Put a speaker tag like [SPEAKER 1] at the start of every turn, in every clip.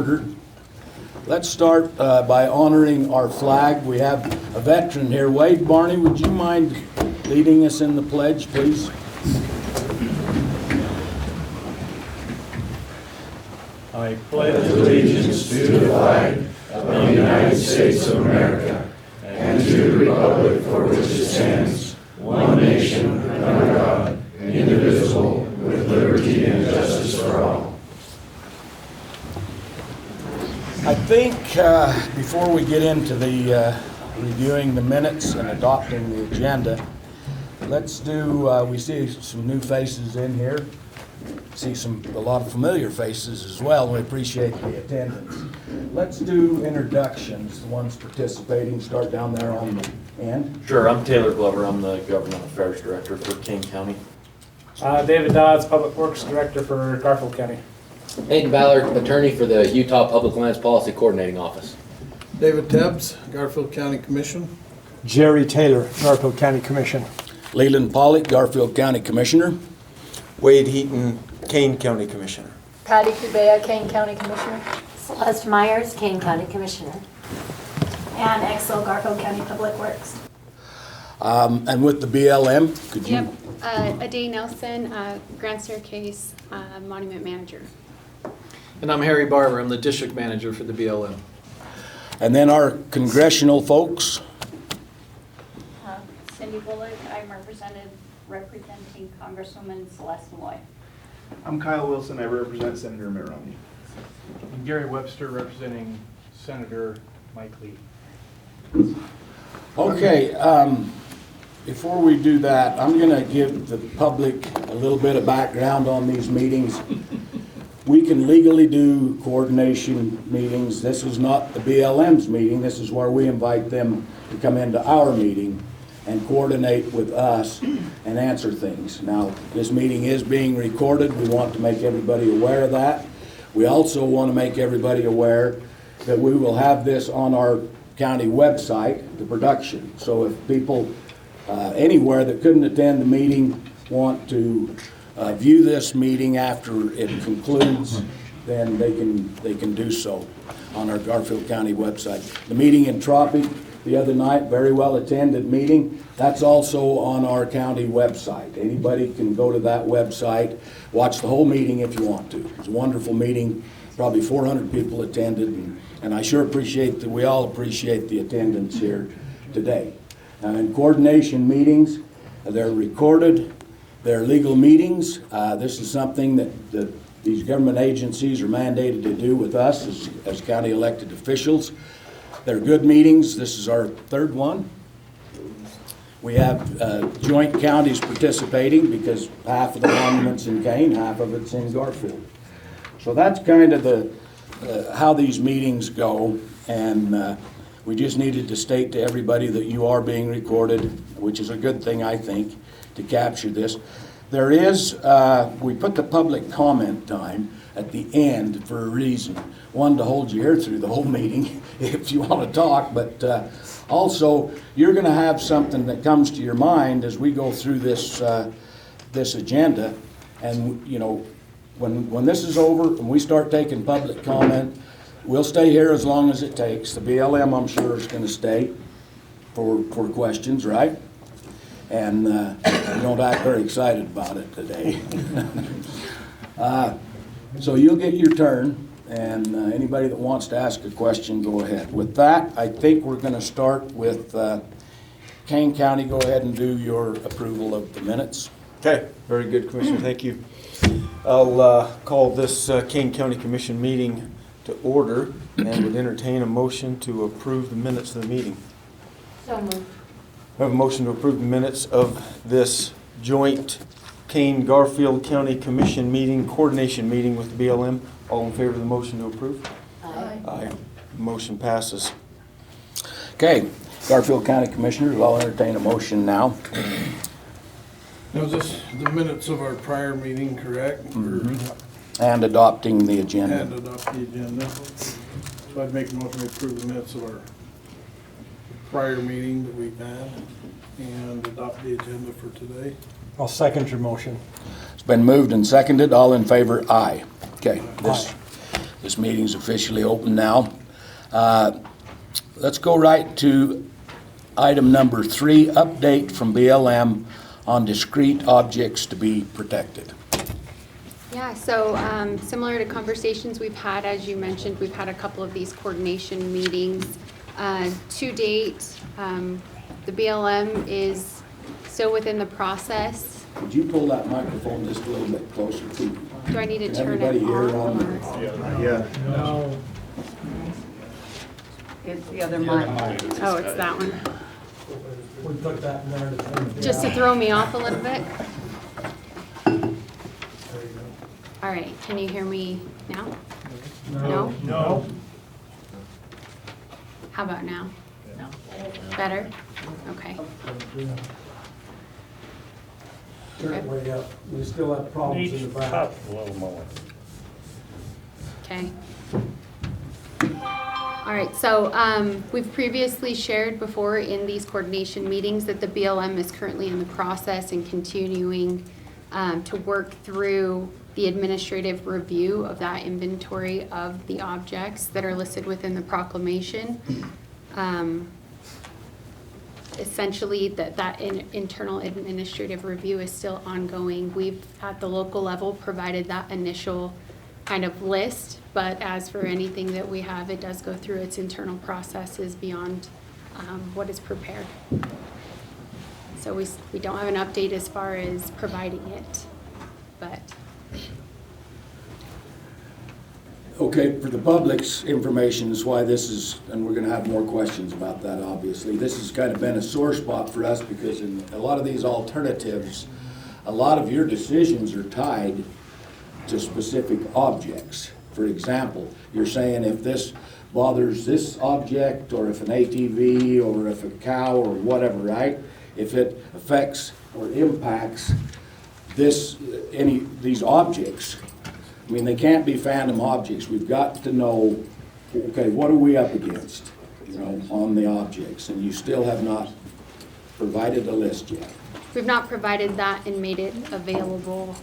[SPEAKER 1] order. Let's start by honoring our flag. We have a veteran here. Wade Barney, would you mind leading us in the pledge, please?
[SPEAKER 2] I pledge allegiance to the flag of the United States of America and to the republic for which it stands, one nation, under God, indivisible, with liberty and justice for all.
[SPEAKER 1] I think before we get into the reviewing the minutes and adopting the agenda, let's do, we see some new faces in here. See a lot of familiar faces as well. We appreciate the attendance. Let's do introductions, the ones participating. Start down there on the end.
[SPEAKER 3] Sure, I'm Taylor Glover. I'm the Government Affairs Director for Kane County.
[SPEAKER 4] David Dodds, Public Works Director for Garfield County.
[SPEAKER 5] Hayden Ballard, Attorney for the Utah Public Lands Policy Coordinating Office.
[SPEAKER 6] David Tebbs, Garfield County Commission.
[SPEAKER 7] Jerry Taylor, Garfield County Commission.
[SPEAKER 1] Leland Pollock, Garfield County Commissioner.
[SPEAKER 8] Wade Heaton, Kane County Commissioner.
[SPEAKER 9] Patty Kubea, Kane County Commissioner.
[SPEAKER 10] Celeste Myers, Kane County Commissioner.
[SPEAKER 9] And Exel, Garfield County Public Works.
[SPEAKER 1] And with the BLM, could you?
[SPEAKER 11] Yep, Ade Nelson, Grand Staircase Monument Manager.
[SPEAKER 12] And I'm Harry Barber. I'm the District Manager for the BLM.
[SPEAKER 1] And then our congressional folks.
[SPEAKER 13] Cindy Bullock, I'm representing Congresswoman Celeste Malloy.
[SPEAKER 14] I'm Kyle Wilson, I represent Senator Mitt Romney.
[SPEAKER 4] And Gary Webster, representing Senator Mike Lee.
[SPEAKER 1] Okay, before we do that, I'm going to give the public a little bit of background on these meetings. We can legally do coordination meetings. This is not the BLM's meeting. This is where we invite them to come into our meeting and coordinate with us and answer things. Now, this meeting is being recorded. We want to make everybody aware of that. We also want to make everybody aware that we will have this on our county website, the production. So if people anywhere that couldn't attend the meeting want to view this meeting after it concludes, then they can do so on our Garfield County website. The meeting in Tropic the other night, very well attended meeting. That's also on our county website. Anybody can go to that website, watch the whole meeting if you want to. It's a wonderful meeting. Probably 400 people attended, and I sure appreciate that. We all appreciate the attendance here today. In coordination meetings, they're recorded. They're legal meetings. This is something that these government agencies are mandated to do with us as county elected officials. They're good meetings. This is our third one. We have joint counties participating because half of the monument's in Kane, half of it's in Garfield. So that's kind of how these meetings go, and we just needed to state to everybody that you are being recorded, which is a good thing, I think, to capture this. There is, we put the public comment time at the end for a reason. One, to hold you here through the whole meeting if you want to talk, but also you're going to have something that comes to your mind as we go through this agenda, and you know, when this is over and we start taking public comment, we'll stay here as long as it takes. The BLM, I'm sure, is going to stay for questions, right? And you don't act very excited about it today. So you'll get your turn, and anybody that wants to ask a question, go ahead. With that, I think we're going to start with Kane County. Go ahead and do your approval of the minutes.
[SPEAKER 8] Okay, very good, Commissioner. Thank you. I'll call this Kane County Commission meeting to order and would entertain a motion to approve the minutes of the meeting.
[SPEAKER 10] So moved.
[SPEAKER 8] I have a motion to approve the minutes of this joint Kane-Garfield County Commission meeting, coordination meeting with the BLM. All in favor of the motion to approve?
[SPEAKER 10] Aye.
[SPEAKER 8] Aye. Motion passes.
[SPEAKER 1] Okay, Garfield County Commissioners, I'll entertain a motion now.
[SPEAKER 6] Now, is this the minutes of our prior meeting, correct?
[SPEAKER 1] Mm-hmm. And adopting the agenda.
[SPEAKER 6] And adopt the agenda. So I'd make a motion to approve the minutes of our prior meeting that we've had and adopt the agenda for today.
[SPEAKER 7] I'll second your motion.
[SPEAKER 1] It's been moved and seconded. All in favor, aye. Okay, This meeting's officially open now. Let's go right to item number 3, update from BLM on discrete objects to be protected.
[SPEAKER 11] Yeah, so similar to conversations we've had, as you mentioned, we've had a couple of these coordination meetings. To date, the BLM is still within the process.
[SPEAKER 1] Could you pull that microphone just a little bit closer to you?
[SPEAKER 11] Do I need to
[SPEAKER 1] Can
[SPEAKER 11] turn
[SPEAKER 1] everybody
[SPEAKER 11] it
[SPEAKER 1] hear it
[SPEAKER 11] on?
[SPEAKER 1] on?
[SPEAKER 14] Yeah.
[SPEAKER 6] No.
[SPEAKER 10] It's the other mic.
[SPEAKER 11] Oh, it's that one.
[SPEAKER 7] We put that in there.
[SPEAKER 11] Just to throw me off a little bit. All right, can you hear me now? No?
[SPEAKER 6] No.
[SPEAKER 11] How about now? Better? Okay.
[SPEAKER 7] Turn it way up. We still have problems in the back.
[SPEAKER 11] Okay. All right, so we've previously shared before in these coordination meetings that the BLM is currently in the process and continuing to work through the administrative review of that inventory of the objects that are listed within the proclamation. Essentially, that internal administrative review is still ongoing. We've, at the local level, provided that initial kind of list, but as for anything that we have, it does go through its internal processes beyond what is prepared. So we don't have an update as far as providing it, but.
[SPEAKER 1] Okay, for the public's information is why this is, and we're gonna have more questions about that, obviously. This has kind of been a sore spot for us because in a lot of these alternatives, a lot of your decisions are tied to specific objects. For example, you're saying if this bothers this object, or if an ATV, or if a cow, or whatever, right? If it affects or impacts these objects, I mean, they can't be phantom objects. We've got to know, okay, what are we up against, on the objects? And you still have not provided a list yet.
[SPEAKER 11] We've not provided that and made it available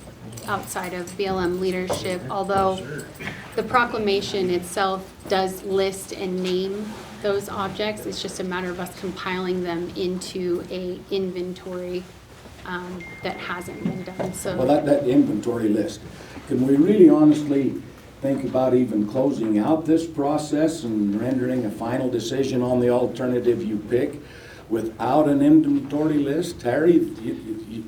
[SPEAKER 11] outside of BLM leadership, although the proclamation itself does list and name those objects. It's just a matter of us compiling them into a inventory that hasn't been done. So,
[SPEAKER 1] Well, that inventory list, can we really honestly think about even closing out this process and rendering a final decision on the alternative you pick without an inventory list? Harry,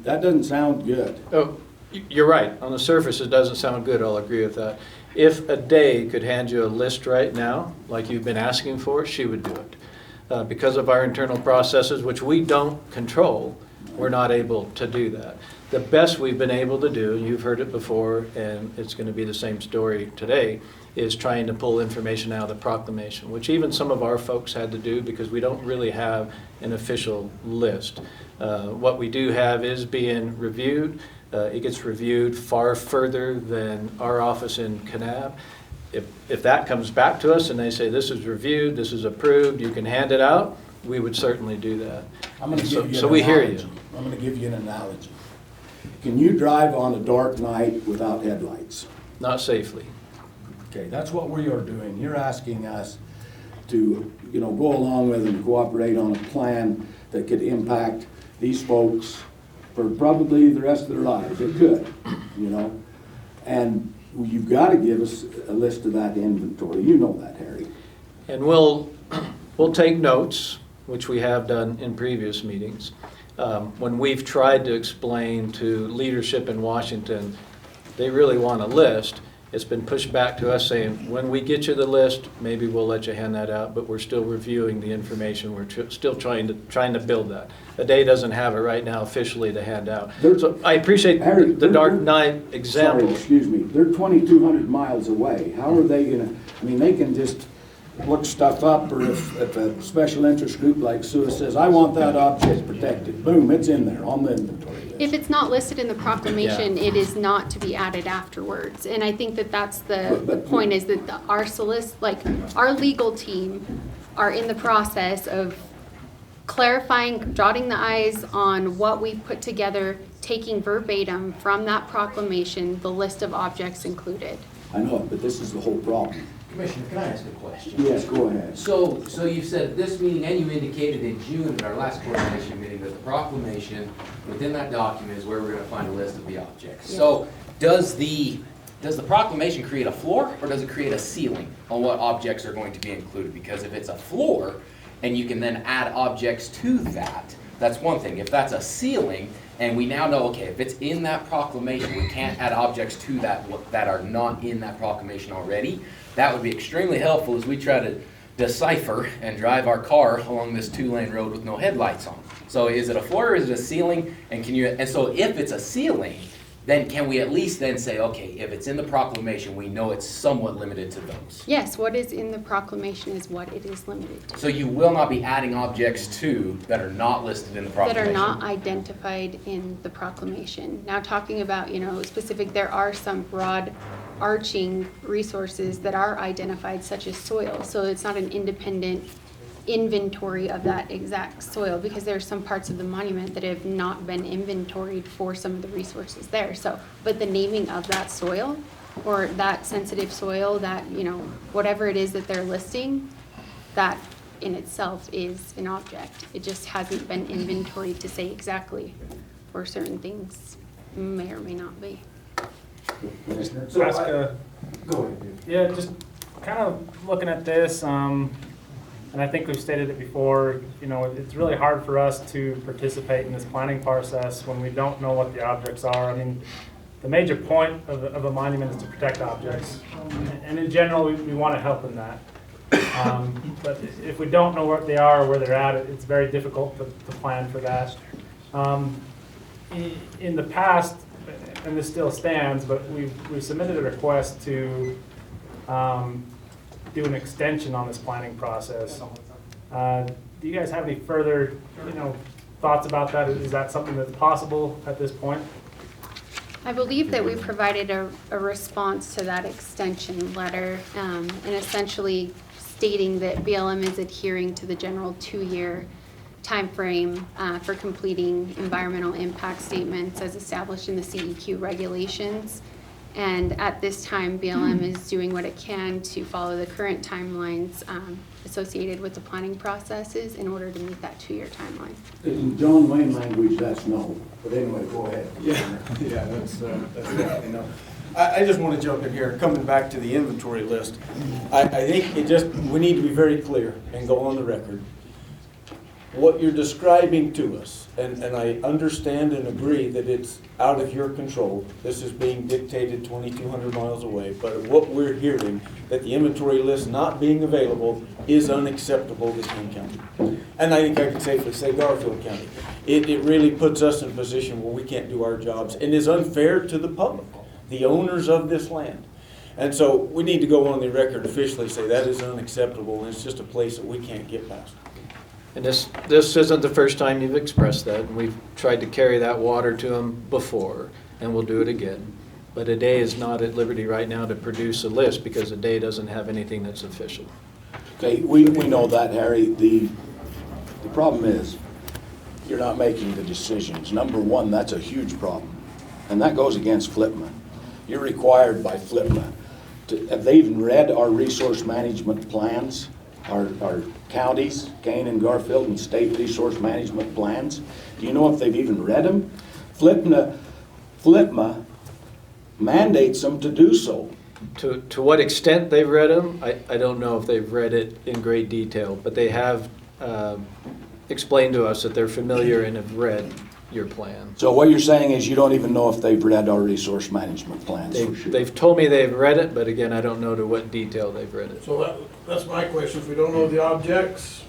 [SPEAKER 1] that doesn't sound good.
[SPEAKER 12] Oh, you're right. On the surface, it doesn't sound good. I'll agree with that. If a day could hand you a list right now, like you've been asking for, she would do it. Because of our internal processes, which we don't control, we're not able to do that. The best we've been able to do, you've heard it before, and it's going to be the same story today, is trying to pull information out of the proclamation, which even some of our folks had to do because we don't really have an official list. What we do have is being reviewed. It gets reviewed far further than our office in Kanab. If that comes back to us and they say this is reviewed, this is approved, you can hand it out, we would certainly do that.
[SPEAKER 1] I'm going to give you
[SPEAKER 12] So
[SPEAKER 1] an
[SPEAKER 12] we hear
[SPEAKER 1] analogy.
[SPEAKER 12] you.
[SPEAKER 1] I'm going to give you an analogy. Can you drive on a dark night without headlights?
[SPEAKER 12] Not safely.
[SPEAKER 1] Okay, that's what we are doing. You're asking us to, go along with and cooperate on a plan that could impact these folks for probably the rest of their lives. It could, And you've got to give us a list of that inventory. You know that, Harry.
[SPEAKER 12] And we'll take notes, which we have done in previous meetings. When we've tried to explain to leadership in Washington, they really want a list. It's been pushed back to us saying, when we get you the list, maybe we'll let you hand that out, but we're still reviewing the information. We're still trying to build that. A day doesn't have it right now officially to hand out. So I appreciate
[SPEAKER 1] Harry,
[SPEAKER 12] the Dark Knight example.
[SPEAKER 1] Sorry, excuse me. They're 2,200 miles away. How are they they can just look stuff up, or if a special interest group like SUA says, I want that object protected, boom, it's in there on the inventory list.
[SPEAKER 11] if it's not listed in the proclamation, it is not to be added afterwards. And I think that that's the point, is that our legal team are in the process of clarifying, dotting the i's on what we've put together, taking verbatim from that proclamation, the list of objects included.
[SPEAKER 1] I know it, but this is the whole problem.
[SPEAKER 5] Commissioner, can I ask a question?
[SPEAKER 1] Yes, go ahead.
[SPEAKER 5] So you said at this meeting, and you indicated in June at our last coordination meeting, that the proclamation within that document is where we're gonna find a list of the objects.
[SPEAKER 11] Yeah.
[SPEAKER 5] So does the proclamation create a floor, or does it create a ceiling on what objects are going to be included? Because if it's a floor, and you can then add objects to that, that's one thing. If that's a ceiling, and we now know, okay, if it's in that proclamation, we can't add objects to that are not in that proclamation already, that would be extremely helpful as we try to decipher and drive our car along this 2-lane road with no headlights on. So is it a floor or is it a ceiling? And so if it's a ceiling, then can we at least then say, okay, if it's in the proclamation, we know it's somewhat limited to those?
[SPEAKER 11] Yes, what is in the proclamation is what it is limited to.
[SPEAKER 5] So you will not be adding objects to that are not listed in the
[SPEAKER 11] That
[SPEAKER 5] proclamation?
[SPEAKER 11] are not identified in the proclamation. Now, talking about, specific, there are some broad arching resources that are identified, such as soil. So it's not an independent inventory of that exact soil, because there are some parts of the monument that have not been inventoried for some of the resources there. So, but the naming of that soil, or that sensitive soil, that, whatever it is that they're listing, that in itself is an object. It just hasn't been inventoried to say exactly where certain things may or may not be.
[SPEAKER 15] So
[SPEAKER 1] Go ahead, dude.
[SPEAKER 15] yeah, just kind of looking at this, and I think we've stated it before, it's really hard for us to participate in this planning process when we don't know what the objects are. I mean, the major point of a monument is to protect objects, and in general, we want to help in that. But if we don't know what they are or where they're at, it's very difficult to plan for that. In the past, and this still stands, but we've submitted a request to do an extension on this planning process. Do you guys have any further, thoughts about that? Is that something that's possible at this point?
[SPEAKER 11] I believe that we provided a response to that extension letter, and essentially stating that BLM is adhering to the general 2-year timeframe for completing environmental impact statements as established in the CEQ regulations. And at this time, BLM is doing what it can to follow the current timelines associated with the planning processes in order to meet that 2-year timeline.
[SPEAKER 1] In John Wayne language, that's no. But anyway, go ahead.
[SPEAKER 8] Yeah, that's definitely no. I just want to jump in here, coming back to the inventory list. I think we need to be very clear and go on the record. What you're describing to us, and I understand and agree that it's out of your control. This is being dictated 2,200 miles away, but what we're hearing, that the inventory list not being available is unacceptable to Kane County. And I think I can safely say Garfield County. It really puts us in a position where we can't do our jobs and is unfair to the public, the owners of this land. And so we need to go on the record officially say that is unacceptable, and it's just a place that we can't get past.
[SPEAKER 12] And this isn't the first time you've expressed that, and we've tried to carry that water to them before, and we'll do it again. But a day is not at liberty right now to produce a list, because a day doesn't have anything that's official.
[SPEAKER 1] Okay, we know that, Harry. The problem is, you're not making the decisions. Number one, that's a huge problem. And that goes against FLIPMA. You're required by FLIPMA have they even read our resource management plans? Our counties, Kane and Garfield, and state resource management plans? Do you know if they've even read them? FLIPMA mandates them to do so.
[SPEAKER 12] To what extent they've read them, I don't know if they've read it in great detail, but they have explained to us that they're familiar and have read your plan.
[SPEAKER 1] So what you're saying is you don't even know if they've read our resource management plans?
[SPEAKER 12] They've told me they've read it, but again, I don't know to what detail they've read it.
[SPEAKER 6] So that's my question. If we don't know the objects,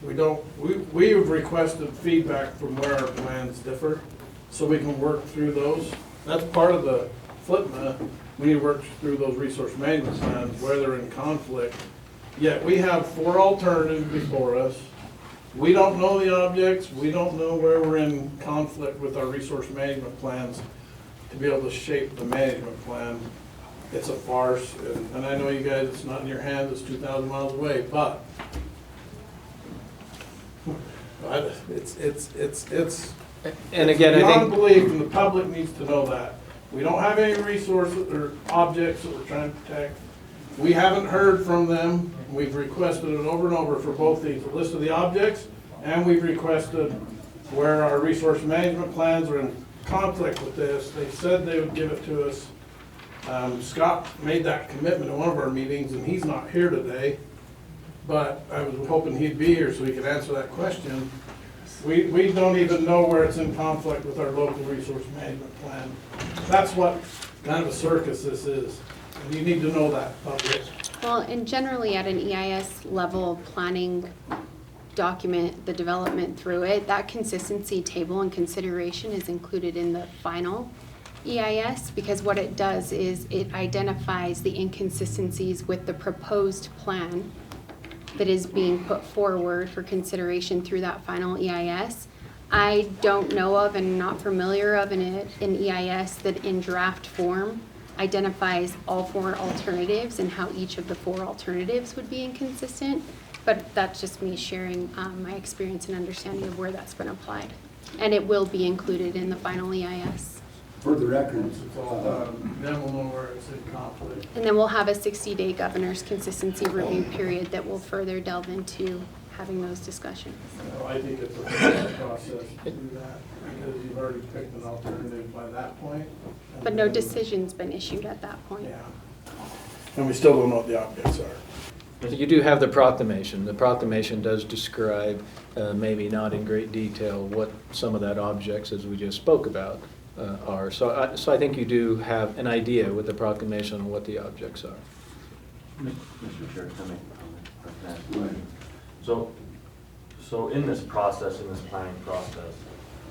[SPEAKER 6] we have requested feedback from where our plans differ, so we can work through those. That's part of the FLIPMA. We need to work through those resource management plans where they're in conflict. Yet we have 4 alternatives before us. We don't know the objects. We don't know where we're in conflict with our resource management plans to be able to shape the management plan. It's a farce, and I know you guys, it's not in your hands, it's 2,000 miles away, but it's
[SPEAKER 12] and again, I
[SPEAKER 6] beyond
[SPEAKER 12] think
[SPEAKER 6] belief, and the public needs to know that. We don't have any resources or objects that we're trying to protect. We haven't heard from them. We've requested it over and over for both these, a list of the objects, and we've requested where our resource management plans are in conflict with this. They said they would give it to us. Scott made that commitment in one of our meetings, and he's not here today, but I was hoping he'd be here so he could answer that question. We don't even know where it's in conflict with our local resource management plan. That's what kind of a circus this is. And you need to know that, public.
[SPEAKER 11] Well, and generally at an EIS level planning document, the development through it, that consistency table and consideration is included in the final EIS, because what it does is it identifies the inconsistencies with the proposed plan that is being put forward for consideration through that final EIS. I don't know of and not familiar of an EIS that in draft form identifies all 4 alternatives and how each of the 4 alternatives would be inconsistent. But that's just me sharing my experience and understanding of where that's been applied. And it will be included in the final EIS.
[SPEAKER 1] For the record,
[SPEAKER 6] Then we'll know where it's in conflict.
[SPEAKER 11] And then we'll have a 60-day governor's consistency review period that will further delve into having those discussions.
[SPEAKER 6] So I think it's a fair process to do that, because you've already picked an alternative by that point.
[SPEAKER 11] But no decision's been issued at that point.
[SPEAKER 6] Yeah. And we still don't know what the objects are.
[SPEAKER 12] You do have the proclamation. The proclamation does describe, maybe not in great detail, what some of that objects, as we just spoke about, are. So I think you do have an idea with the proclamation on what the objects are.
[SPEAKER 3] Mr. Chair, can I make a comment? So in this process, in this planning process,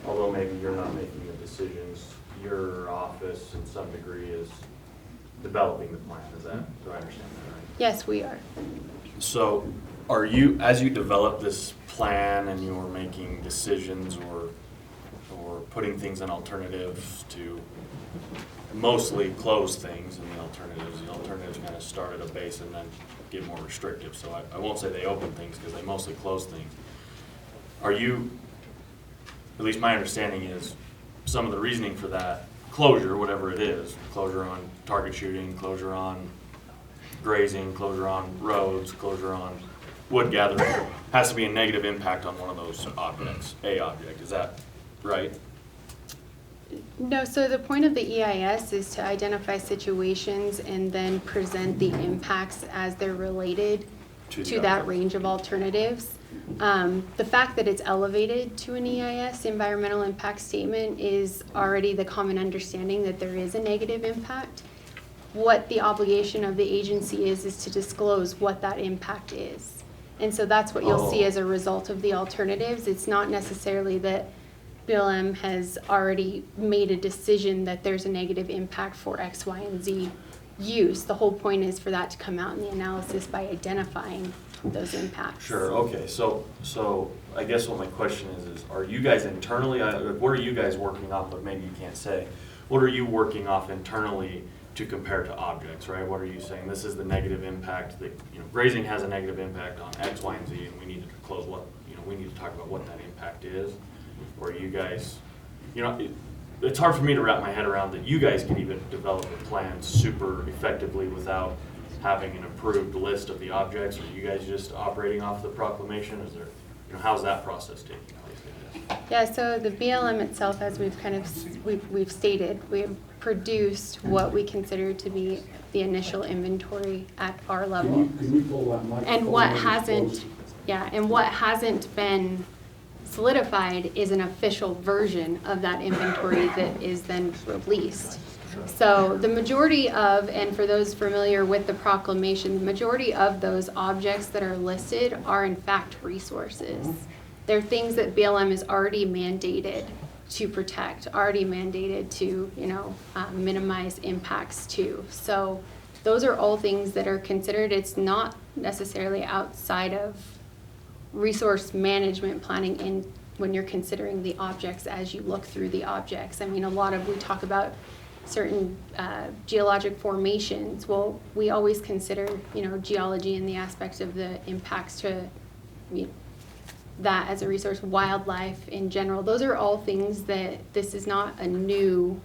[SPEAKER 3] although maybe you're not making the decisions, your office in some degree is developing the plan. Do I understand that right?
[SPEAKER 11] Yes, we are.
[SPEAKER 3] So are you, as you develop this plan and you're making decisions or putting things in alternatives to mostly close things and the alternatives kind of start at a base and then get more restrictive. So I won't say they open things because they mostly close things. Are you, at least my understanding is, some of the reasoning for that closure, whatever it is, closure on target shooting, closure on grazing, closure on roads, closure on wood gathering, has to be a negative impact on one of those objects, a object. Is that right?
[SPEAKER 11] No, so the point of the EIS is to identify situations and then present the impacts as they're related to that range of alternatives. The fact that it's elevated to an EIS, environmental impact statement, is already the common understanding that there is a negative impact. What the obligation of the agency is to disclose what that impact is. And so that's what you'll see as a result of the alternatives. It's not necessarily that BLM has already made a decision that there's a negative impact for X, Y, and Z use. The whole point is for that to come out in the analysis by identifying those impacts.
[SPEAKER 3] Sure, okay, so I guess what my question is are you guys internally, what are you guys working off of, maybe you can't say, what are you working off internally to compare to objects, right? What are you saying, this is the negative impact that, grazing has a negative impact on X, Y, and Z, and we need to close what, we need to talk about what that impact is? Or you guys, it's hard for me to wrap my head around that you guys can even develop a plan super effectively without having an approved list of the objects. Are you guys just operating off the proclamation? Is there, how's that process taking place?
[SPEAKER 11] Yeah, so the BLM itself, as we've we've stated, we have produced what we consider to be the initial inventory at our level.
[SPEAKER 1] Can you pull that microphone?
[SPEAKER 11] And what hasn't been solidified is an official version of that inventory that is then released. So the majority of, and for those familiar with the proclamation, the majority of those objects that are listed are in fact resources. They're things that BLM is already mandated to protect, already mandated to, minimize impacts to. So those are all things that are considered. It's not necessarily outside of resource management planning when you're considering the objects as you look through the objects. I mean, we talk about certain geologic formations. Well, we always consider, geology and the aspects of the impacts to that as a resource, wildlife in general. Those are all things that this is not a new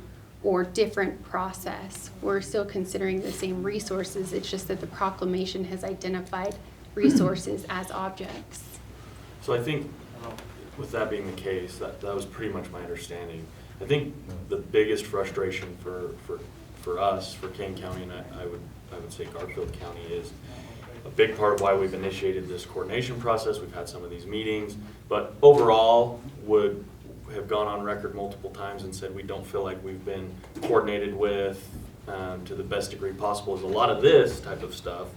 [SPEAKER 11] or different process. We're still considering the same resources, it's just that the proclamation has identified resources as objects.
[SPEAKER 3] So I think, with that being the case, that was pretty much my understanding. I think the biggest frustration for us, for Kane County, and I would say Garfield County, is a big part of why we've initiated this coordination process. We've had some of these meetings, but overall would have gone on record multiple times and said we don't feel like we've been coordinated with to the best degree possible. Is a lot of this type of stuff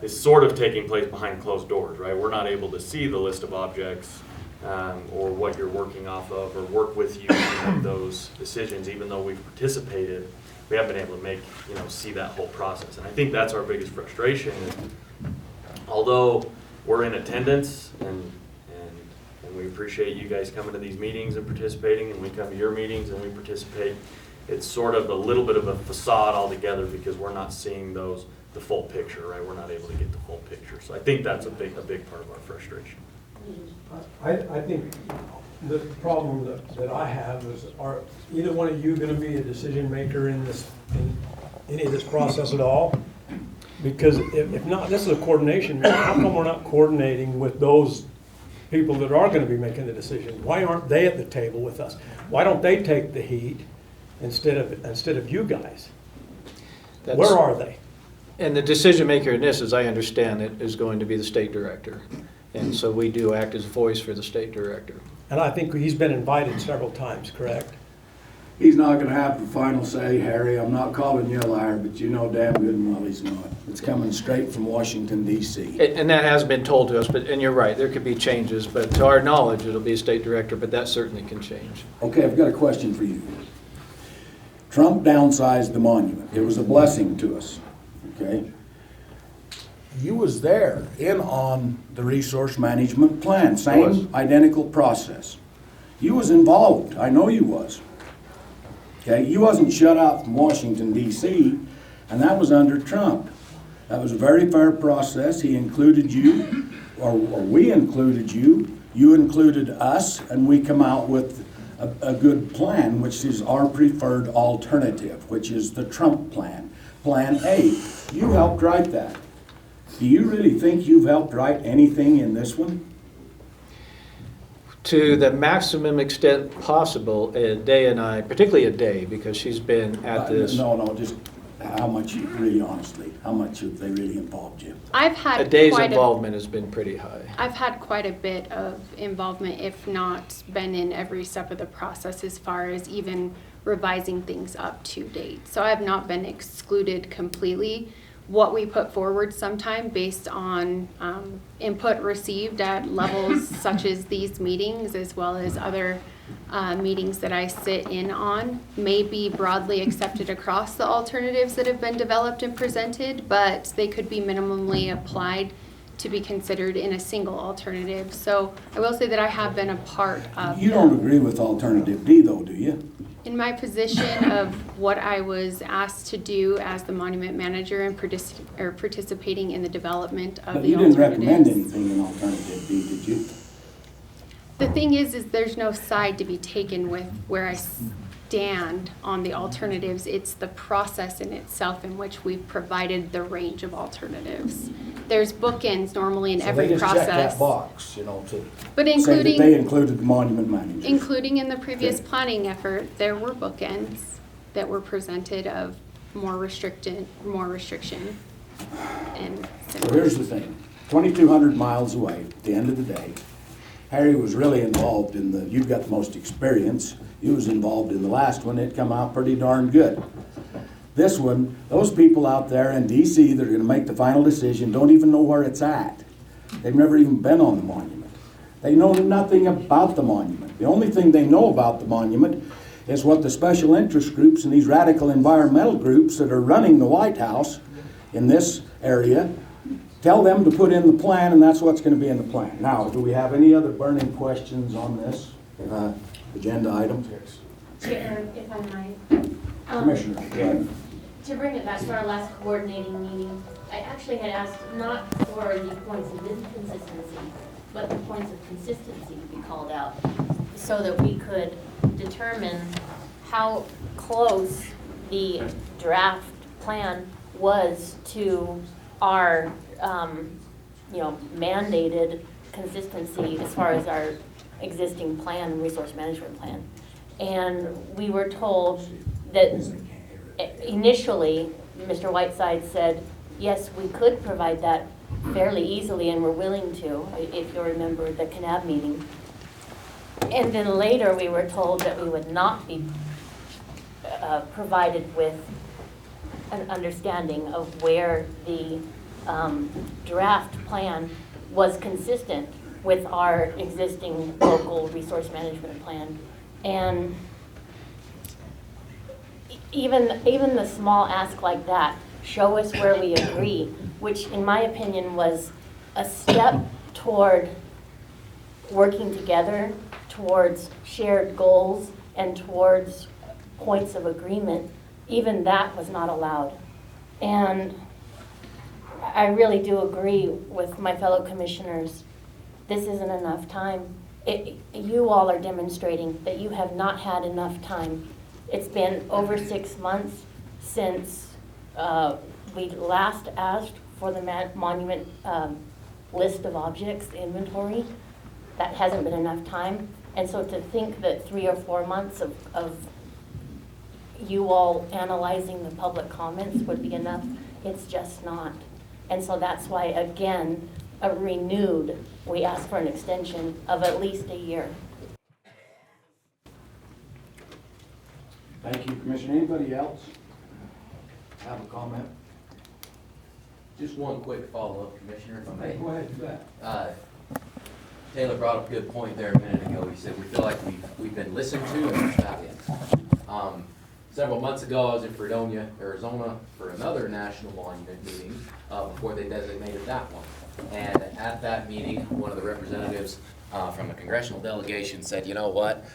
[SPEAKER 3] is sort of taking place behind closed doors, right? We're not able to see the list of objects or what you're working off of, or work with you to make those decisions. Even though we've participated, we haven't been able to see that whole process. And I think that's our biggest frustration. Is, although we're in attendance and we appreciate you guys coming to these meetings and participating, and we come to your meetings and we participate, it's sort of a little bit of a facade altogether because we're not seeing the full picture, right? We're not able to get the full picture. So I think that's a big part of our frustration.
[SPEAKER 7] I think the problem that I have is, are either one of you gonna be a decision maker in any of this process at all? Because if not, this is a coordination, how come we're not coordinating with those people that are gonna be making the decisions? Why aren't they at the table with us? Why don't they take the heat instead of you guys? Where are they?
[SPEAKER 12] And the decision maker in this, as I understand it, is going to be the state director. And so we do act as voice for the state director.
[SPEAKER 7] And I think he's been invited several times, correct?
[SPEAKER 1] He's not gonna have the final say, Harry. I'm not calling you a liar, but you know damn good and well he's not. It's coming straight from Washington, D.C.
[SPEAKER 12] And that has been told to us, and you're right, there could be changes, but to our knowledge, it'll be a state director, but that certainly can change.
[SPEAKER 1] Okay, I've got a question for you. Trump downsized the monument. It was a blessing to us, okay? You was there on the resource management plan, same identical process. You was involved, I know you was. Okay, you wasn't shut out from Washington, D.C., and that was under Trump. That was a very fair process. He included you, or we included you, you included us, and we come out with a good plan, which is our preferred alternative, which is the Trump plan, Plan A. You helped write that. Do you really think you've helped write anything in this one?
[SPEAKER 12] To the maximum extent possible, Day and I, particularly Day, because she's been at this.
[SPEAKER 1] No, just how much, really honestly, how much have they really involved you?
[SPEAKER 11] I've had
[SPEAKER 12] Day's involvement has been pretty high.
[SPEAKER 11] I've had quite a bit of involvement, if not been in every step of the process as far as even revising things up to date. So I have not been excluded completely. What we put forward sometime based on input received at levels such as these meetings, as well as other meetings that I sit in on, may be broadly accepted across the alternatives that have been developed and presented, but they could be minimally applied to be considered in a single alternative. So I will say that I have been a part of.
[SPEAKER 1] You don't agree with alternative D though, do you?
[SPEAKER 11] In my position of what I was asked to do as the monument manager and participating in the development of
[SPEAKER 1] But
[SPEAKER 11] the
[SPEAKER 1] you didn't
[SPEAKER 11] alternatives.
[SPEAKER 1] recommend anything in alternative D, did you?
[SPEAKER 11] The thing is there's no side to be taken with where I stand on the alternatives. It's the process in itself in which we've provided the range of alternatives. There's bookends normally in every
[SPEAKER 1] So they just
[SPEAKER 11] process.
[SPEAKER 1] checked that box, to
[SPEAKER 11] But
[SPEAKER 1] say that they included the monument manager.
[SPEAKER 11] including in the previous planning effort, there were bookends that were presented of more restriction. And
[SPEAKER 1] So here's the thing, 2,200 miles away, at the end of the day, Harry was really involved in you've got the most experience, he was involved in the last one, it come out pretty darn good. This one, those people out there in DC that are gonna make the final decision don't even know where it's at. They've never even been on the monument. They know nothing about the monument. The only thing they know about the monument is what the special interest groups and these radical environmental groups that are running the White House in this area tell them to put in the plan, and that's what's going to be in the plan. Now, do we have any other burning questions on this agenda item?
[SPEAKER 10] Chair, if I might.
[SPEAKER 1] Commissioner.
[SPEAKER 10] To bring it back to our last coordinating meeting, I actually had asked not for the points of inconsistency, but the points of consistency to be called out so that we could determine how close the draft plan was to our, mandated consistency as far as our existing plan, resource management plan. And we were told that initially, Mr. Whiteside said, yes, we could provide that fairly easily and we're willing to, if you remember the CNAB meeting. And then later we were told that we would not be provided with an understanding of where the draft plan was consistent with our existing local resource management plan. And even the small ask like that, show us where we agree, which in my opinion was a step toward working together, towards shared goals, and towards points of agreement. Even that was not allowed. And I really do agree with my fellow commissioners. This isn't enough time. You all are demonstrating that you have not had enough time. It's been over 6 months since we last asked for the monument list of objects, the inventory. That hasn't been enough time. And so to think that 3 or 4 months of you all analyzing the public comments would be enough, it's just not. And so that's why, again, we ask for an extension of at least a year.
[SPEAKER 1] Thank you, Commissioner. Anybody else have a comment?
[SPEAKER 5] Just one quick follow-up, Commissioner, if I may.
[SPEAKER 1] Go ahead, do that.
[SPEAKER 5] Taylor brought up a good point there a minute ago. He said we feel like we've been listened to and there's not. Several months ago, I was in Fredonia, Arizona for another national monument meeting before they designated that one. And at that meeting, one of the representatives from the congressional delegation said, you know what,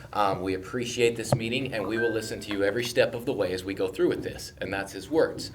[SPEAKER 5] we appreciate this meeting and we will listen to you every step of the way as we go through with this. And that's his words.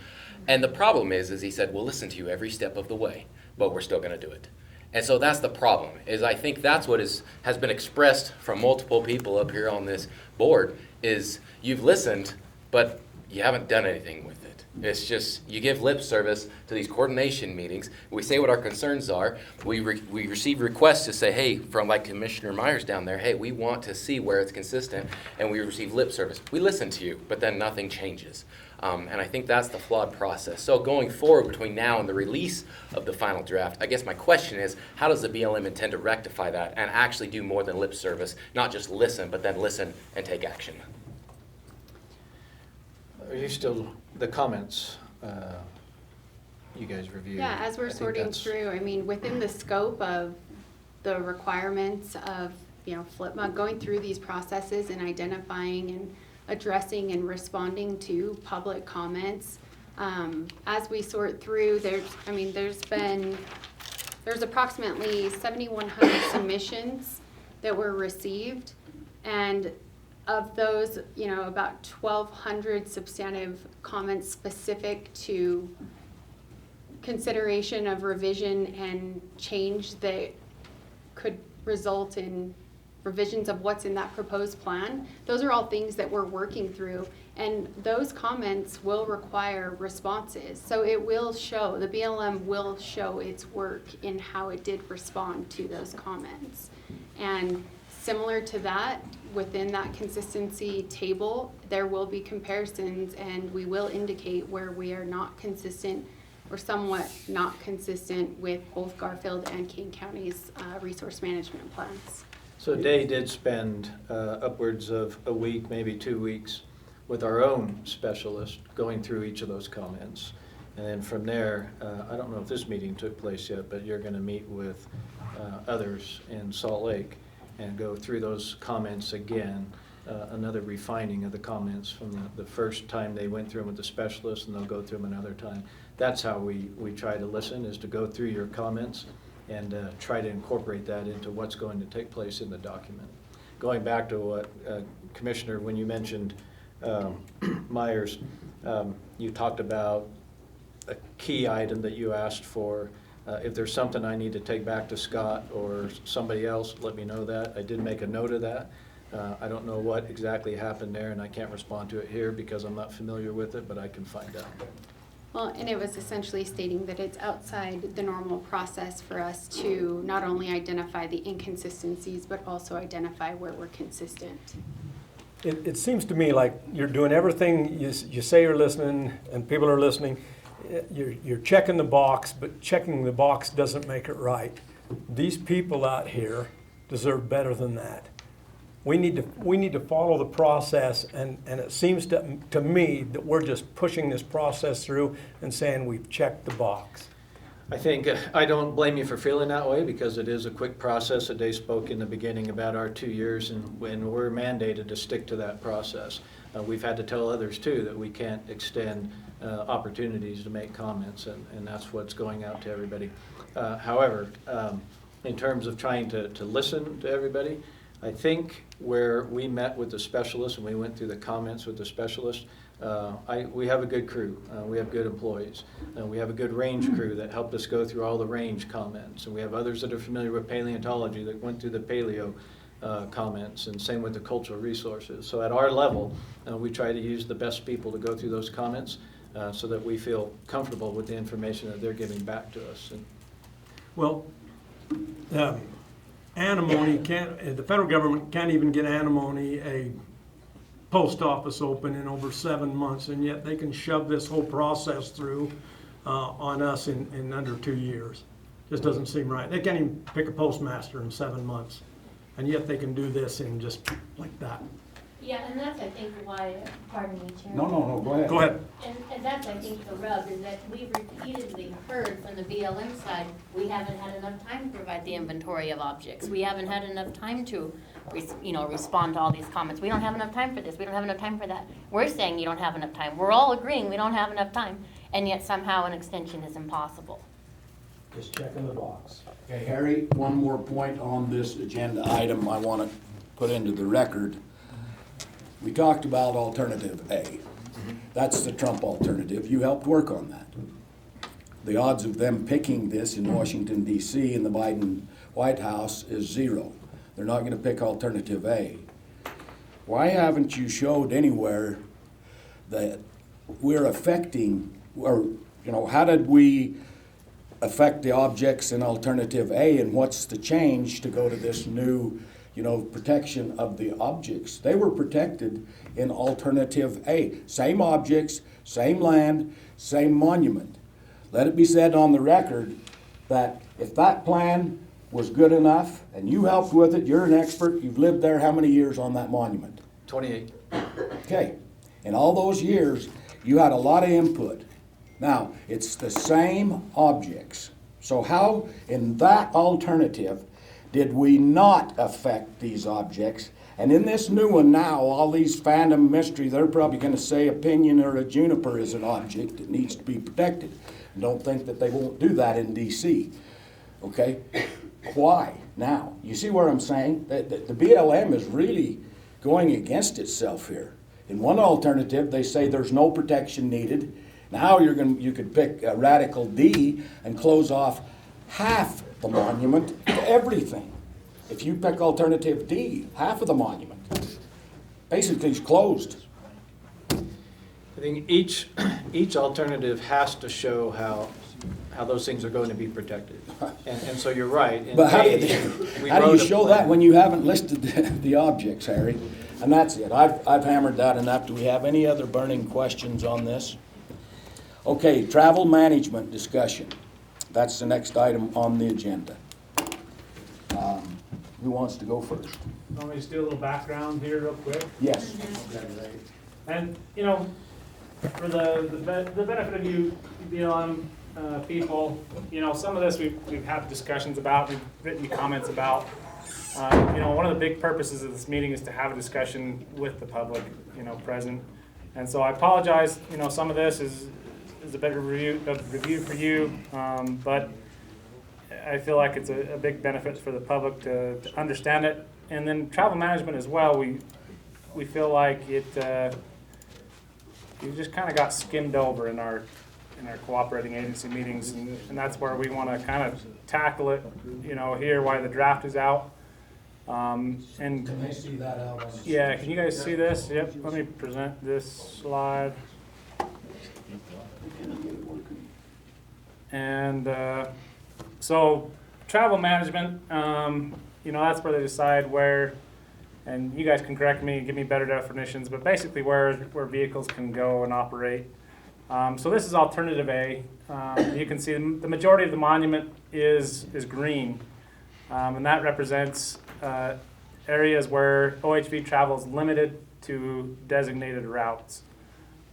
[SPEAKER 5] And the problem is he said, we'll listen to you every step of the way, but we're still going to do it. And so that's the problem, is I think that's what has been expressed from multiple people up here on this board, is you've listened, but you haven't done anything with it. It's just, you give lip service to these coordination meetings. We say what our concerns are. We receive requests to say, hey, from like Commissioner Myers down there, hey, we want to see where it's consistent, and we receive lip service. We listen to you, but then nothing changes. And I think that's the flawed process. So going forward between now and the release of the final draft, I guess my question is, how does the BLM intend to rectify that and actually do more than lip service, not just listen, but then listen and take action?
[SPEAKER 12] Are you still, the comments you guys reviewed?
[SPEAKER 11] Yeah, as we're sorting through, I mean, within the scope of the requirements of, FLPMA, going through these processes and identifying and addressing and responding to public comments. As we sort through, there's approximately 7,100 submissions that were received, and of those, about 1,200 substantive comments specific to consideration of revision and change that could result in revisions of what's in that proposed plan. Those are all things that we're working through, and those comments will require responses. So it will show, the BLM will show its work in how it did respond to those comments. And similar to that, within that consistency table, there will be comparisons, and we will indicate where we are not consistent or somewhat not consistent with both Garfield and Kane County's resource management plans.
[SPEAKER 12] So Day did spend upwards of a week, maybe 2 weeks, with our own specialist going through each of those comments. And then from there, I don't know if this meeting took place yet, but you're going to meet with others in Salt Lake and go through those comments again, another refining of the comments from the first time they went through them with the specialist, and they'll go through them another time. That's how we try to listen, is to go through your comments and try to incorporate that into what's going to take place in the document. Going back to what, Commissioner, when you mentioned Myers, you talked about a key item that you asked for. If there's something I need to take back to Scott or somebody else, let me know that. I did make a note of that. I don't know what exactly happened there, and I can't respond to it here because I'm not familiar with it, but I can find out.
[SPEAKER 11] Well, and it was essentially stating that it's outside the normal process for us to not only identify the inconsistencies, but also identify where we're consistent.
[SPEAKER 7] It seems to me like you're doing everything, you say you're listening, and people are listening. You're checking the box, but checking the box doesn't make it right. These people out here deserve better than that. We need to follow the process, and it seems to me that we're just pushing this process through and saying we've checked the box.
[SPEAKER 12] I think, I don't blame you for feeling that way because it is a quick process. They spoke in the beginning about our 2 years, and when we're mandated to stick to that process. We've had to tell others too that we can't extend opportunities to make comments, and that's what's going out to everybody. However, in terms of trying to listen to everybody, I think where we met with the specialist and we went through the comments with the specialist, we have a good crew. We have good employees. We have a good range crew that helped us go through all the range comments. And we have others that are familiar with paleontology that went through the paleo comments, and same with the cultural resources. So at our level, we try to use the best people to go through those comments so that we feel comfortable with the information that they're giving back to us.
[SPEAKER 7] Well, antimony the federal government can't even get antimony a post office open in over 7 months, and yet they can shove this whole process through on us in under 2 years. Just doesn't seem right. They can't even pick a postmaster in 7 months, and yet they can do this in just like that.
[SPEAKER 10] Yeah, and that's, I think, why, pardon me, Chair.
[SPEAKER 1] No, go ahead.
[SPEAKER 7] Go ahead.
[SPEAKER 10] And that's, I think, the rub, is that we've repeatedly heard from the BLM side, we haven't had enough time to provide the inventory of objects. We haven't had enough time to, respond to all these comments. We don't have enough time for this, we don't have enough time for that. We're saying you don't have enough time. We're all agreeing we don't have enough time, and yet somehow an extension is impossible.
[SPEAKER 7] Just checking the box.
[SPEAKER 1] Okay, Harry, one more point on this agenda item I want to put into the record. We talked about alternative A. That's the Trump alternative. You helped work on that. The odds of them picking this in Washington, D.C. in the Biden White House is 0. They're not going to pick alternative A. Why haven't you showed anywhere that we're affecting, or, how did we affect the objects in alternative A, and what's the change to go to this new protection of the objects? They were protected in alternative A. Same objects, same land, same monument. Let it be said on the record that if that plan was good enough and you helped with it, you're an expert, you've lived there how many years on that monument?
[SPEAKER 12] 28.
[SPEAKER 1] Okay. In all those years, you had a lot of input. Now, it's the same objects. So how, in that alternative, did we not affect these objects? And in this new one now, all these phantom mystery, they're probably going to say a pinyon or a juniper is an object that needs to be protected. Don't think that they won't do that in D.C. Okay? Why now? You see where I'm saying? The BLM is really going against itself here. In one alternative, they say there's no protection needed. Now you could pick a radical D and close off half the monument to everything. If you pick alternative D, half of the monument basically is closed.
[SPEAKER 12] I think each alternative has to show how those things are going to be protected. And so you're right.
[SPEAKER 1] But how do you show that when you haven't listed the objects, Harry? And that's it. I've hammered that enough. Do we have any other burning questions on this? Okay, travel management discussion. That's the next item on the agenda. Who wants to go first?
[SPEAKER 15] Want me to just do a little background here real quick?
[SPEAKER 1] Yes.
[SPEAKER 15] And, for the benefit of you BLM people, some of this we've had discussions about, we've written comments about. One of the big purposes of this meeting is to have a discussion with the public, present. And so I apologize, some of this is a better review for you, but I feel like it's a big benefit for the public to understand it. And then travel management as well, we feel like it just kind of got skimmed over in our cooperating agency meetings, and that's where we want to kind of tackle it, here while the draft is out. And
[SPEAKER 1] Can they see that out on the?
[SPEAKER 15] yeah, can you guys see this? Yep, let me present this slide. And so travel management, that's where they decide where, and you guys can correct me and give me better definitions, but basically where vehicles can go and operate. So this is alternative A. You can see the majority of the monument is green, and that represents areas where OHV travel is limited to designated routes.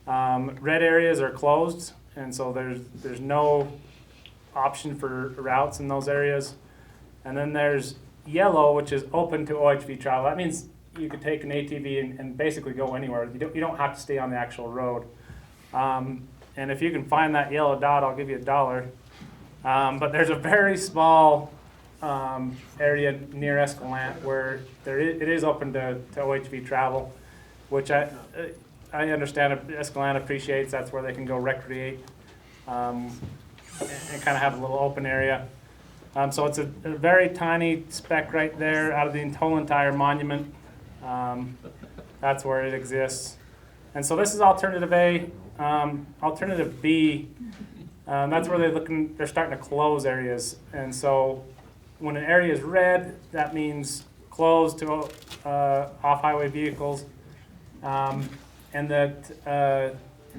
[SPEAKER 15] Red areas are closed, and so there's no option for routes in those areas. And then there's yellow, which is open to OHV travel. That means you could take an ATV and basically go anywhere. You don't have to stay on the actual road. And if you can find that yellow dot, I'll give you $1. But there's a very small area near Escalante where it is open to OHV travel, which I understand Escalante appreciates. That's where they can go recreate and kind of have a little open area. So it's a very tiny speck right there out of the whole entire monument. That's where it exists. And so this is alternative A. Alternative B, that's where they're starting to close areas. And so when an area is red, that means closed to off-highway vehicles. And that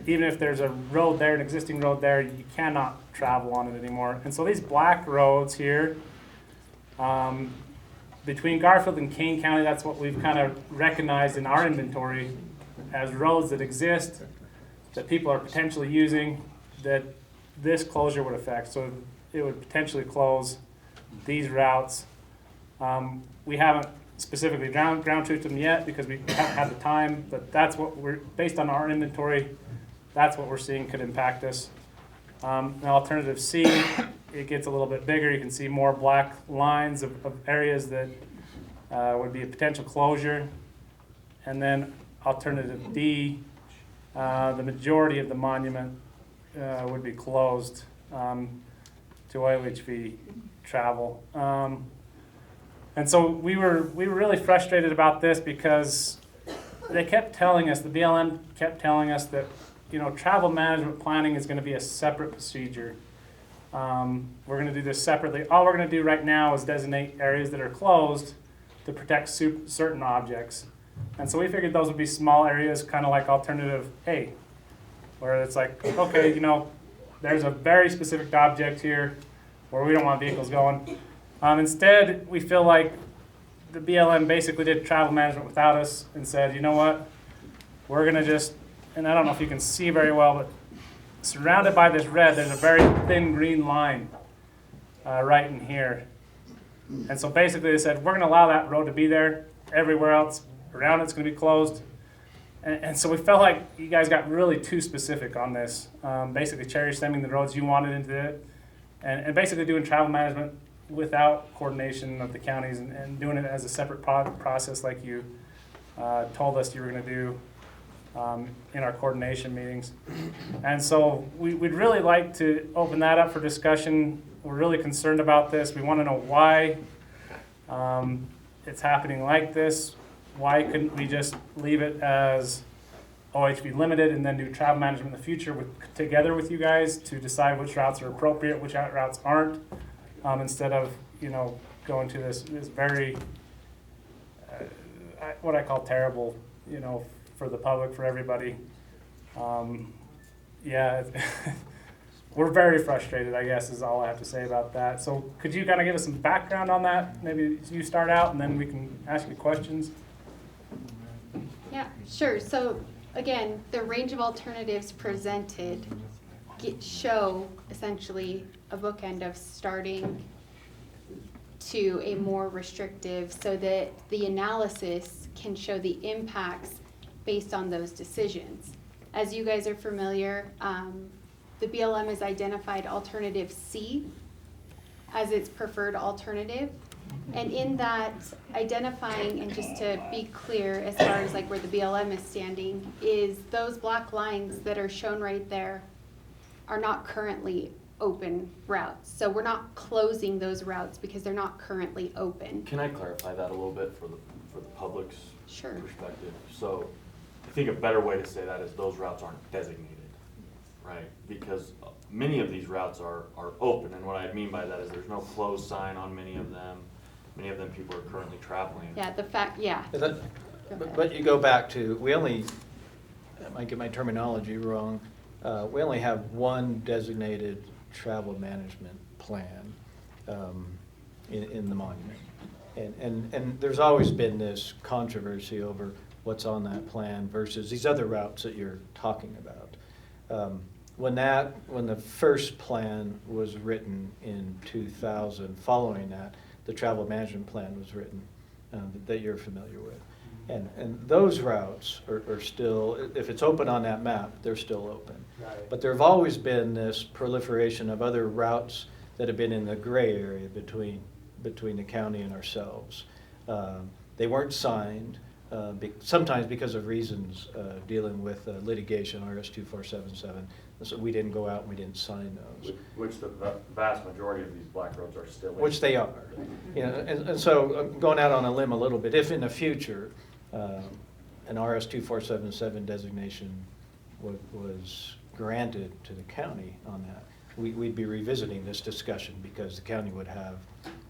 [SPEAKER 15] even if there's a road there, an existing road there, you cannot travel on it anymore. And so these black roads here, between Garfield and Kane County, that's what we've kind of recognized in our inventory as roads that exist, that people are potentially using, that this closure would affect. So it would potentially close these routes. We haven't specifically ground truthed them yet because we haven't had the time, but that's what based on our inventory, that's what we're seeing could impact us. Now alternative C, it gets a little bit bigger. You can see more black lines of areas that would be a potential closure. And then alternative D, the majority of the monument would be closed to OHV travel. And so we were really frustrated about this because they kept telling us, the BLM kept telling us that travel management planning is going to be a separate procedure. We're going to do this separately. All we're going to do right now is designate areas that are closed to protect certain objects. And so we figured those would be small areas, kind of like alternative A, where it's like, okay, there's a very specific object here where we don't want vehicles going. Instead, we feel like the BLM basically did travel management without us and said, you know what, we're going to just, and I don't know if you can see very well, but surrounded by this red, there's a very thin green line right in here. And so basically they said, we're going to allow that road to be there. Everywhere else around it's going to be closed. And so we felt like you guys got really too specific on this, basically cherry stemming the roads you wanted into it, and basically doing travel management without coordination of the counties and doing it as a separate process like you told us you were going to do in our coordination meetings. And so we'd really like to open that up for discussion. We're really concerned about this. We want to know why it's happening like this. Why couldn't we just leave it as OHV limited and then do travel management in the future together with you guys to decide which routes are appropriate, which routes aren't, instead of going to this very what I call terrible, for the public, for everybody. We're very frustrated, I guess, is all I have to say about that. So could you kind of give us some background on that? Maybe you start out and then we can ask you questions.
[SPEAKER 11] Yeah, sure. So again, the range of alternatives presented show essentially a bookend of starting to a more restrictive so that the analysis can show the impacts based on those decisions. As you guys are familiar, the BLM has identified alternative C as its preferred alternative. And in that identifying, and just to be clear as far as like where the BLM is standing, is those black lines that are shown right there are not currently open routes. So we're not closing those routes because they're not currently open.
[SPEAKER 3] Can I clarify that a little bit for the public's
[SPEAKER 11] Sure.
[SPEAKER 3] perspective? So I think a better way to say that is those routes aren't designated, right? Because many of these routes are open, and what I mean by that is there's no closed sign on many of them. Many of them people are currently traveling.
[SPEAKER 11] Yeah, the fact, yeah.
[SPEAKER 12] But you go back to, I might get my terminology wrong, we only have one designated travel management plan in the monument. And there's always been this controversy over what's on that plan versus these other routes that you're talking about. When the first plan was written in 2000, following that, the travel management plan was written that you're familiar with. And those routes are still, if it's open on that map, they're still open.
[SPEAKER 15] Right.
[SPEAKER 12] But there have always been this proliferation of other routes that have been in the gray area between the county and ourselves. They weren't signed, sometimes because of reasons dealing with litigation, RS 2477. So we didn't go out and we didn't sign those.
[SPEAKER 3] Which the vast majority of these black roads are still in.
[SPEAKER 12] Which they are. You know, and so I'm going out on a limb a little bit. If in the future an RS 2477 designation was granted to the county on that, we'd be revisiting this discussion because the county would have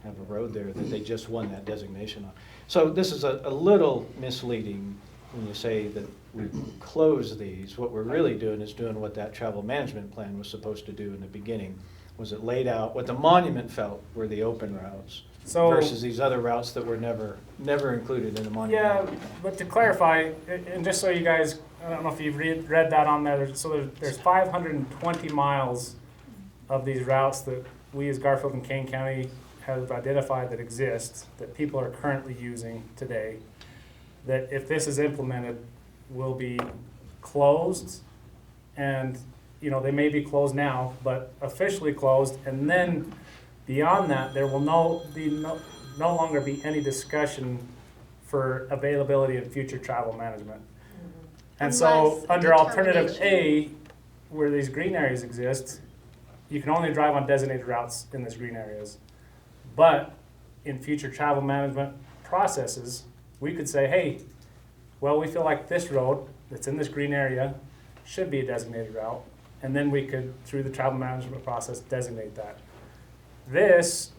[SPEAKER 12] a road there that they just won that designation on. So this is a little misleading when you say that we close these. What we're really doing is doing what that travel management plan was supposed to do in the beginning. Was it laid out what the monument felt were the open routes versus these other routes that were never included in the monument.
[SPEAKER 15] Yeah, but to clarify, and just so you guys, I don't know if you've read that on there, there's 520 miles of these routes that we as Garfield and Kane County have identified that exist, that people are currently using today, that if this is implemented will be closed, and they may be closed now, but officially closed, and then beyond that there will no longer be any discussion for availability in future travel management. And so
[SPEAKER 11] Unless
[SPEAKER 15] under alternative
[SPEAKER 11] determination.
[SPEAKER 15] A, where these green areas exist, you can only drive on designated routes in these green areas. But in future travel management processes, we could say, hey, well, we feel like this road that's in this green area should be a designated route. And then we could, through the travel management process, designate that. This,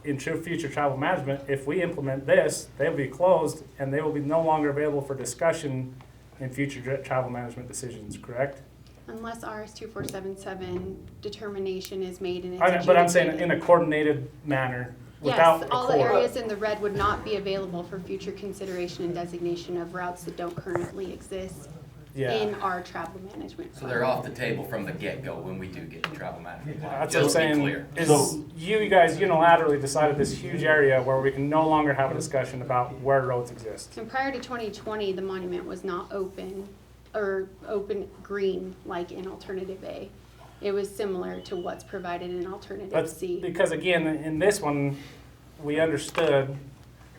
[SPEAKER 15] in true future travel management, if we implement this, they'll be closed and they will be no longer available for discussion in future travel management decisions, correct?
[SPEAKER 11] Unless RS 2477 determination is made and it's
[SPEAKER 15] But I'm saying
[SPEAKER 11] adjudicated.
[SPEAKER 15] in a coordinated manner, without
[SPEAKER 11] Yes,
[SPEAKER 15] a
[SPEAKER 11] all the
[SPEAKER 15] core.
[SPEAKER 11] areas in the red would not be available for future consideration and designation of routes that don't currently exist
[SPEAKER 15] Yeah.
[SPEAKER 11] in our travel management.
[SPEAKER 5] So they're off the table from the get-go when we do get the travel management plan.
[SPEAKER 15] That's what I'm
[SPEAKER 5] Just to be
[SPEAKER 15] saying,
[SPEAKER 5] clear.
[SPEAKER 15] is you guys unilaterally decided this huge area where we can no longer have a discussion about where roads exist.
[SPEAKER 11] And prior to 2020, the monument was not open or open green like in Alternative A. It was similar to what's provided in Alternative
[SPEAKER 15] That's
[SPEAKER 11] C.
[SPEAKER 15] because again, in this one, we understood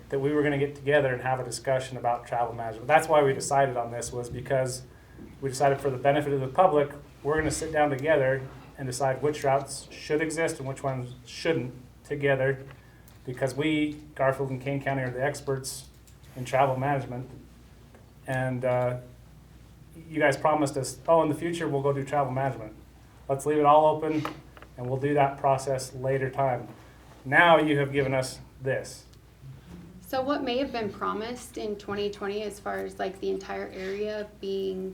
[SPEAKER 15] that we were gonna get together and have a discussion about travel management. That's why we decided on this, was because we decided for the benefit of the public, we're gonna sit down together and decide which routes should exist and which ones shouldn't together. Because we, Garfield and Kane County, are the experts in travel management. And you guys promised us, in the future, we'll go do travel management. Let's leave it all open and we'll do that process later time. Now you have given us this.
[SPEAKER 11] So what may have been promised in 2020 as far as like the entire area being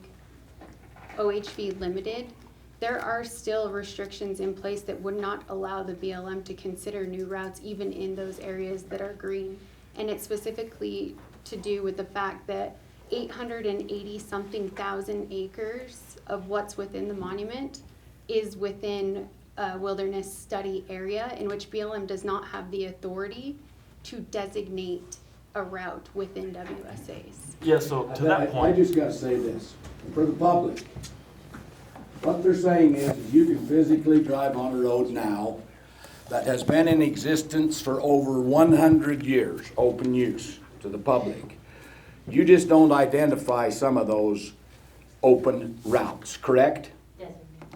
[SPEAKER 11] OHV limited, there are still restrictions in place that would not allow the BLM to consider new routes even in those areas that are green. And it's specifically to do with the fact that 880-something thousand acres of what's within the monument is within a wilderness study area in which BLM does not have the authority to designate a route within WSAs.
[SPEAKER 3] Yeah, so to that
[SPEAKER 1] I
[SPEAKER 3] point,
[SPEAKER 1] just gotta say this, for the public. What they're saying is you can physically drive on a road now that has been in existence for over 100 years, open use to the public. You just don't identify some of those open routes, correct?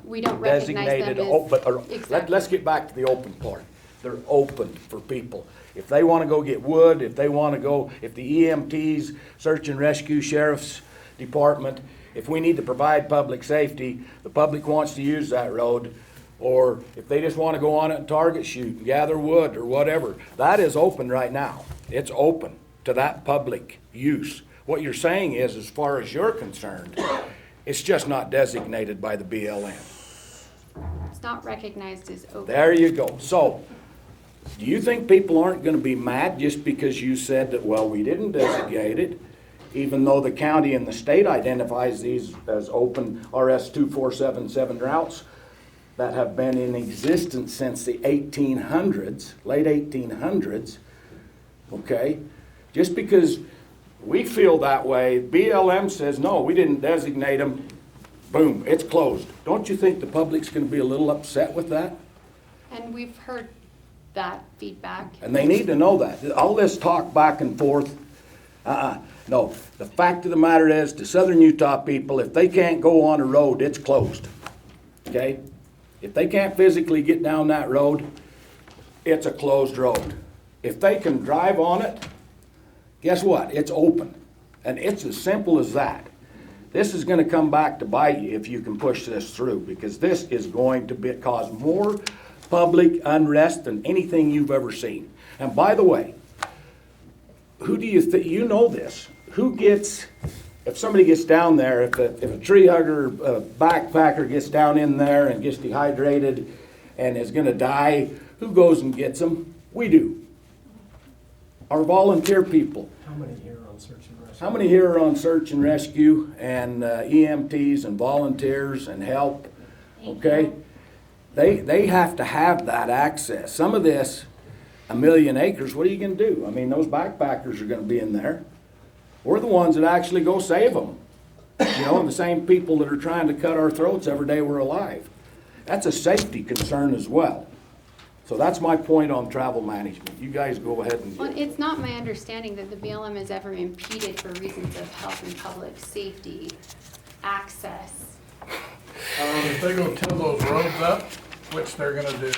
[SPEAKER 11] We don't recognize
[SPEAKER 1] designated,
[SPEAKER 11] them as.
[SPEAKER 1] but
[SPEAKER 11] Exactly.
[SPEAKER 1] let's get back to the open part. They're open for people. If they want to go get wood, if they want to go, if the EMTs, search and rescue, sheriff's department, if we need to provide public safety, the public wants to use that road, or if they just want to go on it and target shoot and gather wood or whatever, that is open right now. It's open to that public use. What you're saying is, as far as you're concerned, it's just not designated by the BLM.
[SPEAKER 11] It's not recognized as open.
[SPEAKER 1] There you go. So, do you think people aren't going to be mad just because you said that, well, we didn't designate it, even though the county and the state identifies these as open RS-2477 routes that have been in existence since the 1800s, late 1800s, okay? Just because we feel that way, BLM says, no, we didn't designate them, boom, it's closed. Don't you think the public's going to be a little upset with that?
[SPEAKER 11] And we've heard that feedback.
[SPEAKER 1] And they need to know that. All this talk back and forth, no. The fact of the matter is, to Southern Utah people, if they can't go on a road, it's closed, okay? If they can't physically get down that road, it's a closed road. If they can drive on it, guess what? It's open. And it's as simple as that. This is going to come back to bite you if you can push this through, because this is going to cause more public unrest than anything you've ever seen. And by the way, who do you think, you know this, who gets, if somebody gets down there, if a tree hugger, a backpacker gets down in there and gets dehydrated and is going to die, who goes and gets them? We do. Our volunteer people.
[SPEAKER 7] How many here on search and rescue?
[SPEAKER 1] How many here are on search and rescue and EMTs and volunteers and help? Okay? They have to have that access. Some of this, 1 million acres, what are you going to do? I mean, those backpackers are going to be in there. We're the ones that actually go save them. You know, the same people that are trying to cut our throats every day we're alive. That's a safety concern as well. So that's my point on travel management. You guys go ahead and.
[SPEAKER 11] Well, it's not my understanding that the BLM has ever impeded for reasons of health and public safety access.
[SPEAKER 6] If they go till those roads up, which they're gonna do,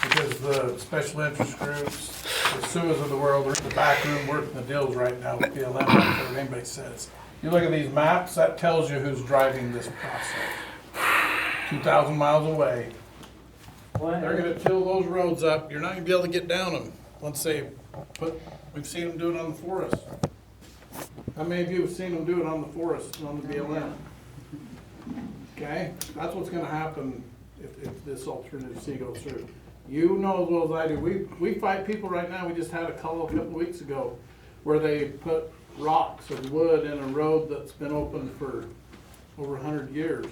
[SPEAKER 6] because the special interest groups, the SUAs of the world are in the back room working the deals right now with BLM, whatever anybody says. You look at these maps, that tells you who's driving this process. 2,000 miles away. They're gonna till those roads up. You're not gonna be able to get down them once they we've seen them do it on the forest. How many of you have seen them do it on the forest, on the BLM? Okay, that's what's gonna happen if this alternative C goes through. You know as well as I do, we fight people right now. We just had a call a couple weeks ago where they put rocks or wood in a road that's been open for over 100 years.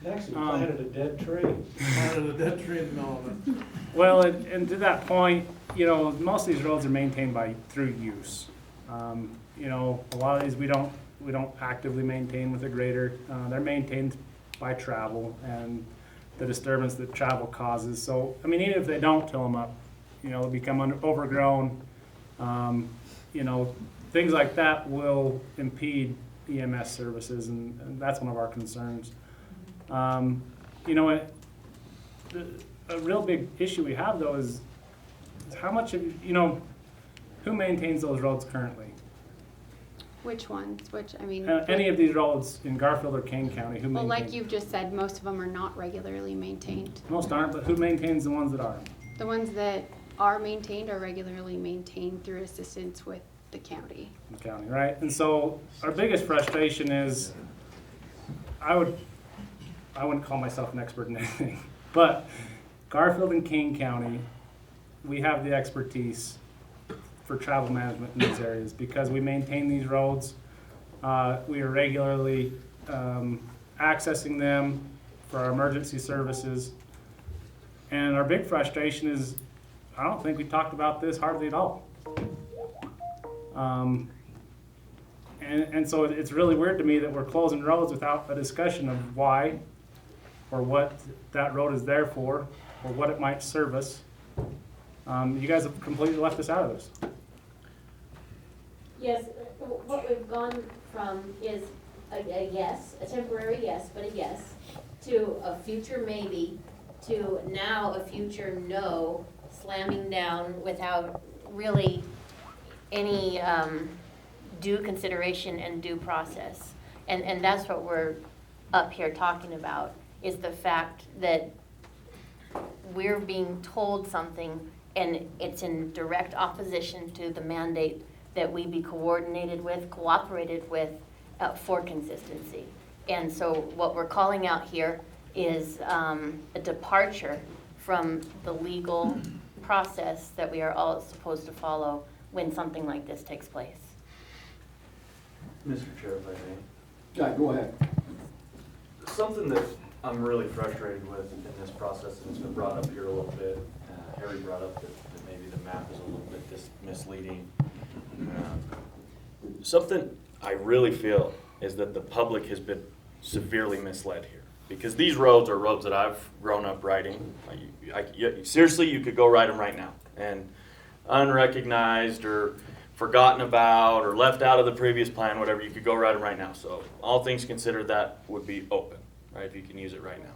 [SPEAKER 7] They actually planted a dead tree.
[SPEAKER 6] Planted a dead tree in the middle of it.
[SPEAKER 15] Well, and to that point, you know, most of these roads are maintained through use. You know, a lot of these we don't actively maintain with a grader. They're maintained by travel and the disturbance that travel causes. So, I mean, even if they don't till them up, you know, they become overgrown. You know, things like that will impede EMS services, and that's one of our concerns. You know, a real big issue we have though is how much of, you know, who maintains those roads currently?
[SPEAKER 11] Which ones? Which, I mean.
[SPEAKER 15] Any of these roads in Garfield or Kane County, who
[SPEAKER 11] Well,
[SPEAKER 15] maintains?
[SPEAKER 11] like you've just said, most of them are not regularly maintained.
[SPEAKER 15] Most aren't, but who maintains the ones that are?
[SPEAKER 11] The ones that are maintained are regularly maintained through assistance with the county.
[SPEAKER 15] The county, right? And so our biggest frustration is, I wouldn't call myself an expert in anything, but Garfield and Kane County, we have the expertise for travel management in these areas because we maintain these roads. We are regularly accessing them for our emergency services. And our big frustration is, I don't think we talked about this hardly at all. And so it's really weird to me that we're closing roads without a discussion of why or what that road is there for or what it might service. You guys have completely left us out of this.
[SPEAKER 10] Yes, what we've gone from is a yes, a temporary yes, but a yes, to a future maybe, to now a future no, slamming down without really any due consideration and due process. And that's what we're up here talking about, is the fact that we're being told something and it's in direct opposition to the mandate that we be coordinated with, cooperated with for consistency. And so what we're calling out here is a departure from the legal process that we are all supposed to follow when something like this takes place.
[SPEAKER 3] Mr. Chair, if I may.
[SPEAKER 1] Yeah, go ahead.
[SPEAKER 3] Something that I'm really frustrated with in this process, and it's been brought up here a little bit, Harry brought up that maybe the map is a little bit misleading. Something I really feel is that the public has been severely misled here. Because these roads are roads that I've grown up riding. Seriously, you could go ride them right now. And unrecognized or forgotten about or left out of the previous plan, whatever, you could go ride them right now. So all things considered, that would be open, right, if you can use it right now.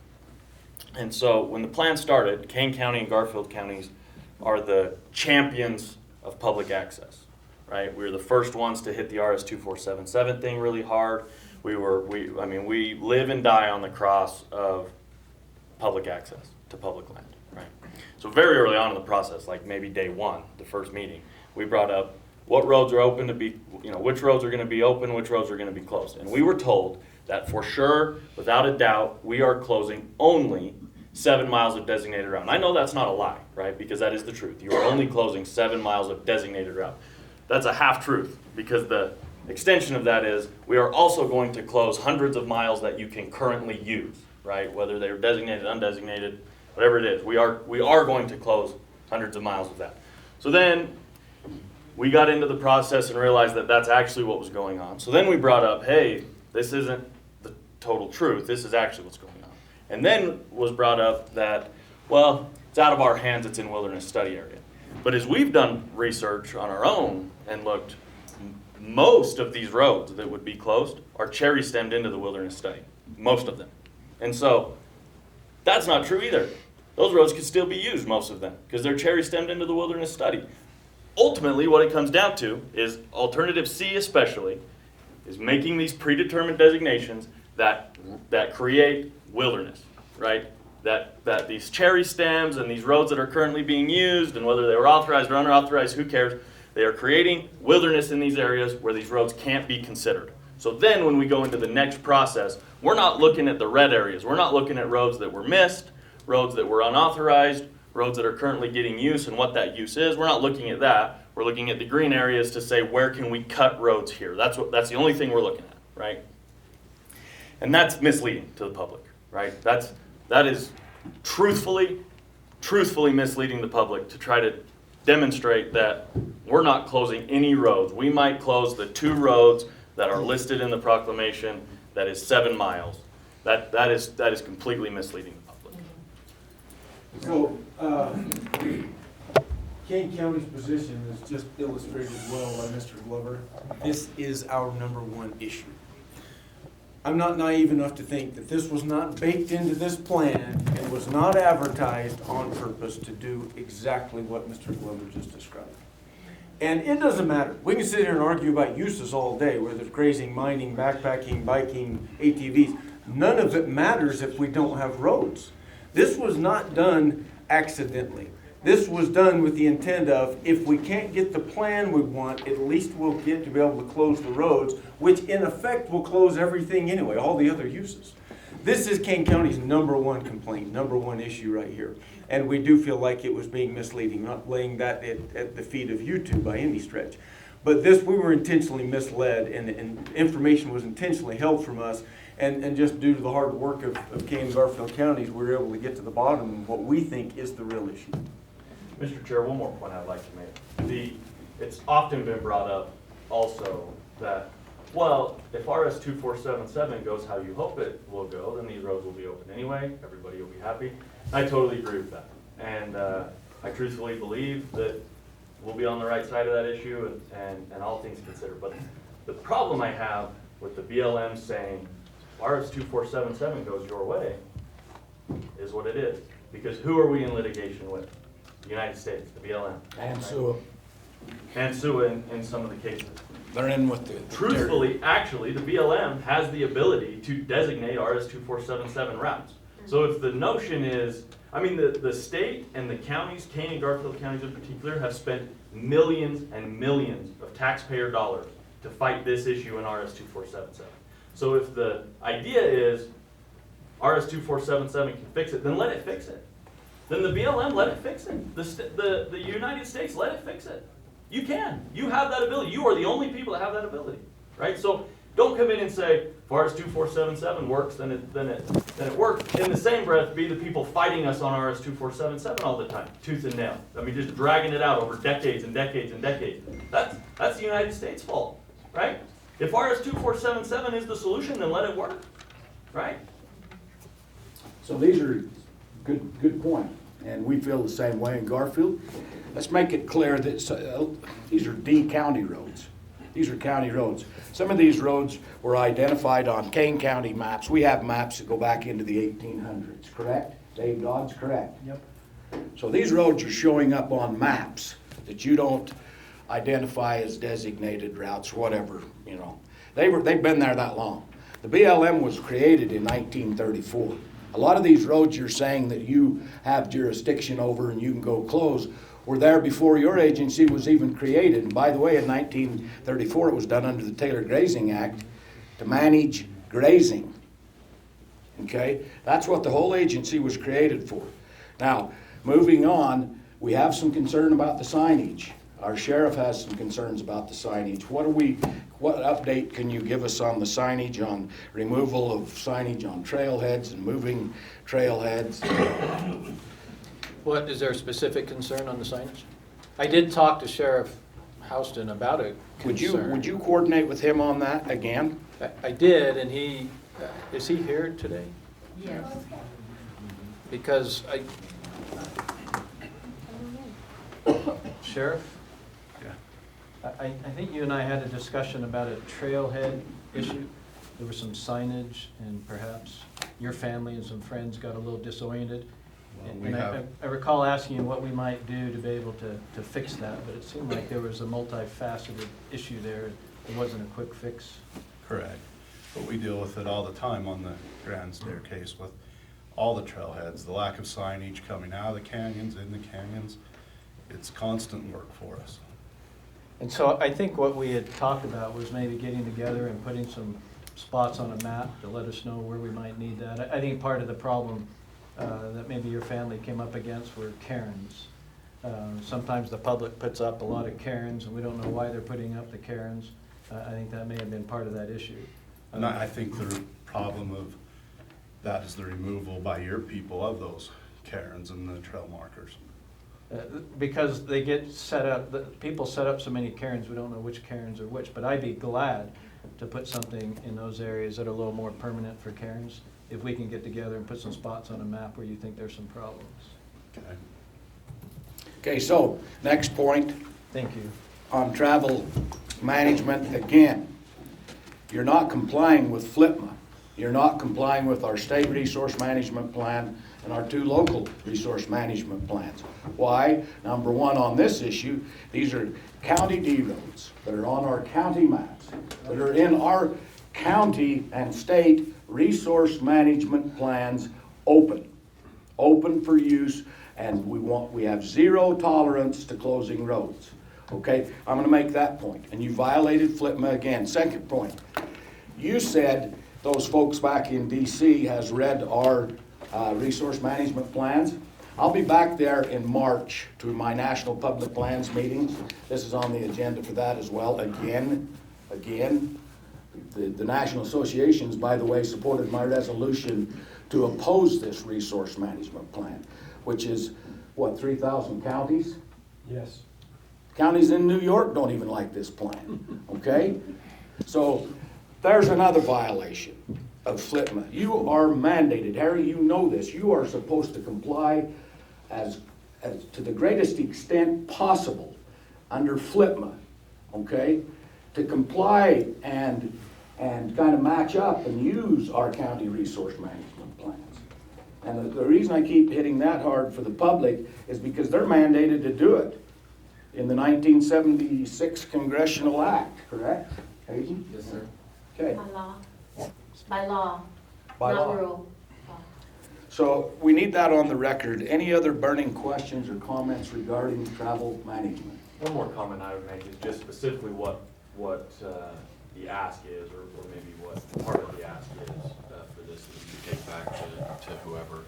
[SPEAKER 3] And so when the plan started, Kane County and Garfield counties are the champions of public access, right? We were the first ones to hit the RS 2477 thing really hard. We live and die on the cross of public access to public land, right? So very early on in the process, like maybe day one, the first meeting, we brought up what roads are open to be, which roads are going to be open, which roads are going to be closed. And we were told that for sure, without a doubt, we are closing only 7 miles of designated route. And I know that's not a lie, right? Because that is the truth. You are only closing 7 miles of designated route. That's a half truth, because the extension of that is we are also going to close hundreds of miles that you can currently use, right? Whether they're designated, undesignated, whatever it is. We are going to close hundreds of miles of that. So then we got into the process and realized that that's actually what was going on. So then we brought up, hey, this isn't the total truth. This is actually what's going on. And then was brought up that, well, it's out of our hands. It's in wilderness study area. But as we've done research on our own and looked, most of these roads that would be closed are cherry stemmed into the wilderness study. Most of them. And so that's not true either. Those roads could still be used, most of them, because they're cherry stemmed into the wilderness study. Ultimately, what it comes down to is alternative C especially is making these predetermined designations that create wilderness, right? That these cherry stems and these roads that are currently being used, and whether they were authorized or unauthorized, who cares? They are creating wilderness in these areas where these roads can't be considered. So then when we go into the next process, we're not looking at the red areas. We're not looking at roads that were missed, roads that were unauthorized, roads that are currently getting use and what that use is. We're not looking at that. We're looking at the green areas to say, where can we cut roads here? That's the only thing we're looking at, right? And that's misleading to the public, right? That is truthfully misleading the public to try to demonstrate that we're not closing any roads. We might close the 2 roads that are listed in the proclamation that is 7 miles. That is completely misleading the public.
[SPEAKER 8] So, Kane County's position is just illustrated well by Mr. Glover. This is our #1 issue. I'm not naive enough to think that this was not baked into this plan and was not advertised on purpose to do exactly what Mr. Glover just described. And it doesn't matter. We can sit here and argue about uses all day, whether it's grazing, mining, backpacking, biking, ATVs. None of it matters if we don't have roads. This was not done accidentally. This was done with the intent of, if we can't get the plan we want, at least we'll get to be able to close the roads, which in effect will close everything anyway, all the other uses. This is Kane County's #1 complaint, #1 issue right here. And we do feel like it was being misleading, not laying that at the feet of you two by any stretch. But this, we were intentionally misled, and information was intentionally held from us. And just due to the hard work of Kane and Garfield counties, we were able to get to the bottom of what we think is the real issue.
[SPEAKER 3] Mr. Chair, one more point I'd like to make. It's often been brought up also that, well, if RS 2477 goes how you hope it will go, then these roads will be open anyway, everybody will be happy. I totally agree with that. And I truthfully believe that we'll be on the right side of that issue and all things considered. But the problem I have with the BLM saying RS 2477 goes your way is what it is. Because who are we in litigation with? The United States, the BLM.
[SPEAKER 1] And so
[SPEAKER 3] And SUA in some of the cases.
[SPEAKER 1] they're in with the.
[SPEAKER 3] Truthfully, actually, the BLM has the ability to designate RS-2477 routes. So if the notion is, I mean, the state and the counties, Kane and Garfield counties in particular, have spent millions and millions of taxpayer dollars to fight this issue in RS-2477. So if the idea is RS-2477 can fix it, then let it fix it. Then the BLM, let it fix it. The United States, let it fix it. You can. You have that ability. You are the only people that have that ability, right? So don't come in and say, if RS-2477 works, then it works. In the same breath, be the people fighting us on RS-2477 all the time, tooth and nail. I mean, just dragging it out over decades and decades and decades. That's the United States' fault, right? If RS-2477 is the solution, then let it work, right?
[SPEAKER 1] So these are good point, and we feel the same way in Garfield. Let's make it clear that these are D county roads. These are county roads. Some of these roads were identified on Kane County maps. We have maps that go back into the 1800s, correct? Dave Dodds, correct?
[SPEAKER 4] Yep.
[SPEAKER 1] So these roads are showing up on maps that you don't identify as designated routes, whatever, you know. They've been there that long. The BLM was created in 1934. A lot of these roads you're saying that you have jurisdiction over and you can go close were there before your agency was even created. And by the way, in 1934, it was done under the Taylor Grazing Act to manage grazing. Okay? That's what the whole agency was created for. Now, moving on, we have some concern about the signage. Our sheriff has some concerns about the signage. What update can you give us on the signage, on removal of signage on trailheads and moving trailheads?
[SPEAKER 12] What, is there a specific concern on the signage? I did talk to Sheriff Houston about a concern.
[SPEAKER 1] Would you coordinate with him on that again?
[SPEAKER 12] I did, and he, is he here today?
[SPEAKER 10] Yes.
[SPEAKER 12] Because Sheriff? I think you and I had a discussion about a trailhead issue. There was some signage, and perhaps your family and some friends got a little disoriented. And I recall asking you what we might do to be able to fix that, but it seemed like there was a multifaceted issue there. It wasn't a quick fix.
[SPEAKER 14] Correct. But we deal with it all the time on the Grand Staircase with all the trailheads, the lack of signage coming out of the canyons, in the canyons. It's constant work for us.
[SPEAKER 12] And so I think what we had talked about was maybe getting together and putting some spots on a map to let us know where we might need that. I think part of the problem that maybe your family came up against were cairns. Sometimes the public puts up a lot of cairns and we don't know why they're putting up the cairns. I think that may have been part of that issue.
[SPEAKER 14] And I think the problem of that is the removal by your people of those cairns and the trail markers.
[SPEAKER 12] Because they get set up, people set up so many cairns, we don't know which cairns are which. But I'd be glad to put something in those areas that are a little more permanent for cairns, if we can get together and put some spots on a map where you think there's some problems.
[SPEAKER 14] Okay.
[SPEAKER 1] Okay, so next point.
[SPEAKER 12] Thank you.
[SPEAKER 1] On travel management, again, you're not complying with FLIPMA. You're not complying with our state resource management plan and our 2 local resource management plans. Why? Number one, on this issue, these are county D roads that are on our county maps, that are in our county and state resource management plans open for use, and we have 0 tolerance to closing roads. Okay, I'm gonna make that point, and you violated FLIPMA again. Second point, you said those folks back in DC has read our resource management plans. I'll be back there in March to my National Public Plans meeting. This is on the agenda for that as well. Again, the National Associations, by the way, supported my resolution to oppose this resource management plan, which is, what, 3,000 counties?
[SPEAKER 7] Yes.
[SPEAKER 1] Counties in New York don't even like this plan, okay? So there's another violation of FLIPMA. You are mandated, Harry, you know this, you are supposed to comply as to the greatest extent possible under FLIPMA, okay? To comply and kind of match up and use our county resource management plans. And the reason I keep hitting that hard for the public is because they're mandated to do it in the 1976 Congressional Act, correct? Hazen?
[SPEAKER 5] Yes, sir.
[SPEAKER 1] Okay.
[SPEAKER 10] By law. By law,
[SPEAKER 1] By law.
[SPEAKER 10] not rule.
[SPEAKER 1] So we need that on the record. Any other burning questions or comments regarding travel management?
[SPEAKER 3] One more comment I would make is just specifically what the ask is, or maybe what part of the ask is for this that you take back to whoever.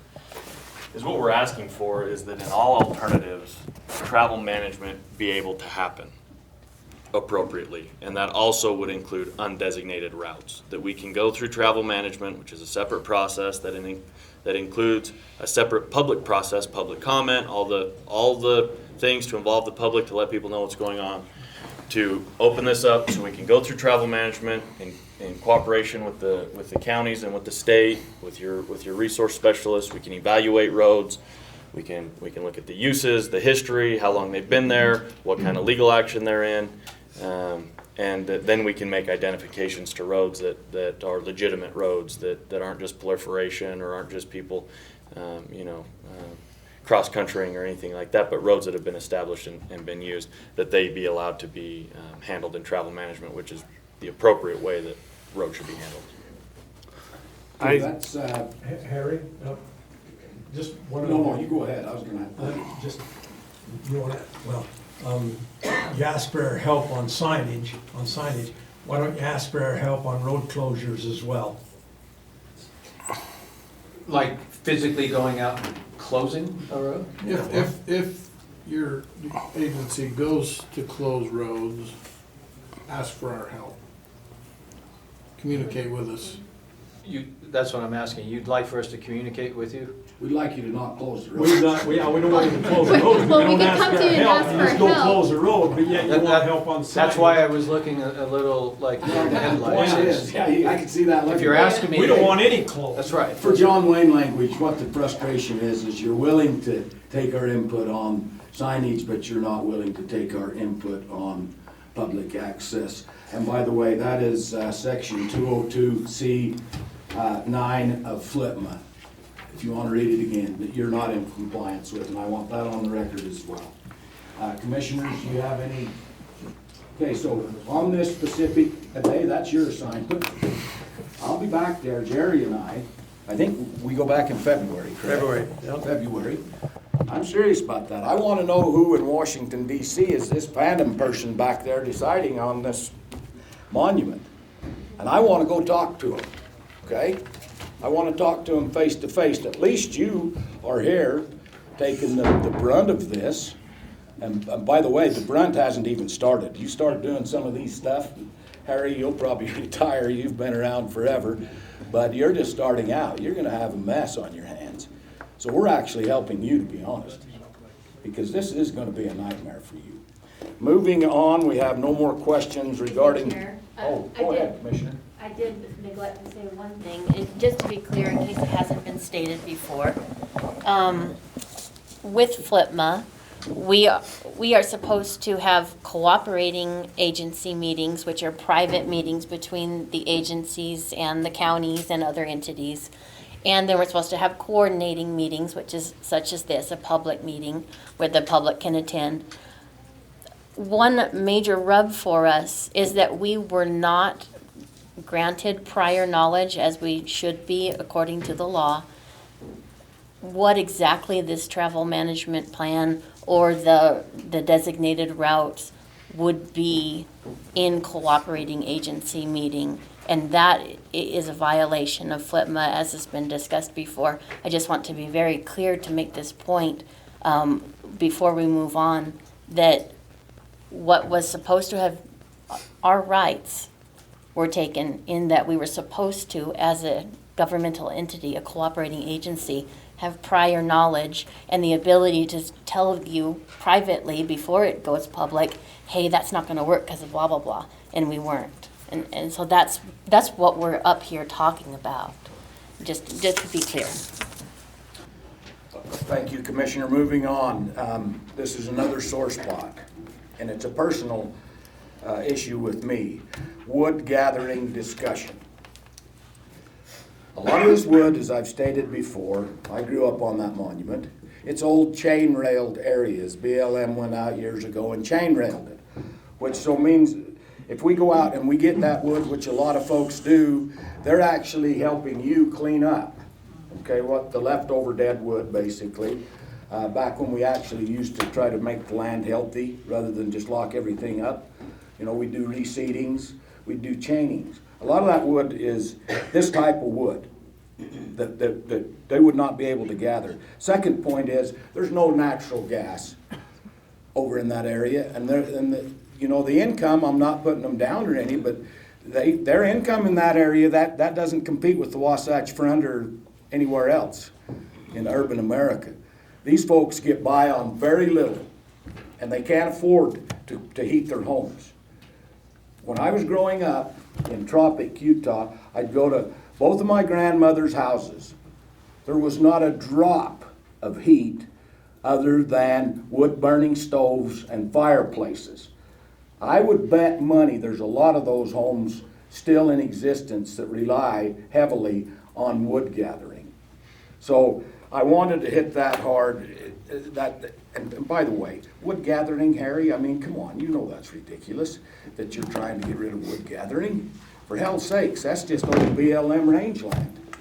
[SPEAKER 3] Is what we're asking for is that in all alternatives, travel management be able to happen appropriately. And that also would include undesignated routes, that we can go through travel management, which is a separate process that includes a separate public process, public comment, all the things to involve the public to let people know what's going on, to open this up so we can go through travel management in cooperation with the counties and with the state, with your resource specialists. We can evaluate roads. We can look at the uses, the history, how long they've been there, what kind of legal action they're in, and then we can make identifications to roads that are legitimate roads, that aren't just proliferation or aren't just people, cross-countrying or anything like that, but roads that have been established and been used, that they be allowed to be handled in travel management, which is the appropriate way that roads should be handled.
[SPEAKER 1] That's,
[SPEAKER 7] Harry, just one.
[SPEAKER 1] No, you go ahead. I was gonna.
[SPEAKER 7] You want to, you asked for our help on signage, why don't you ask for our help on road closures as well?
[SPEAKER 12] Like physically going out and closing a road?
[SPEAKER 6] If your agency goes to close roads, ask for our help. Communicate with us.
[SPEAKER 12] That's what I'm asking. You'd like for us to communicate with you?
[SPEAKER 1] We'd like you to not close the road.
[SPEAKER 7] We don't want you to close the road.
[SPEAKER 11] Well, we can come to you and ask for
[SPEAKER 7] Just don't
[SPEAKER 11] help.
[SPEAKER 7] close the road, but yet you want help on signage.
[SPEAKER 12] That's why I was looking a little like the headlights.
[SPEAKER 1] Point is, yeah, I can see that.
[SPEAKER 12] If you're asking me.
[SPEAKER 7] We don't want any close.
[SPEAKER 12] That's right.
[SPEAKER 1] For John Wayne language, what the frustration is you're willing to take our input on signage, but you're not willing to take our input on public access. And by the way, that is section 202C 9 of FLIPMA. If you want to read it again, that you're not in compliance with, and I want that on the record as well. Commissioners, do you have any? Okay, so on this specific day, that's your assignment. I'll be back there, Jerry and I think we go back in February, correct?
[SPEAKER 7] February, yep.
[SPEAKER 1] February. I'm serious about that. I want to know who in Washington, D.C. is this Phantom person back there deciding on this monument. And I want to go talk to him, okay? I want to talk to him face to face. At least you are here taking the brunt of this. And by the way, the brunt hasn't even started. You start doing some of these stuff, Harry, you'll probably retire. You've been around forever. But you're just starting out. You're going to have a mess on your hands. So we're actually helping you, to be honest, because this is going to be a nightmare for you. Moving on, we have no more questions regarding... Oh, go ahead, Commissioner.
[SPEAKER 10] I did neglect to say one thing, just to be clear, in case it hasn't been stated before. With FLIPMA, we are supposed to have cooperating agency meetings, which are private meetings between the agencies and the counties and other entities. And then we're supposed to have coordinating meetings, which is such as this, a public meeting where the public can attend. One major rub for us is that we were not granted prior knowledge, as we should be according to the law, what exactly this travel management plan or the designated routes would be in cooperating agency meeting. And that is a violation of FLIPMA, as has been discussed before. I just want to be very clear to make this point before we move on, that what was supposed to have, our rights were taken in that we were supposed to, as a governmental entity, a cooperating agency, have prior knowledge and the ability to tell you privately before it goes public, hey, that's not going to work because of blah, blah, blah. And we weren't. And so that's what we're up here talking about, just to be clear.
[SPEAKER 1] Thank you, Commissioner. Moving on, this is another sore spot, and it's a personal issue with me. Wood gathering discussion. A lot of this wood, as I've stated before, I grew up on that monument. It's old chain railed areas. BLM went out years ago and chain railed it, which so means if we go out and we get that wood, which a lot of folks do, they're actually helping you clean up, okay, what the leftover dead wood basically. Back when we actually used to try to make the land healthy rather than just lock everything up. You know, we do reseedings, we do chainings. A lot of that wood is this type of wood that they would not be able to gather. Second point is there's no natural gas over in that area, and you know, the income, I'm not putting them down or any, but their income in that area, that doesn't compete with the Wasatch Front or anywhere else in urban America. These folks get by on very little, and they can't afford to heat their homes. When I was growing up in Tropic, Utah, I'd go to both of my grandmother's houses. There was not a drop of heat other than wood-burning stoves and fireplaces. I would bet money there's a lot of those homes still in existence that rely heavily on wood gathering. So I wanted to hit that hard. And by the way, wood gathering, Harry, I mean, come on, you know that's ridiculous that you're trying to get rid of wood gathering. For hell's sakes, that's just old BLM rangeland.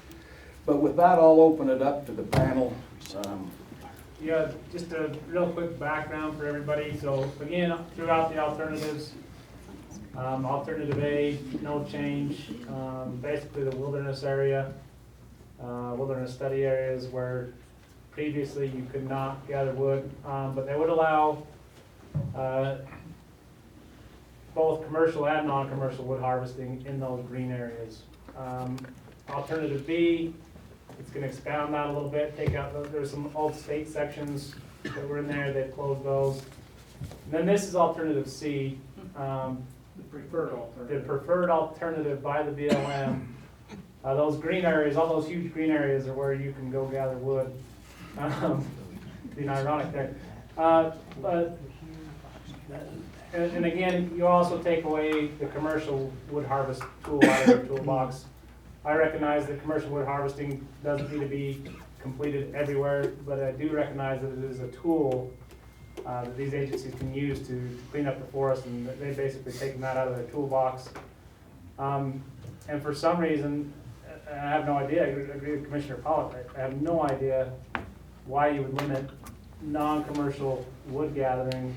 [SPEAKER 1] But with that, I'll open it up to the panel.
[SPEAKER 15] Yeah, just a real quick background for everybody. So again, throughout the alternatives, alternative A, no change. Basically the wilderness area, wilderness study areas where previously you could not gather wood, but they would allow both commercial and non-commercial wood harvesting in those green areas. Alternative B, it's going to expand that a little bit, take out, there's some old state sections that were in there, they've closed those. And then this is alternative C, the preferred alternative by the BLM. Those green areas, all those huge green areas are where you can go gather wood. Being ironic there. And again, you also take away the commercial wood harvest tool out of your toolbox. I recognize that commercial wood harvesting doesn't need to be completed everywhere, but I do recognize that it is a tool that these agencies can use to clean up the forest, and they've basically taken that out of their toolbox. And for some reason, I have no idea, I agree with Commissioner Pollock, I have no idea why you would limit non-commercial wood gathering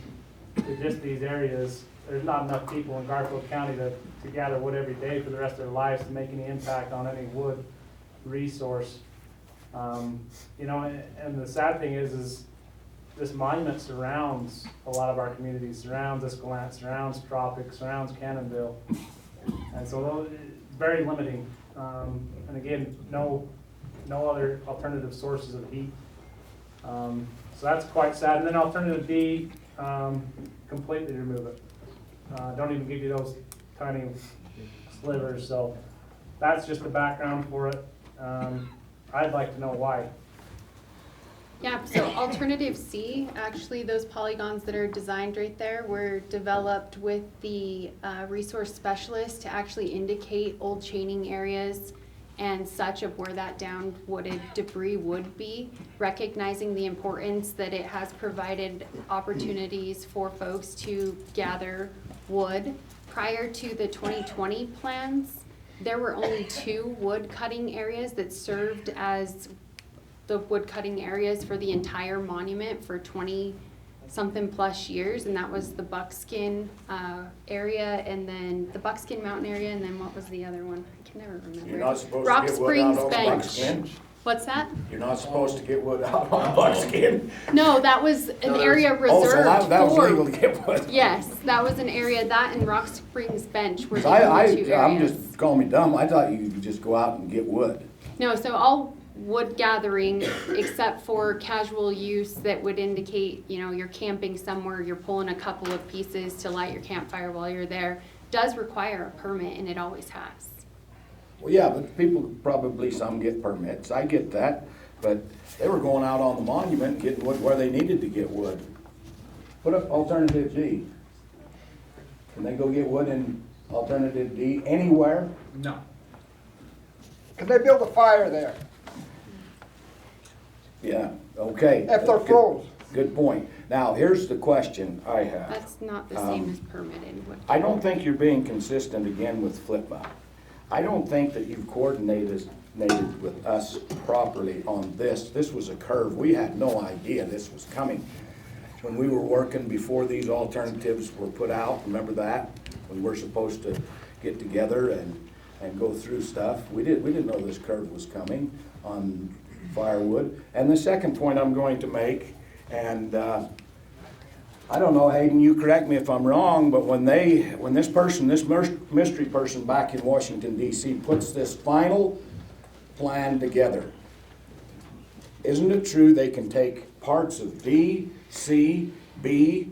[SPEAKER 15] to just these areas. There's not enough people in Garfield County to gather wood every day for the rest of their lives to make any impact on any wood resource. You know, and the sad thing is this monument surrounds a lot of our communities, surrounds Escalante, surrounds Tropic, surrounds Cannonville. And so it's very limiting. And again, no other alternative sources of heat. So that's quite sad. And then alternative D, completely remove it. Don't even give you those tiny slivers. So that's just the background for it. I'd like to know why.
[SPEAKER 11] Yeah, so alternative C, actually those polygons that are designed right there were developed with the resource specialist to actually indicate old chaining areas and such of where that downed wooded debris would be, recognizing the importance that it has provided opportunities for folks to gather wood. Prior to the 2020 plans, there were only 2 wood cutting areas that served as the wood cutting areas for the entire monument for 20-something plus years, and that was the Buckskin area, and then the Buckskin Mountain area, and then what was the other one? I can never remember.
[SPEAKER 1] You're not supposed
[SPEAKER 11] Rock
[SPEAKER 1] to get wood
[SPEAKER 11] Springs
[SPEAKER 1] out on
[SPEAKER 11] Bench.
[SPEAKER 1] Buckskin.
[SPEAKER 11] What's that?
[SPEAKER 1] You're not supposed to get wood out on Buckskin.
[SPEAKER 11] No, that was an area reserved
[SPEAKER 1] so that was
[SPEAKER 11] for.
[SPEAKER 1] legal to get wood.
[SPEAKER 11] Yes, that was an area, that and Rock Springs Bench were the
[SPEAKER 1] I'm
[SPEAKER 11] only 2 areas.
[SPEAKER 1] just, call me dumb, I thought you could just go out and get wood.
[SPEAKER 11] No, so all wood gathering, except for casual use that would indicate, you know, you're camping somewhere, you're pulling a couple of pieces to light your campfire while you're there, does require a permit, and it always has.
[SPEAKER 1] Well, yeah, but people, probably some get permits, I get that, but they were going out on the monument, getting wood where they needed to get wood. Put up alternative D. Can they go get wood in alternative D anywhere?
[SPEAKER 4] No.
[SPEAKER 16] Can they build a fire there
[SPEAKER 1] Yeah, okay.
[SPEAKER 16] if they're
[SPEAKER 1] Good-
[SPEAKER 16] froze?
[SPEAKER 1] Good point. Now, here's the question I have.
[SPEAKER 11] That's not the same as permitted.
[SPEAKER 1] I don't think you're being consistent again with FLIPMA. I don't think that you've coordinated with us properly on this. This was a curve. We had no idea this was coming. When we were working before these alternatives were put out, remember that? We were supposed to get together and go through stuff. We didn't know this curve was coming on firewood. And the second point I'm going to make, and I don't know, Hayden, you correct me if I'm wrong, but when this mystery person back in Washington DC puts this final plan together, isn't it true they can take parts of D, C, B,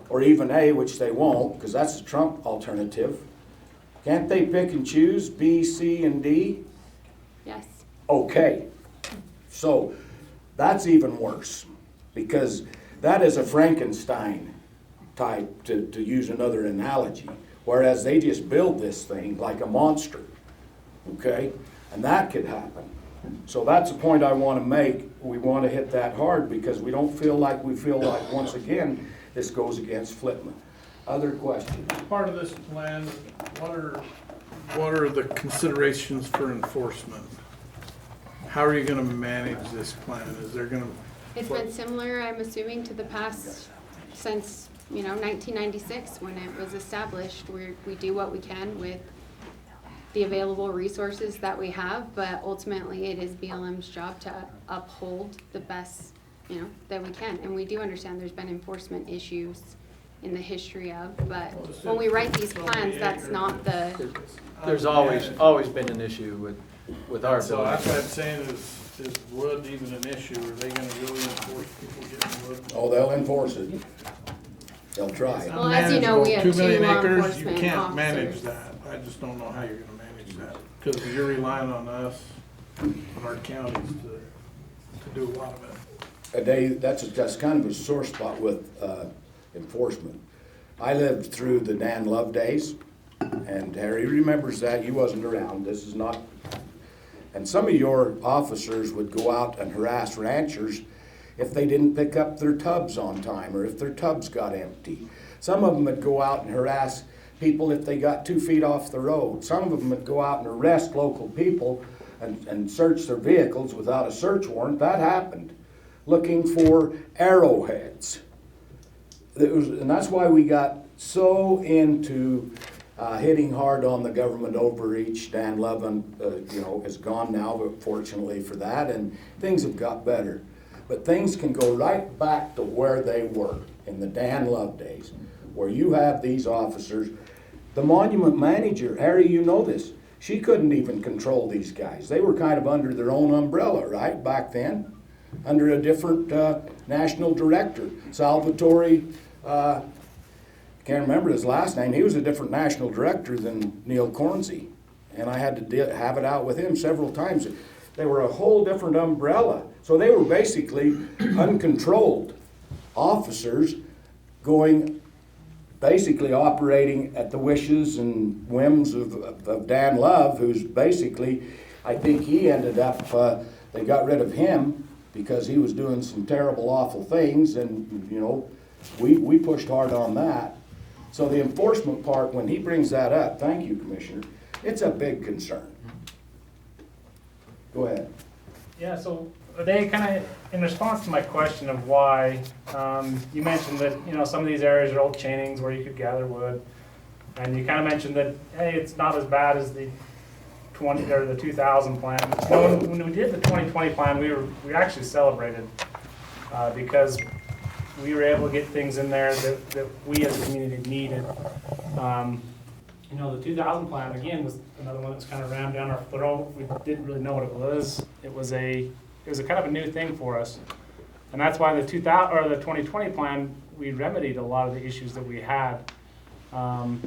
[SPEAKER 1] or even A, which they won't, because that's the Trump alternative. Can't they pick and choose B, C, and D?
[SPEAKER 11] Yes.
[SPEAKER 1] Okay, so that's even worse, because that is a Frankenstein type, to use another analogy, whereas they just build this thing like a monster, okay? And that could happen. So that's a point I want to make. We want to hit that hard because we feel like once again, this goes against FLIPMA. Other questions?
[SPEAKER 6] Part of this plan, what are the considerations for enforcement? How are you gonna manage this plan? Is there gonna?
[SPEAKER 11] It's been similar, I'm assuming, to the past since, 1996 when it was established. We do what we can with the available resources that we have, but ultimately it is BLM's job to uphold the best, that we can. And we do understand there's been enforcement issues in the history of, but when we write these plans, that's not the.
[SPEAKER 12] There's always been an issue with our
[SPEAKER 6] So
[SPEAKER 12] building.
[SPEAKER 6] that's what I'm saying is wood even an issue? Are they gonna really enforce people getting wood?
[SPEAKER 1] Oh, they'll enforce it. They'll try.
[SPEAKER 11] Well, as you know, we have
[SPEAKER 6] 2
[SPEAKER 11] 2
[SPEAKER 6] million
[SPEAKER 11] law
[SPEAKER 6] acres, you
[SPEAKER 11] enforcement
[SPEAKER 6] can't manage
[SPEAKER 11] officers.
[SPEAKER 6] that. I just don't know how you're gonna manage that, because you're relying on us, on our counties to do a lot of it.
[SPEAKER 1] That's kind of a sore spot with enforcement. I lived through the Dan Love days, and Harry remembers that. You wasn't around. This is not. And some of your officers would go out and harass ranchers if they didn't pick up their tubs on time or if their tubs got empty. Some of them would go out and harass people if they got 2 feet off the road. Some of them would go out and arrest local people and search their vehicles without a search warrant. That happened. Looking for arrowheads. And that's why we got so into hitting hard on the government overreach. Dan Levin, is gone now, but fortunately for that, and things have got better. But things can go right back to where they were in the Dan Love days, where you have these officers. The monument manager, Harry, you know this, she couldn't even control these guys. They were kind of under their own umbrella, right, back then, under a different national director. Salvatore, can't remember his last name, he was a different national director than Neil Cornsey. And I had to have it out with him several times. They were a whole different umbrella. So they were basically uncontrolled officers basically operating at the wishes and whims of Dan Love, who's basically, I think he ended up, they got rid of him because he was doing some terrible, awful things, and, we pushed hard on that. So the enforcement part, when he brings that up, thank you, Commissioner, it's a big concern. Go ahead.
[SPEAKER 15] Yeah, so they kind of, in response to my question of why, you mentioned that, some of these areas are old chainings where you could gather wood. And you kind of mentioned that, hey, it's not as bad as the 2000 plan. When we did the 2020 plan, we actually celebrated because we were able to get things in there that we as a community needed. The 2000 plan, again, was another one that's kind of rammed down our throat. We didn't really know what it was. It was a kind of a new thing for us. And that's why the 2020 plan, we remedied a lot of the issues that we had. And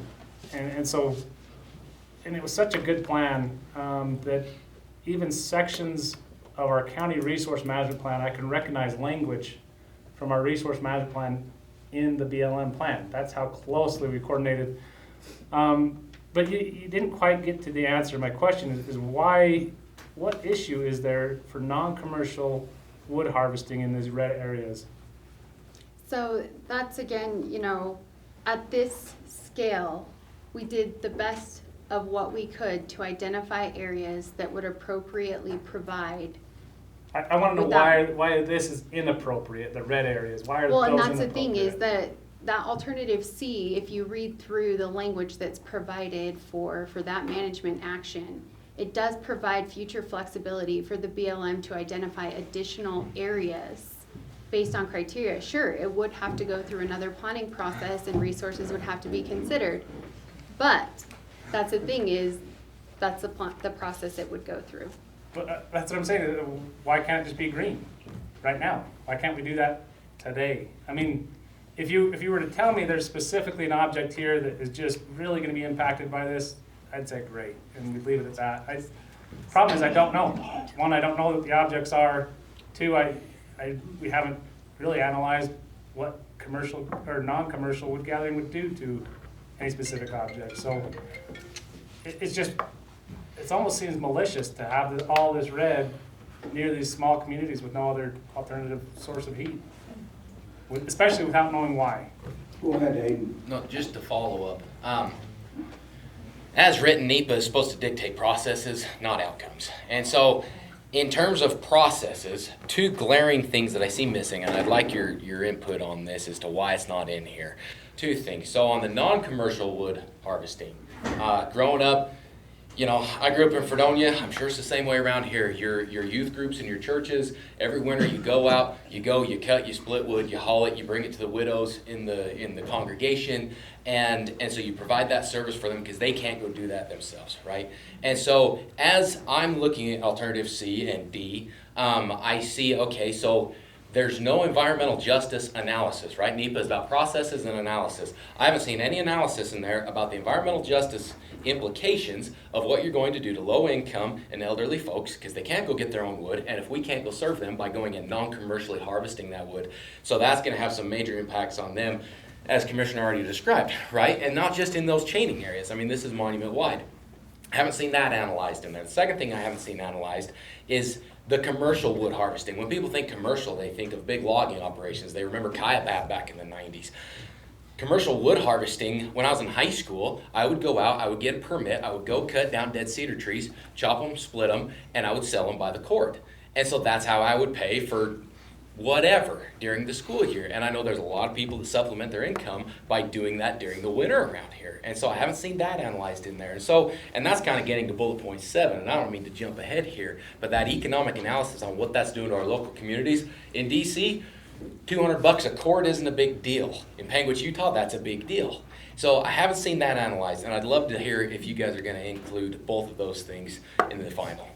[SPEAKER 15] it was such a good plan that even sections of our county resource management plan, I can recognize language from our resource management plan in the BLM plan. That's how closely we coordinated. But you didn't quite get to the answer. My question is why what issue is there for non-commercial wood harvesting in these red areas?
[SPEAKER 11] So that's again, at this scale, we did the best of what we could to identify areas that would appropriately provide.
[SPEAKER 15] I want to know
[SPEAKER 11] Without-
[SPEAKER 15] why this is inappropriate, the red areas. Why are
[SPEAKER 11] Well,
[SPEAKER 15] those
[SPEAKER 11] and
[SPEAKER 15] inappropriate?
[SPEAKER 11] that's the thing is that alternative C, if you read through the language that's provided for that management action, it does provide future flexibility for the BLM to identify additional areas based on criteria. Sure, it would have to go through another planning process and resources would have to be considered. But that's the thing is, that's the process it would go through.
[SPEAKER 15] But that's what I'm saying. Why can't it just be green right now? Why can't we do that today? I mean, if you were to tell me there's specifically an object here that is just really going to be impacted by this, I'd say great, and we'd leave it at that. Problem is I don't know. One, I don't know what the objects are. Two, we haven't really analyzed what commercial or non-commercial wood gathering would do to any specific object. So it almost seems malicious to have all this red near these small communities with no other alternative source of heat, especially without knowing why.
[SPEAKER 1] Go ahead, Hayden.
[SPEAKER 5] No, just to follow up. As written, NEPA is supposed to dictate processes, not outcomes. And so in terms of processes, two glaring things that I see missing, and I'd like your input on this as to why it's not in here. Two things. So on the non-commercial wood harvesting, growing up, I grew up in Fredonia. I'm sure it's the same way around here. Your youth groups and your churches, every winter you go out, you cut, you split wood, you haul it, you bring it to the widows in the congregation, and so you provide that service for them because they can't go do that themselves, right? And so as I'm looking at alternative C and D, I see, okay, so there's no environmental justice analysis, right? NEPA is about processes and analysis. I haven't seen any analysis in there about the environmental justice implications of what you're going to do to low-income and elderly folks because they can't go get their own wood, and if we can't go serve them by going and non-commercially harvesting that wood. So that's going to have some major impacts on them, as Commissioner already described, right? And not just in those chaining areas. I mean, this is monument-wide. I haven't seen that analyzed in there. The second thing I haven't seen analyzed is the commercial wood harvesting. When people think commercial, they think of big logging operations. They remember Kayabat back in the 90s. Commercial wood harvesting, when I was in high school, I would go out, I would get a permit, I would go cut down dead cedar trees, chop them, split them, and I would sell them by the cord. And so that's how I would pay for whatever during the school year. And I know there's a lot of people that supplement their income by doing that during the winter around here. And so I haven't seen that analyzed in there. And that's kind of getting to bullet point 7. And I don't mean to jump ahead here, but that economic analysis on what that's doing to our local communities. In DC, $200 a cord isn't a big deal. In Panguitch, Utah, that's a big deal. So I haven't seen that analyzed, and I'd love to hear if you guys are going to include both of those things in the final.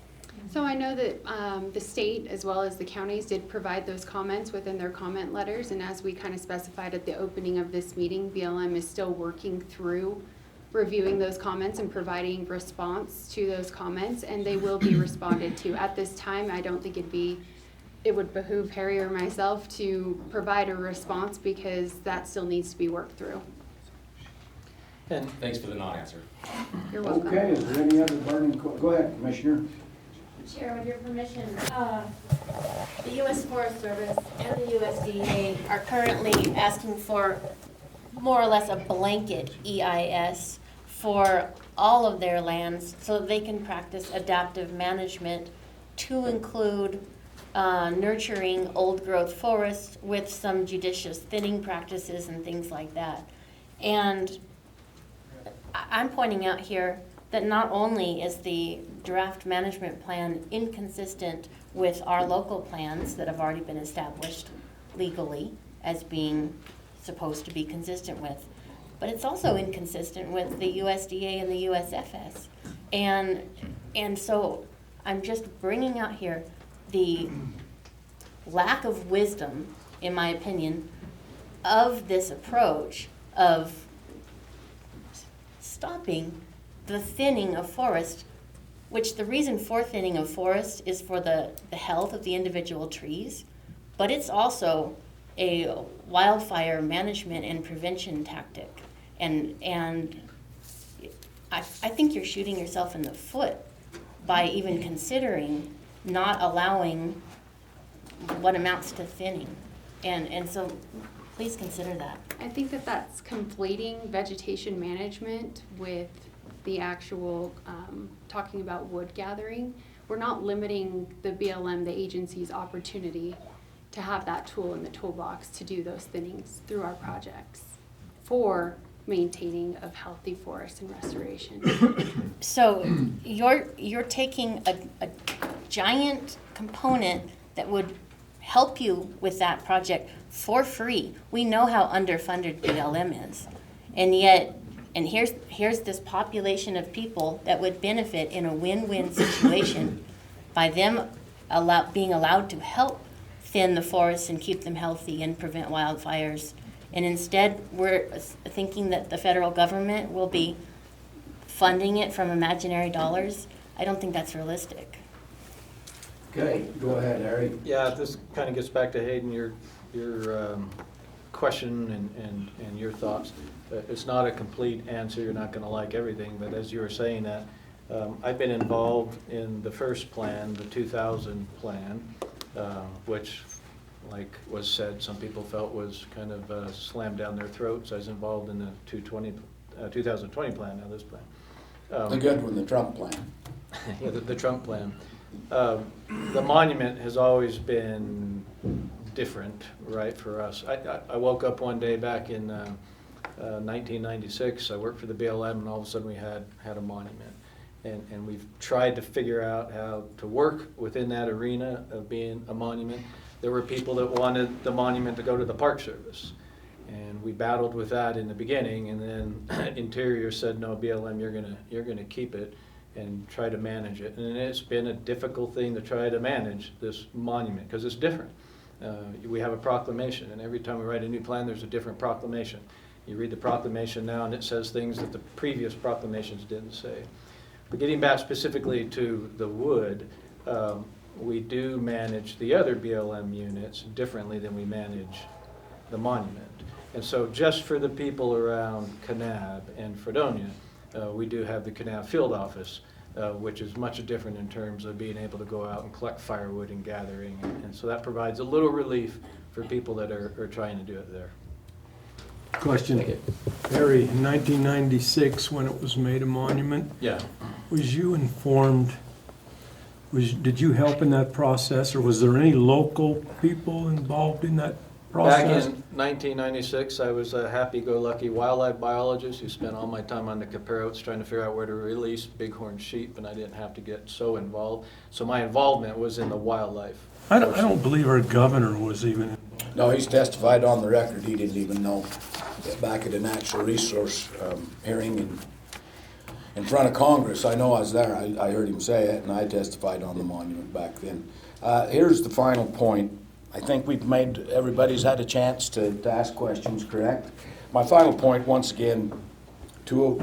[SPEAKER 11] So I know that the state as well as the counties did provide those comments within their comment letters, and as we kind of specified at the opening of this meeting, BLM is still working through reviewing those comments and providing response to those comments, and they will be responded to. At this time, I don't think it would behoove Harry or myself to provide a response because that still needs to be worked through.
[SPEAKER 5] And thanks for the non-answer.
[SPEAKER 11] You're welcome.
[SPEAKER 1] Okay, is there any other burning, go ahead, Commissioner.
[SPEAKER 10] Chair, with your permission, the U.S. Forest Service and the USDA are currently asking for more or less a blanket EIS for all of their lands so they can practice adaptive management to include nurturing old growth forests with some judicious thinning practices and things like that. And I'm pointing out here that not only is the draft management plan inconsistent with our local plans that have already been established legally as being supposed to be consistent with, but it's also inconsistent with the USDA and the USFS. And so I'm just bringing out here the lack of wisdom, in my opinion, of this approach of stopping the thinning of forest, which the reason for thinning of forest is for the health of the individual trees, but it's also a wildfire management and prevention tactic. And I think you're shooting yourself in the foot by even considering not allowing what amounts to thinning. And so please consider that.
[SPEAKER 11] I think that that's conflating vegetation management with the actual, talking about wood gathering. We're not limiting the BLM, the agency's opportunity to have that tool in the toolbox to do those thinnings through our projects for maintaining of healthy forests and restoration.
[SPEAKER 10] So you're taking a giant component that would help you with that project for free. We know how underfunded BLM is. And yet, and here's this population of people that would benefit in a win-win situation by them being allowed to help thin the forests and keep them healthy and prevent wildfires. And instead, we're thinking that the federal government will be funding it from imaginary dollars. I don't think that's realistic.
[SPEAKER 1] Okay, go ahead, Harry.
[SPEAKER 12] Yeah, this kind of gets back to Hayden, your question and your thoughts. It's not a complete answer, you're not going to like everything, but as you were saying that, I've been involved in the first plan, the 2000 plan, which, like was said, some people felt was kind of slammed down their throats. I was involved in the 2020 plan, now this plan.
[SPEAKER 1] The good one, the Trump plan.
[SPEAKER 12] Yeah, the Trump plan. The monument has always been different, right, for us. I woke up one day back in 1996. I worked for the BLM, and all of a sudden we had a monument. And we've tried to figure out how to work within that arena of being a monument. There were people that wanted the monument to go to the Park Service. And we battled with that in the beginning, and then Interior said, no, BLM, you're gonna keep it and try to manage it. And it's been a difficult thing to try to manage this monument, because it's different. We have a proclamation, and every time we write a new plan, there's a different proclamation. You read the proclamation now, and it says things that the previous proclamations didn't say. But getting back specifically to the wood, we do manage the other BLM units differently than we manage the monument. And so just for the people around Kanab and Fredonia, we do have the Kanab field office, which is much different in terms of being able to go out and collect firewood and gathering. And so that provides a little relief for people that are trying to do it there.
[SPEAKER 7] Question. Harry, in 1996, when it was made a monument,
[SPEAKER 12] Yeah.
[SPEAKER 7] was you informed, did you help in that process, or was there any local people involved in that process?
[SPEAKER 12] Back in 1996, I was a happy-go-lucky wildlife biologist who spent all my time on the Caparrots trying to figure out where to release bighorn sheep, and I didn't have to get so involved. So my involvement was in the wildlife.
[SPEAKER 7] I don't believe our governor was even involved.
[SPEAKER 1] No, he's testified on the record, he didn't even know, back at a natural resource hearing in front of Congress. I know I was there, I heard him say it, and I testified on the monument back then. Here's the final point. I think everybody's had a chance to ask questions, correct? My final point, once again,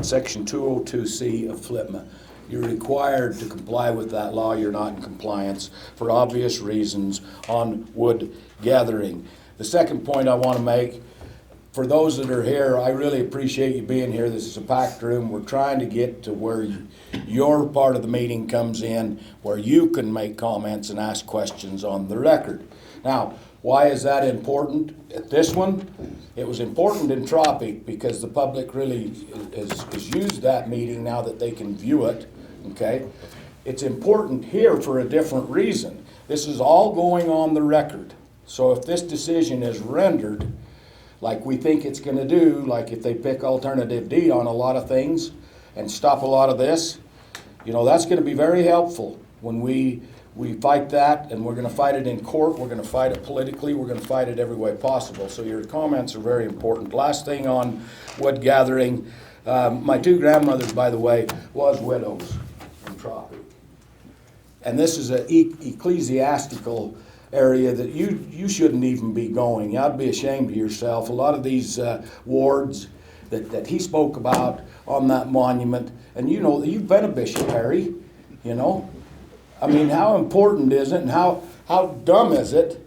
[SPEAKER 1] Section 202C of FLIPMA. You're required to comply with that law. You're not in compliance for obvious reasons on wood gathering. The second point I want to make, for those that are here, I really appreciate you being here. This is a packed room. We're trying to get to where your part of the meeting comes in, where you can make comments and ask questions on the record. Now, why is that important at this one? It was important in Tropic because the public really has used that meeting now that they can view it, okay? It's important here for a different reason. This is all going on the record. So if this decision is rendered like we think it's going to do, like if they pick alternative D on a lot of things and stop a lot of this, you know, that's going to be very helpful when we fight that, and we're going to fight it in court, we're going to fight it politically, we're going to fight it every way possible. So your comments are very important. Last thing on wood gathering, my two grandmothers, by the way, was widows in Tropic. And this is an ecclesiastical area that you shouldn't even be going. You'd be ashamed of yourself. A lot of these wards that he spoke about on that monument, and you know, you've been a bishop, Harry, you know. I mean, how important is it, and how dumb is it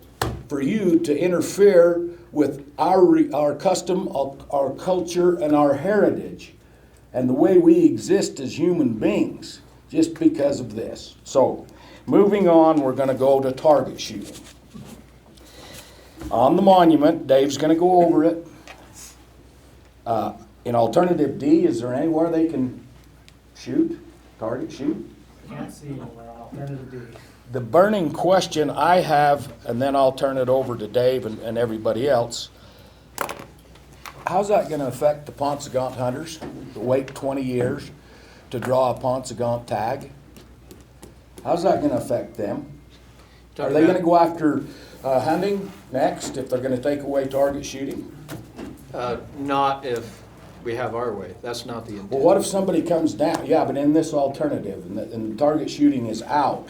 [SPEAKER 1] for you to interfere with our custom, our culture, and our heritage, and the way we exist as human beings? just because of this. So, moving on, we're gonna go to target shooting. On the monument, Dave's gonna go over it. In alternative D, is there anywhere they can shoot, target shoot?
[SPEAKER 15] Can't see anywhere on alternative D.
[SPEAKER 1] The burning question I have, and then I'll turn it over to Dave and everybody else. How's that gonna affect the Paunsaugunt hunters that wait 20 years to draw a Paunsaugunt tag? How's that gonna affect them? Are they gonna go after hunting next if they're gonna take away target shooting?
[SPEAKER 12] Not if we have our way. That's not the intent.
[SPEAKER 1] Well, what if somebody comes down, yeah, but in this alternative, and the target shooting is out?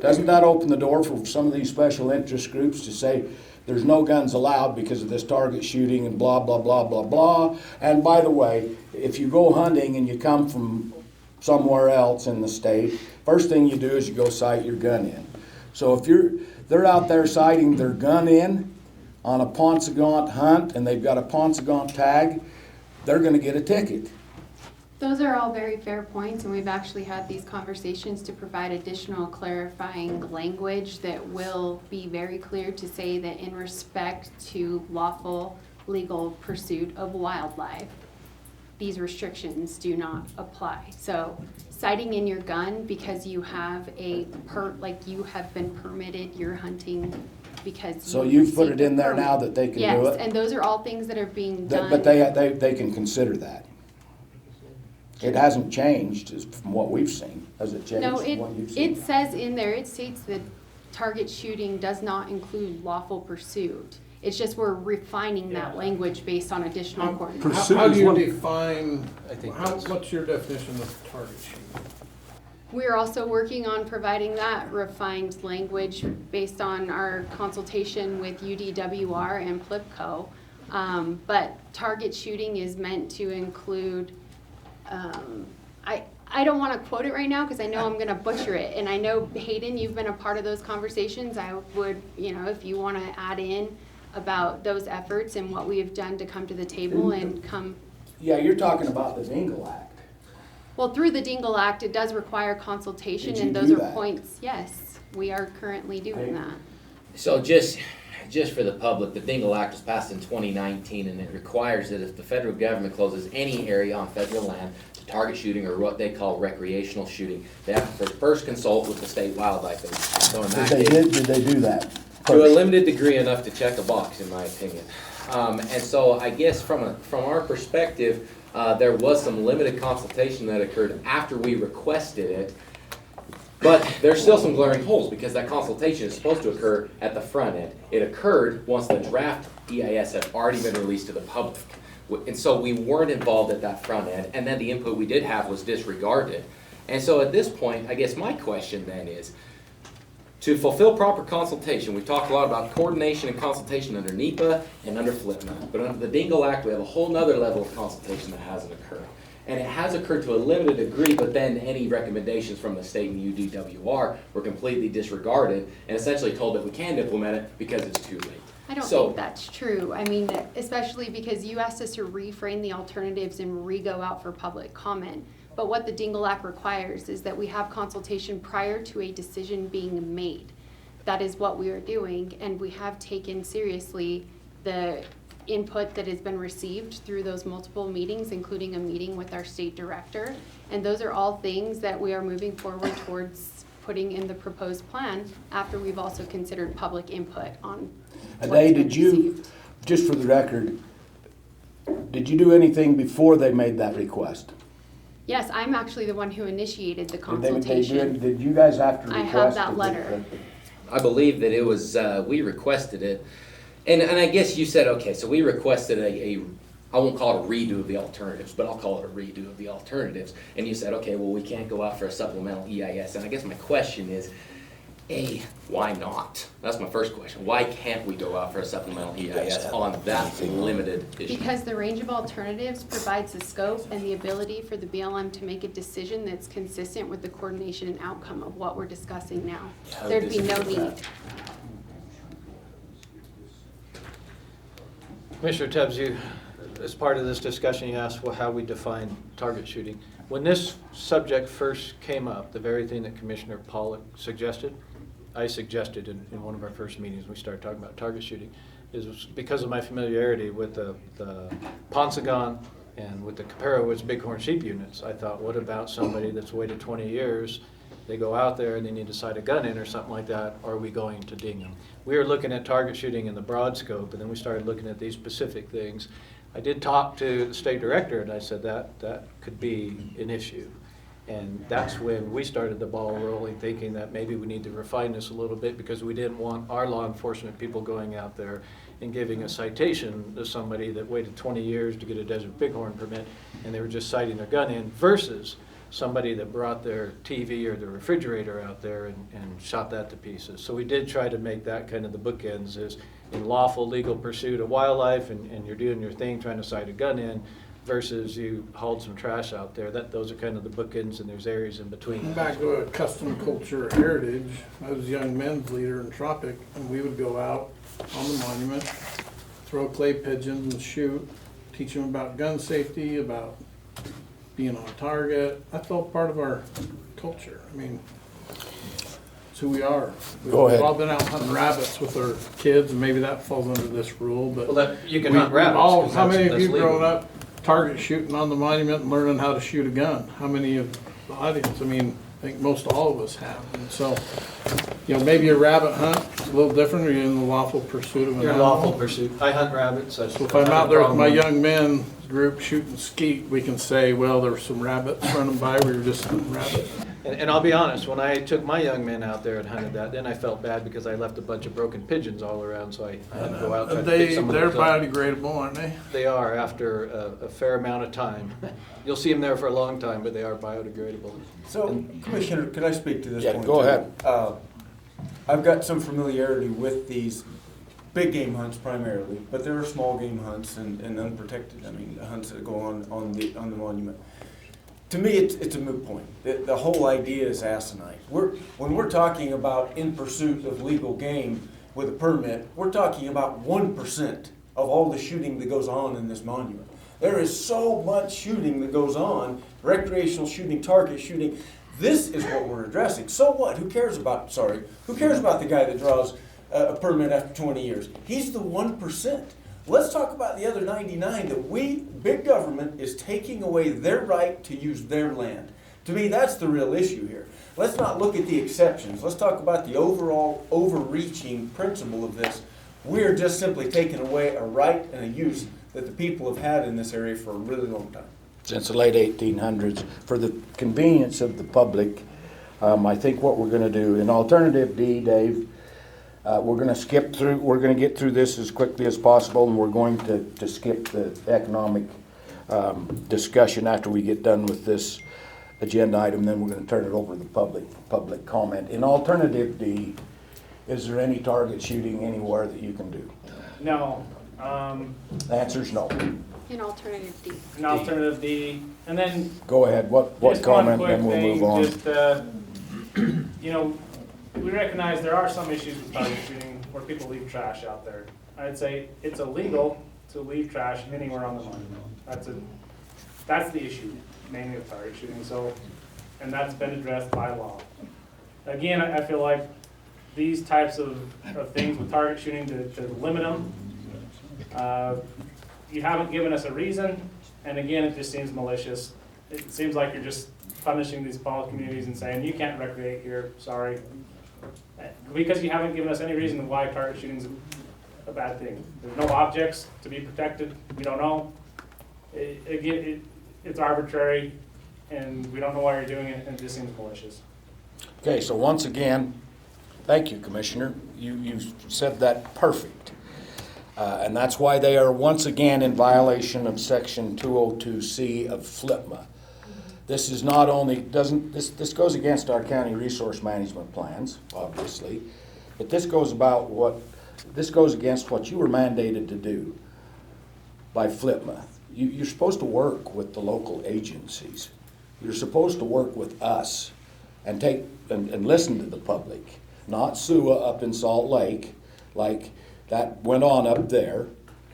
[SPEAKER 1] Doesn't that open the door for some of these special interest groups to say, there's no guns allowed because of this target shooting and blah, blah, blah, blah, blah? And by the way, if you go hunting and you come from somewhere else in the state, first thing you do is you go sight your gun in. So if they're out there sighting their gun in on a Paunsaugunt hunt and they've got a Paunsaugunt tag, they're gonna get a ticket.
[SPEAKER 11] Those are all very fair points, and we've actually had these conversations to provide additional clarifying language that will be very clear to say that in respect to lawful legal pursuit of wildlife, these restrictions do not apply. So sighting in your gun because you have you have been permitted your hunting because
[SPEAKER 1] So you've put it in there now that they can do
[SPEAKER 11] Yes,
[SPEAKER 1] it?
[SPEAKER 11] and those are all things that are being done.
[SPEAKER 1] But they can consider that. It hasn't changed from what we've seen. Has it changed
[SPEAKER 11] No,
[SPEAKER 1] from what you've seen?
[SPEAKER 11] it says in there, it states that target shooting does not include lawful pursuit. It's just we're refining that language based on additional coordinates.
[SPEAKER 6] How do you define,
[SPEAKER 12] I think
[SPEAKER 6] what's your definition of target shooting?
[SPEAKER 11] We're also working on providing that refined language based on our consultation with UDWR and PLIPCO. But target shooting is meant to include, I don't want to quote it right now because I know I'm going to butcher it. And I know, Hayden, you've been a part of those conversations. I would, if you want to add in about those efforts and what we have done to come to the table and come.
[SPEAKER 1] Yeah, you're talking about the Dingle Act.
[SPEAKER 11] Well, through the Dingle Act, it does require consultation,
[SPEAKER 1] Did you
[SPEAKER 11] and those
[SPEAKER 1] do
[SPEAKER 11] are
[SPEAKER 1] that?
[SPEAKER 11] points, yes, we are currently doing that.
[SPEAKER 5] So just for the public, the Dingle Act was passed in 2019, and it requires that if the federal government closes any area on federal land to target shooting or what they call recreational shooting, they have to first consult with the state wildlife agency. So in that case,
[SPEAKER 1] Did they do that?
[SPEAKER 5] to a limited degree, enough to check a box, in my opinion. And so I guess from our perspective, there was some limited consultation that occurred after we requested it. But there's still some glaring holes because that consultation is supposed to occur at the front end. It occurred once the draft EIS had already been released to the public. And so we weren't involved at that front end, and then the input we did have was disregarded. And so at this point, I guess my question then is, to fulfill proper consultation, we've talked a lot about coordination and consultation under NEPA and under FLIPMA. But under the Dingle Act, we have a whole nother level of consultation that hasn't occurred. And it has occurred to a limited degree, but then any recommendations from the state and UDWR were completely disregarded and essentially told that we can't implement it because it's too late.
[SPEAKER 11] I don't think that's true. I mean, especially because you asked us to reframe the alternatives and re-go out for public comment. But what the Dingle Act requires is that we have consultation prior to a decision being made. That is what we are doing, and we have taken seriously the input that has been received through those multiple meetings, including a meeting with our state director. And those are all things that we are moving forward towards putting in the proposed plan after we've also considered public input on what's
[SPEAKER 1] Ade,
[SPEAKER 11] been
[SPEAKER 1] did you,
[SPEAKER 11] received.
[SPEAKER 1] just for the record, did you do anything before they made that request?
[SPEAKER 11] Yes, I'm actually the one who initiated the
[SPEAKER 1] Did
[SPEAKER 11] consultation.
[SPEAKER 1] did you guys have to
[SPEAKER 11] I
[SPEAKER 1] request?
[SPEAKER 11] have that letter.
[SPEAKER 5] I believe that it was, we requested it. And I guess you said, okay, so we requested I won't call it a redo of the alternatives, but I'll call it a redo of the alternatives. And you said, okay, well, we can't go out for a supplemental EIS. And I guess my question is, A, why not? That's my first question. Why can't we go out for a supplemental EIS on that limited issue?
[SPEAKER 11] Because the range of alternatives provides the scope and the ability for the BLM to make a decision that's consistent with the coordination and outcome of what we're discussing now. There'd be no need.
[SPEAKER 12] Commissioner Tubbs, you as part of this discussion, you asked, well, how we define target shooting. When this subject first came up, the very thing that Commissioner Pollock suggested, I suggested in one of our first meetings, we started talking about target shooting, is because of my familiarity with the Ponsagon and with the Caparowoods Bighorn sheep units. I thought, what about somebody that's waited 20 years, they go out there and they need to sight a gun in or something like that, are we going to ding them? We were looking at target shooting in the broad scope, and then we started looking at these specific things. I did talk to the state director, and I said that could be an issue. And that's when we started the ball rolling, thinking that maybe we need to refine this a little bit, because we didn't want our law enforcement people going out there and giving a citation to somebody that waited 20 years to get a desert bighorn permit, and they were just sighting their gun in, versus somebody that brought their TV or their refrigerator out there and shot that to pieces. So we did try to make that kind of the bookends, is in lawful legal pursuit of wildlife, and you're doing your thing trying to sight a gun in, versus you hauled some trash out there. Those are kind of the bookends, and there's areas in between.
[SPEAKER 6] Back to a custom culture heritage, I was a young men's leader in Tropic, and we would go out on the monument, throw clay pigeons and shoot, teach them about gun safety, about being on target. That's all part of our culture. I mean, it's who we are.
[SPEAKER 1] Go ahead.
[SPEAKER 6] We've all been out hunting rabbits with our kids, and maybe that falls under this rule, but.
[SPEAKER 12] Well, you can hunt rabbits, 'cause
[SPEAKER 6] How many of
[SPEAKER 12] that's
[SPEAKER 6] you
[SPEAKER 12] legal.
[SPEAKER 6] grown up target shooting on the monument and learning how to shoot a gun? How many of the audience? I mean, I think most all of us have. And so, maybe a rabbit hunt is a little different, or you're in the lawful pursuit of an
[SPEAKER 12] You're in
[SPEAKER 6] animal.
[SPEAKER 12] lawful pursuit. I hunt rabbits.
[SPEAKER 6] So if I'm out there with my young men group shooting skeet, we can say, well, there were some rabbits running by, we were just hunting rabbits.
[SPEAKER 12] And I'll be honest, when I took my young men out there and hunted that, then I felt bad because I left a bunch of broken pigeons all around, so I had to go out and try to pick some of
[SPEAKER 6] They're
[SPEAKER 12] those up.
[SPEAKER 6] biodegradable, aren't they?
[SPEAKER 12] They are, after a fair amount of time. You'll see them there for a long time, but they are biodegradable.
[SPEAKER 8] So, Commissioner, could I speak to this
[SPEAKER 1] Yeah,
[SPEAKER 8] point?
[SPEAKER 1] go ahead.
[SPEAKER 8] I've got some familiarity with these big game hunts primarily, but there are small game hunts and unprotected, hunts that go on the monument. To me, it's a moot point. The whole idea is asinine. When we're talking about in pursuit of legal game with a permit, we're talking about 1% of all the shooting that goes on in this monument. There is so much shooting that goes on, recreational shooting, target shooting. This is what we're addressing. So what? Who cares about the guy that draws a permit after 20 years? He's the 1%. Let's talk about the other 99 that big government, is taking away their right to use their land. To me, that's the real issue here. Let's not look at the exceptions. Let's talk about the overall overreaching principle of this. We're just simply taking away a right and a use that the people have had in this area for a really long time.
[SPEAKER 1] Since the late 1800s, for the convenience of the public, I think what we're going to do, in alternative D, Dave, we're going to get through this as quickly as possible, and we're going to skip the economic discussion after we get done with this agenda item. Then we're going to turn it over to the public comment. In alternative D, is there any target shooting anywhere that you can do?
[SPEAKER 15] No.
[SPEAKER 1] The answer's no.
[SPEAKER 11] In alternative D.
[SPEAKER 15] An alternative D. And then
[SPEAKER 1] Go ahead. What
[SPEAKER 15] just
[SPEAKER 1] comment,
[SPEAKER 15] one
[SPEAKER 1] then
[SPEAKER 15] quick
[SPEAKER 1] we'll
[SPEAKER 15] thing,
[SPEAKER 1] move on.
[SPEAKER 15] We recognize there are some issues with target shooting where people leave trash out there. I'd say it's illegal to leave trash anywhere on the monument. That's the issue, mainly with target shooting. So, and that's been addressed by law. Again, I feel like these types of things with target shooting to limit them, you haven't given us a reason, and again, it just seems malicious. It seems like you're just punishing these small communities and saying, you can't recreate here, sorry. Because you haven't given us any reason why target shooting is a bad thing. There's no objects to be protected, we don't know. It's arbitrary, and we don't know why you're doing it, and it just seems malicious.
[SPEAKER 1] Okay, so once again, thank you, Commissioner. You said that perfect. And that's why they are once again in violation of Section 202C of FLIPMA. This is not only, this goes against our county resource management plans, obviously, but this goes against what you were mandated to do by FLIPMA. You're supposed to work with the local agencies. You're supposed to work with us and and listen to the public, not SUA up in Salt Lake, like that went on up there.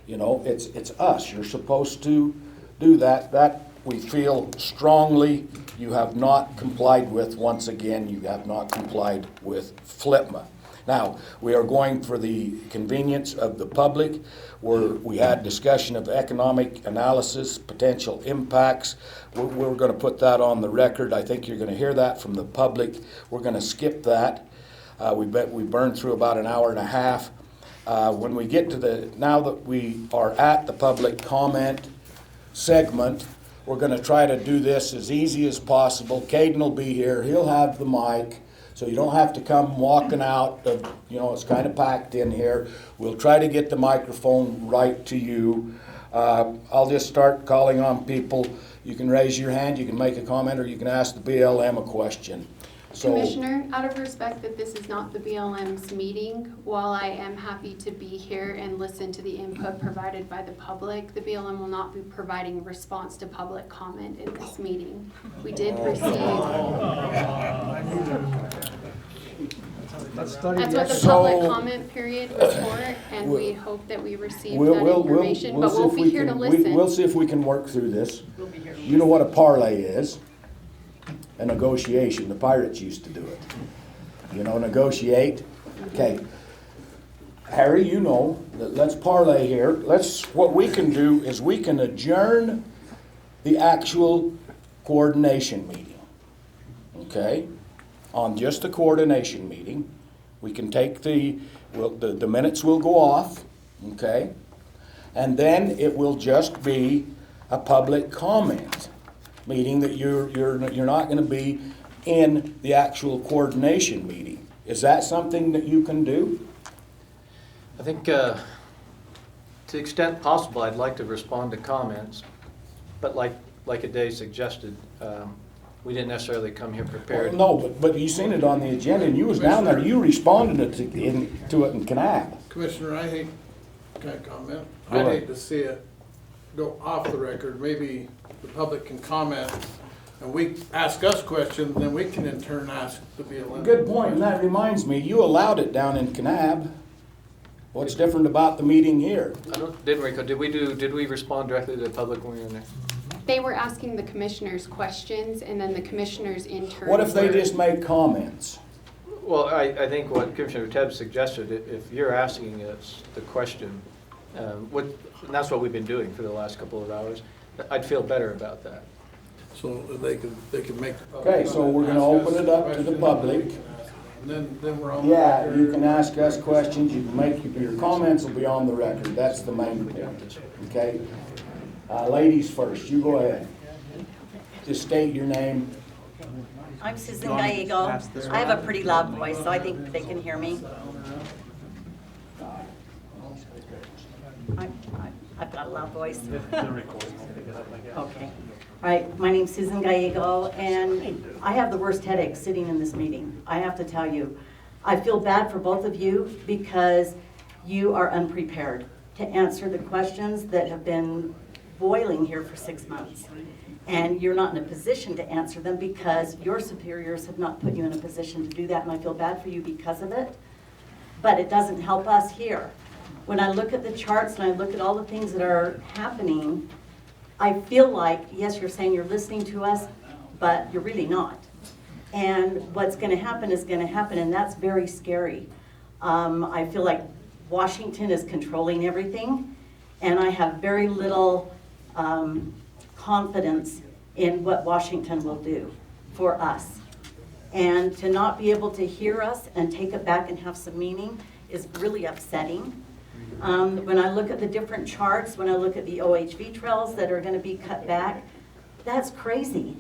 [SPEAKER 1] You know, it's us. You're supposed to do that. That we feel strongly you have not complied with. Once again, you have not complied with FLIPMA. Now, we are going for the convenience of the public, where we had discussion of economic analysis, potential impacts. We're going to put that on the record. I think you're going to hear that from the public. We're going to skip that. We burned through about an hour and a half. When we get to now that we are at the public comment segment, we're going to try to do this as easy as possible. Caden will be here. He'll have the mic. So you don't have to come walking out of, you know, it's kind of packed in here. We'll try to get the microphone right to you. I'll just start calling on people. You can raise your hand, you can make a comment, or you can ask the BLM a question. So,
[SPEAKER 11] Commissioner, out of respect that this is not the BLM's meeting, while I am happy to be here and listen to the input provided by the public, the BLM will not be providing response to public comment in this meeting. We did receive. That's what the public comment period was for, and we hope that we received that information, but we'll be here to listen.
[SPEAKER 1] We'll see if we can work through this. You know what a parlay is? A negotiation. The pirates used to do it. You know, negotiate. Okay. Harry, you know, let's parlay here. What we can do is we can adjourn the actual coordination meeting. Okay? On just the coordination meeting. We can take the minutes will go off. Okay? And then it will just be a public comment meeting that you're not going to be in the actual coordination meeting. Is that something that you can do?
[SPEAKER 12] I think to the extent possible, I'd like to respond to comments, but like Ade suggested, we didn't necessarily come here prepared.
[SPEAKER 1] Well, no, but you seen it on the agenda, and you was down there. You responded to it in Kanab.
[SPEAKER 6] Commissioner, can I comment?
[SPEAKER 1] Go
[SPEAKER 6] I'd
[SPEAKER 1] ahead.
[SPEAKER 6] hate to see it go off the record. Maybe the public can comment and we ask us questions, then we can in turn ask the BLM.
[SPEAKER 1] Good point, and that reminds me, you allowed it down in Kanab. What's different about the meeting here?
[SPEAKER 12] Did we respond directly to the public when we were in there?
[SPEAKER 11] They were asking the commissioners questions, and then the commissioners in turn.
[SPEAKER 1] What if they
[SPEAKER 11] were-
[SPEAKER 1] just make comments?
[SPEAKER 12] Well, I think what Commissioner Tebb suggested, if you're asking us the question, and that's what we've been doing for the last couple of hours, I'd feel better about that.
[SPEAKER 6] So they can make.
[SPEAKER 1] Okay, so we're going to open it up to the public.
[SPEAKER 6] And then we're on the
[SPEAKER 1] Yeah,
[SPEAKER 6] record.
[SPEAKER 1] you can ask us questions, you can make, your comments will be on the record, that's the main point, okay? Ladies first, you go ahead. Just state your name.
[SPEAKER 16] I'm Susan Gallego. I have a pretty loud voice, so I think they can hear me. I've got a loud voice. Okay. All right, my name's Susan Gallego, and I have the worst headache sitting in this meeting. I have to tell you. I feel bad for both of you because you are unprepared to answer the questions that have been boiling here for 6 months. And you're not in a position to answer them because your superiors have not put you in a position to do that, and I feel bad for you because of it. But it doesn't help us here. When I look at the charts and I look at all the things that are happening, I feel like, yes, you're saying you're listening to us, but you're really not. And what's going to happen is going to happen, and that's very scary. I feel like Washington is controlling everything, and I have very little confidence in what Washington will do for us. And to not be able to hear us and take it back and have some meaning is really upsetting. When I look at the different charts, when I look at the OHV trails that are going to be cut back, that's crazy.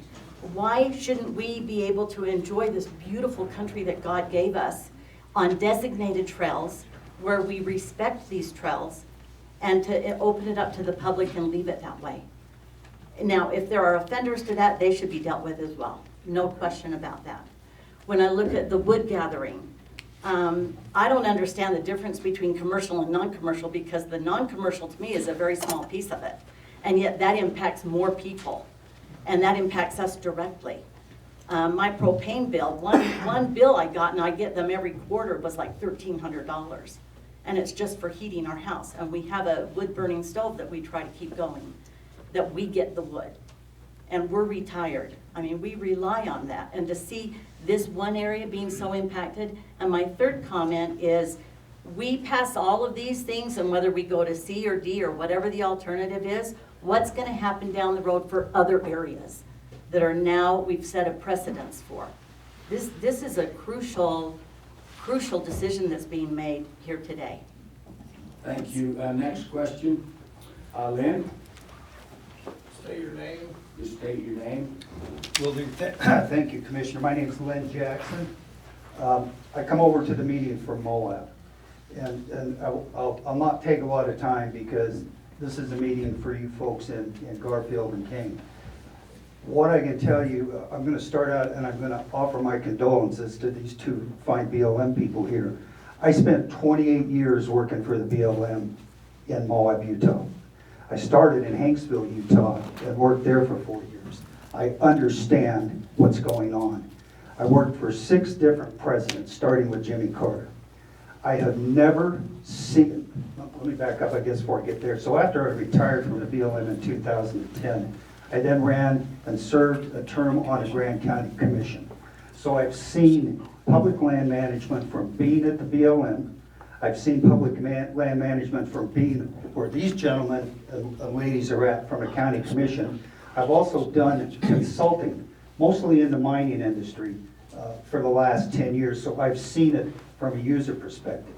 [SPEAKER 16] Why shouldn't we be able to enjoy this beautiful country that God gave us on designated trails where we respect these trails and to open it up to the public and leave it that way? Now, if there are offenders to that, they should be dealt with as well. No question about that. When I look at the wood gathering, I don't understand the difference between commercial and non-commercial because the non-commercial to me is a very small piece of it. And yet that impacts more people. And that impacts us directly. My propane bill, one bill I got, and I get them every quarter, was like $1,300. and it's just for heating our house. And we have a wood-burning stove that we try to keep going, that we get the wood. And we're retired. I mean, we rely on that. And to see this one area being so impacted, and my third comment is, we pass all of these things, and whether we go to C or D or whatever the alternative is, what's gonna happen down the road for other areas that are now, we've set a precedence for? This is a crucial decision that's being made here today.
[SPEAKER 1] Thank you. Next question. Lynn,
[SPEAKER 6] State your name.
[SPEAKER 1] just state your name.
[SPEAKER 17] Will do. Thank you, Commissioner. My name is Len Jackson. I come over to the meeting from Moab. And I'll not take a lot of time because this is a meeting for you folks in Garfield and Kane. What I can tell you, I'm going to start out and I'm going to offer my condolences to these two fine BLM people here. I spent 28 years working for the BLM in Moab, Utah. I started in Hanksville, Utah, and worked there for 4 years. I understand what's going on. I worked for 6 different presidents, starting with Jimmy Carter. I have never seen, let me back up, I guess, before I get there. So after I retired from the BLM in 2010, I then ran and served a term on a Grand County Commission. So I've seen public land management from being at the BLM. I've seen public land management from being where these gentlemen and ladies are at from a county commission. I've also done consulting, mostly in the mining industry, for the last 10 years. So I've seen it from a user perspective.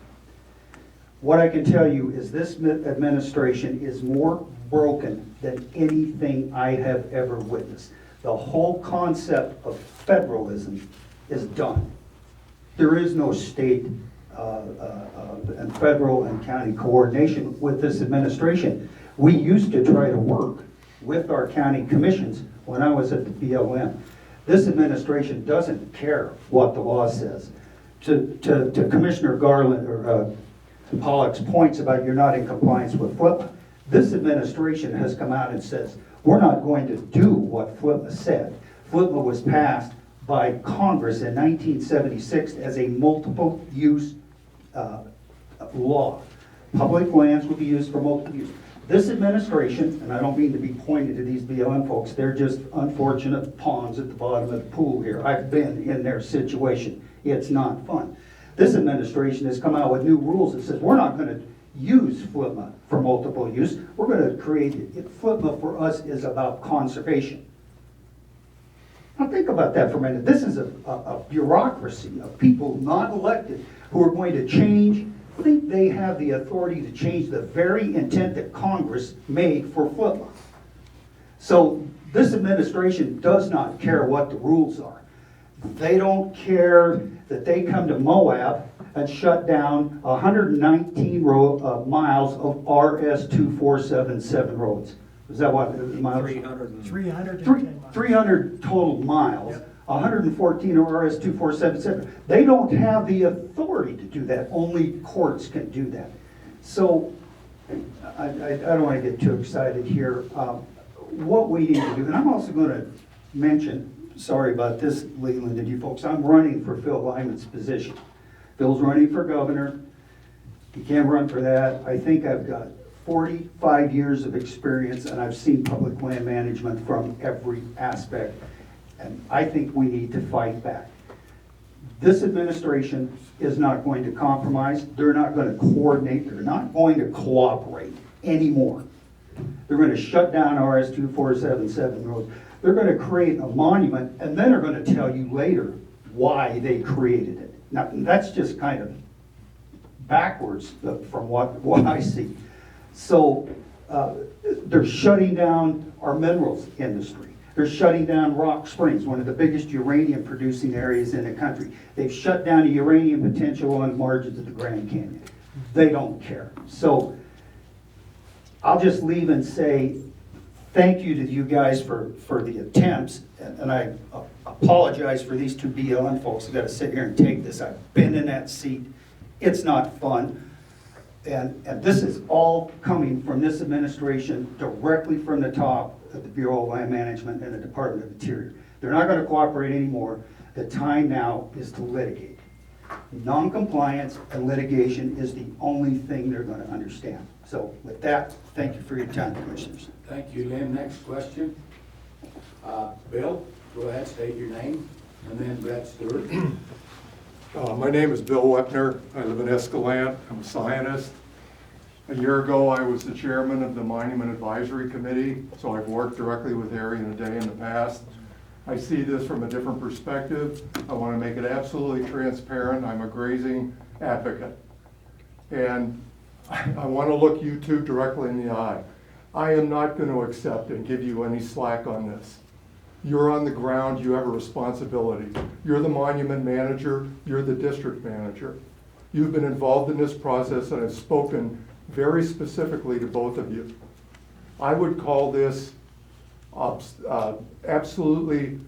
[SPEAKER 17] What I can tell you is this administration is more broken than anything I have ever witnessed. The whole concept of federalism is done. There is no state and federal and county coordination with this administration. We used to try to work with our county commissions when I was at the BLM. This administration doesn't care what the law says. To Commissioner Garland or Pollock's points about you're not in compliance with FLIPA, this administration has come out and says, we're not going to do what FLIPA said. FLIPA was passed by Congress in 1976 as a multiple use law. Public lands would be used for multiple use. This administration, and I don't mean to be pointed to these BLM folks, they're just unfortunate pawns at the bottom of the pool here. I've been in their situation. It's not fun. This administration has come out with new rules that says we're not going to use FLIPA for multiple use. We're going to create it. FLIPA for us is about conservation. Now think about that for a minute. This is a bureaucracy of people not elected who are going to change, think they have the authority to change the very intent that Congress made for FLIPA. So this administration does not care what the rules are. They don't care that they come to Moab and shut down 119 miles of RS-2477 roads. Is that what miles? 300 total miles. Yep. 114 are RS-2477. They don't have the authority to do that. Only courts can do that. So I don't want to get too excited here. What we need to do, and I'm also going to mention, sorry about this, Leland and you folks, I'm running for Phil Lyman's position. Phil's running for governor. He can't run for that. I think I've got 45 years of experience and I've seen public land management from every aspect. And I think we need to fight back. This administration is not going to compromise. They're not going to coordinate. They're not going to cooperate anymore. They're going to shut down RS-2477 roads. They're going to create a monument, and then they're going to tell you later why they created it. Now, that's just kind of backwards from what I see. So they're shutting down our minerals industry. They're shutting down Rock Springs, one of the biggest uranium producing areas in the country. They've shut down the uranium potential on the margins of the Grand Canyon. They don't care. So I'll just leave and say thank you to you guys for the attempts, and I apologize for these two BLM folks who got to sit here and take this. I've been in that seat. It's not fun. And this is all coming from this administration directly from the top of the Bureau of Land Management and the Department of Interior. They're not going to cooperate anymore. The time now is to litigate. Non-compliance and litigation is the only thing they're gonna understand. So with that, thank you for your time, Commissioners.
[SPEAKER 1] Thank you, Lynn. Next question. Bill, go ahead, state your name, and then Brett Stewart.
[SPEAKER 18] My name is Bill Wepner. I live in Escalante. I'm a scientist. A year ago, I was the chairman of the Monument Advisory Committee, so I've worked directly with Harry and Day in the past. I see this from a different perspective. I want to make it absolutely transparent. I'm a grazing advocate. And I want to look you two directly in the eye. I am not going to accept and give you any slack on this. You're on the ground, you have a responsibility. You're the monument manager, you're the district manager. You've been involved in this process and have spoken very specifically to both of you. I would call this absolutely,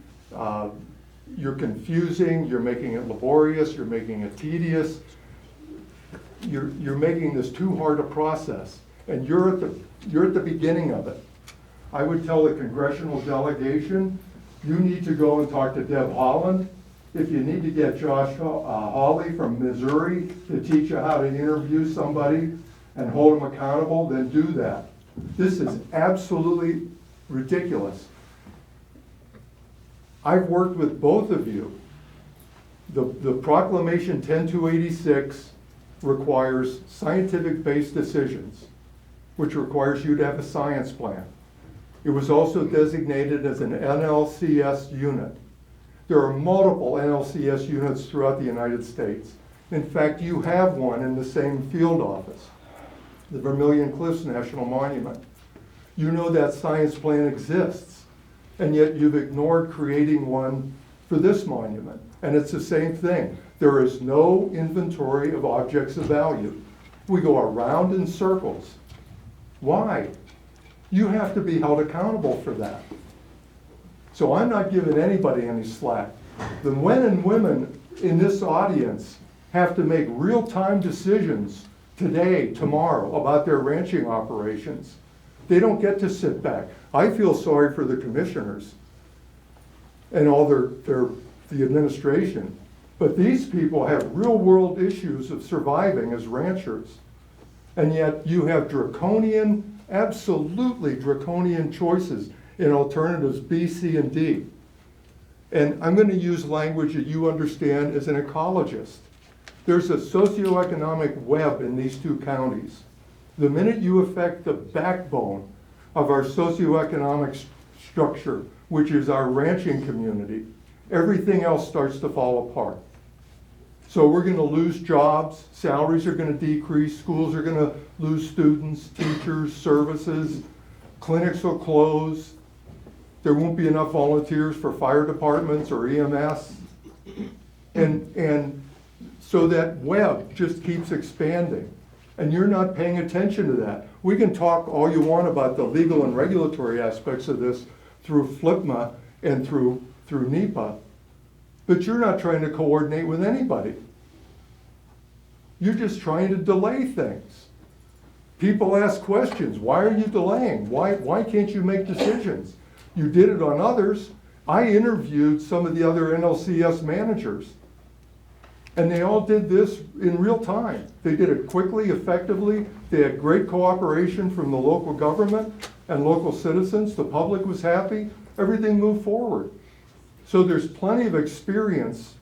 [SPEAKER 18] you're confusing, you're making it laborious, you're making it tedious. You're making this too hard a process, and you're at the beginning of it. I would tell the congressional delegation, you need to go and talk to Deb Holland. If you need to get Josh Hawley from Missouri to teach you how to interview somebody and hold them accountable, then do that. This is absolutely ridiculous. I've worked with both of you. The Proclamation 10286 requires scientific-based decisions, which requires you to have a science plan. It was also designated as an NLCS unit. There are multiple NLCS units throughout the United States. In fact, you have one in the same field office, the Vermilion Cliffs National Monument. You know that science plan exists, and yet you've ignored creating one for this monument. And it's the same thing. There is no inventory of objects of value. We go around in circles. Why? You have to be held accountable for that. So I'm not giving anybody any slack. The men and women in this audience have to make real-time decisions today, tomorrow, about their ranching operations. They don't get to sit back. I feel sorry for the commissioners and all the administration. But these people have real-world issues of surviving as ranchers. And yet you have draconian, absolutely draconian choices in alternatives B, C, and D. And I'm going to use language that you understand as an ecologist. There's a socioeconomic web in these two counties. The minute you affect the backbone of our socioeconomic structure, which is our ranching community, everything else starts to fall apart. So we're going to lose jobs, salaries are going to decrease, schools are going to lose students, teachers, services, clinics will close, there won't be enough volunteers for fire departments or EMS. And so that web just keeps expanding. And you're not paying attention to that. We can talk all you want about the legal and regulatory aspects of this through FLPMA and through NEPA, but you're not trying to coordinate with anybody. You're just trying to delay things. People ask questions. Why are you delaying? Why can't you make decisions? You did it on others. I interviewed some of the other NLCS managers, and they all did this in real time. They did it quickly, effectively. They had great cooperation from the local government and local citizens. The public was happy. Everything moved forward. So there's plenty of experience.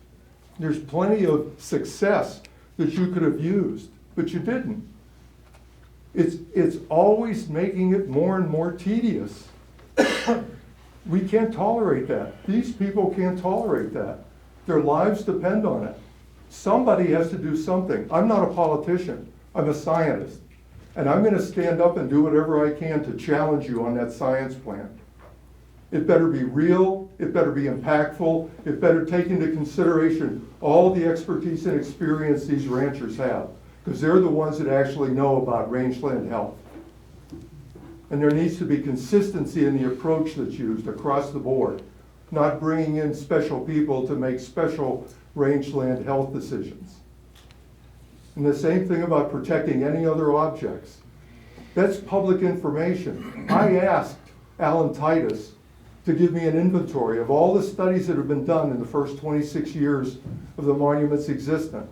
[SPEAKER 18] There's plenty of success that you could have used, but you didn't. It's always making it more and more tedious. We can't tolerate that. These people can't tolerate that. Their lives depend on it. Somebody has to do something. I'm not a politician. I'm a scientist. And I'm going to stand up and do whatever I can to challenge you on that science plan. It better be real, it better be impactful, it better take into consideration all the expertise and experience these ranchers have, because they're the ones that actually know about rangeland health. And there needs to be consistency in the approach that's used across the board, not bringing in special people to make special rangeland health decisions. And the same thing about protecting any other objects. That's public information. I asked Alan Titus to give me an inventory of all the studies that have been done in the first 26 years of the monument's existence.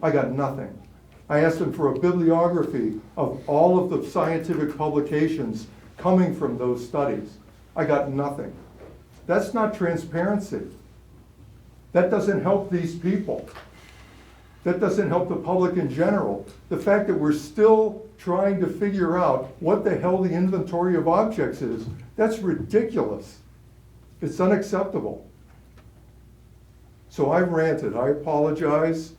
[SPEAKER 18] I got nothing. I asked them for a bibliography of all of the scientific publications coming from those studies. I got nothing. That's not transparency. That doesn't help these people. That doesn't help the public in general. The fact that we're still trying to figure out what the hell the inventory of objects is, that's ridiculous. It's unacceptable. So I ranted, I apologize,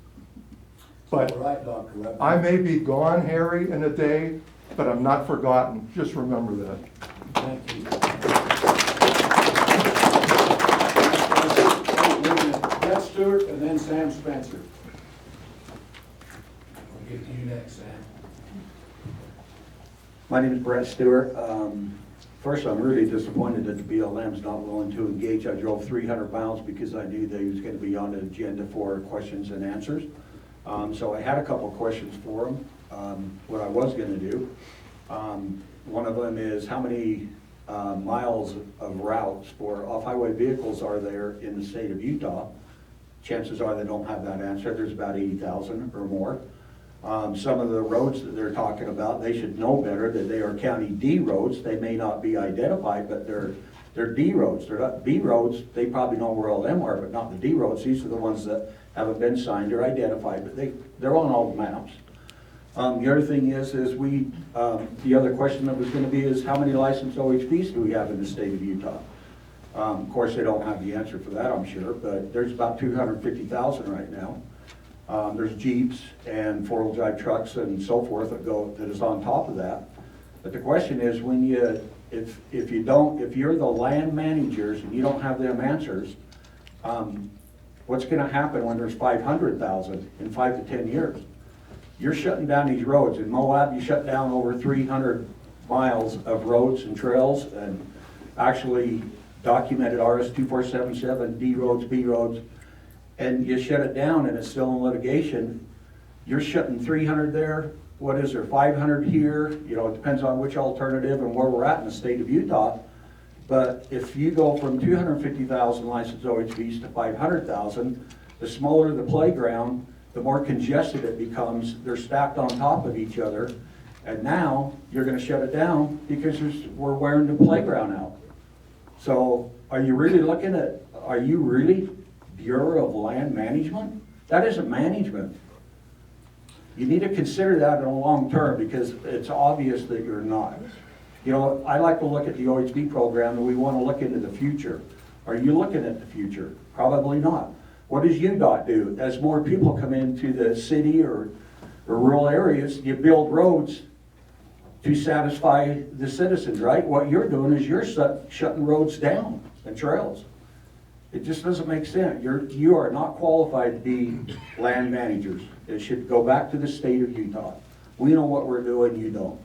[SPEAKER 18] but
[SPEAKER 1] All right, Dr. Webb.
[SPEAKER 18] I may be gone, Harry, in a day, but I'm not forgotten. Just remember that.
[SPEAKER 1] Thank you. Brett Stewart and then Sam Spencer. We'll get to you next, Sam.
[SPEAKER 19] My name is Brett Stewart. First, I'm really disappointed that the BLM's not willing to engage. I drove 300 miles because I knew they was going to be on the agenda for questions and answers. So I had a couple of questions for them, what I was going to do. One of them is how many miles of routes for off-highway vehicles are there in the state of Utah? Chances are they don't have that answer. There's about 80,000 or more. Some of the roads that they're talking about, they should know better that they are County D roads. They may not be identified, but they're D roads. They're not B roads. They probably know where all them are, but not the D roads. These are the ones that haven't been signed or identified, but they're on all the maps. The other thing is we, the other question that was going to be is how many licensed OHVs do we have in the state of Utah? Of course, they don't have the answer for that, I'm sure, but there's about 250,000 right now. There's Jeeps and four-wheel drive trucks and so forth that is on top of that. But the question is, when if you're the land managers and you don't have them answers, what's going to happen when there's 500,000 in 5 to 10 years? You're shutting down these roads. In Moab, you shut down over 300 miles of roads and trails and actually documented RS 2477, D roads, B roads, and you shut it down and it's still in litigation. You're shutting 300 there. What is there, 500 here? You know, it depends on which alternative and where we're at in the state of Utah. But if you go from 250,000 licensed OHVs to 500,000, the smaller the playground, the more congested it becomes. They're stacked on top of each other. And now you're going to shut it down because we're wearing the playground out. So are you really Bureau of Land Management? That isn't management. You need to consider that in the long term because it's obvious that you're not. You know, I like to look at the OHV program and we want to look into the future. Are you looking at the future? Probably not. What does UDOT do? As more people come into the city or rural areas, you build roads to satisfy the citizens, right? What you're doing is you're shutting roads down and trails. It just doesn't make sense. You are not qualified to be land managers. It should go back to the state of Utah. We know what we're doing, you don't.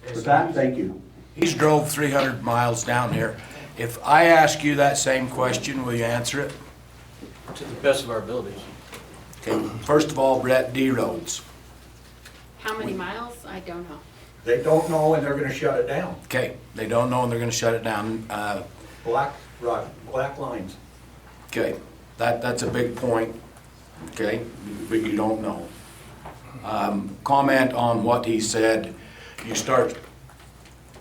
[SPEAKER 19] With that, thank you.
[SPEAKER 1] He's drove 300 miles down here. If I ask you that same question, will you answer it?
[SPEAKER 12] To the best of our abilities.
[SPEAKER 1] Okay, first of all, Brett, D roads.
[SPEAKER 11] How many miles? I don't know.
[SPEAKER 19] They don't know and they're gonna shut it down.
[SPEAKER 1] Okay, they don't know and they're gonna shut it down.
[SPEAKER 19] Black lines.
[SPEAKER 1] Okay, that's a big point, okay, but you don't know. Comment on what he said. You start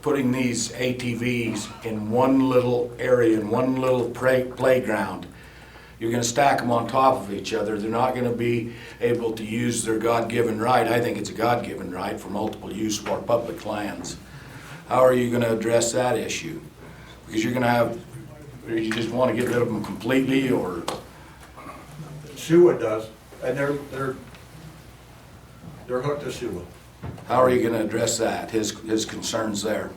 [SPEAKER 1] putting these ATVs in one little area, in one little playground. You're going to stack them on top of each other. They're not going to be able to use their God-given right. I think it's a God-given right for multiple use for public lands. How are you going to address that issue? Because you're going to have, you just want to get rid of them completely, or?
[SPEAKER 19] SUA does, and they're hooked to SUA.
[SPEAKER 1] How are you going to address that, his concerns there?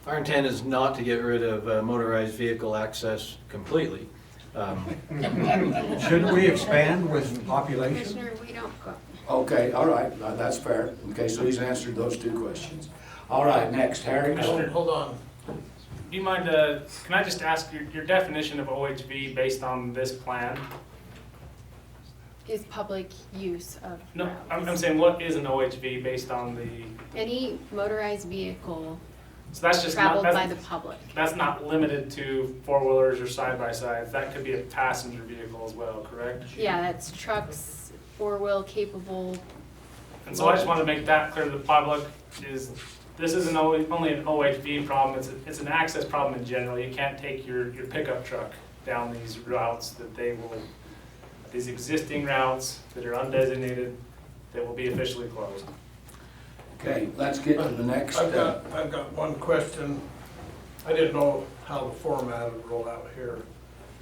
[SPEAKER 12] Our intent is not to get rid of motorized vehicle access completely.
[SPEAKER 19] Shouldn't we expand with population?
[SPEAKER 11] Commissioner, we don't go.
[SPEAKER 1] Okay, all right, that's fair. Okay, so he's answered those two questions. All right, next, Harry.
[SPEAKER 6] Commissioner, hold on.
[SPEAKER 15] Do you mind, can I just ask your definition of OHV based on this plan?
[SPEAKER 11] Is public use of
[SPEAKER 15] No,
[SPEAKER 11] routes.
[SPEAKER 15] I'm saying what is an OHV based on the,
[SPEAKER 11] Any motorized vehicle
[SPEAKER 15] So that's just
[SPEAKER 11] traveled
[SPEAKER 15] not,
[SPEAKER 11] by the public.
[SPEAKER 15] that's not limited to four-wheelers or side-by-sides. That could be a passenger vehicle as well, correct?
[SPEAKER 11] Yeah, that's trucks, four-wheel capable.
[SPEAKER 15] And so I just want to make that clear to the public, is this isn't only an OHV problem, it's an access problem in general. You can't take your pickup truck down these routes these existing routes that are undesignated, that will be officially closed.
[SPEAKER 1] Okay, let's get to the next.
[SPEAKER 6] I've got one question. I didn't know how the format would roll out here,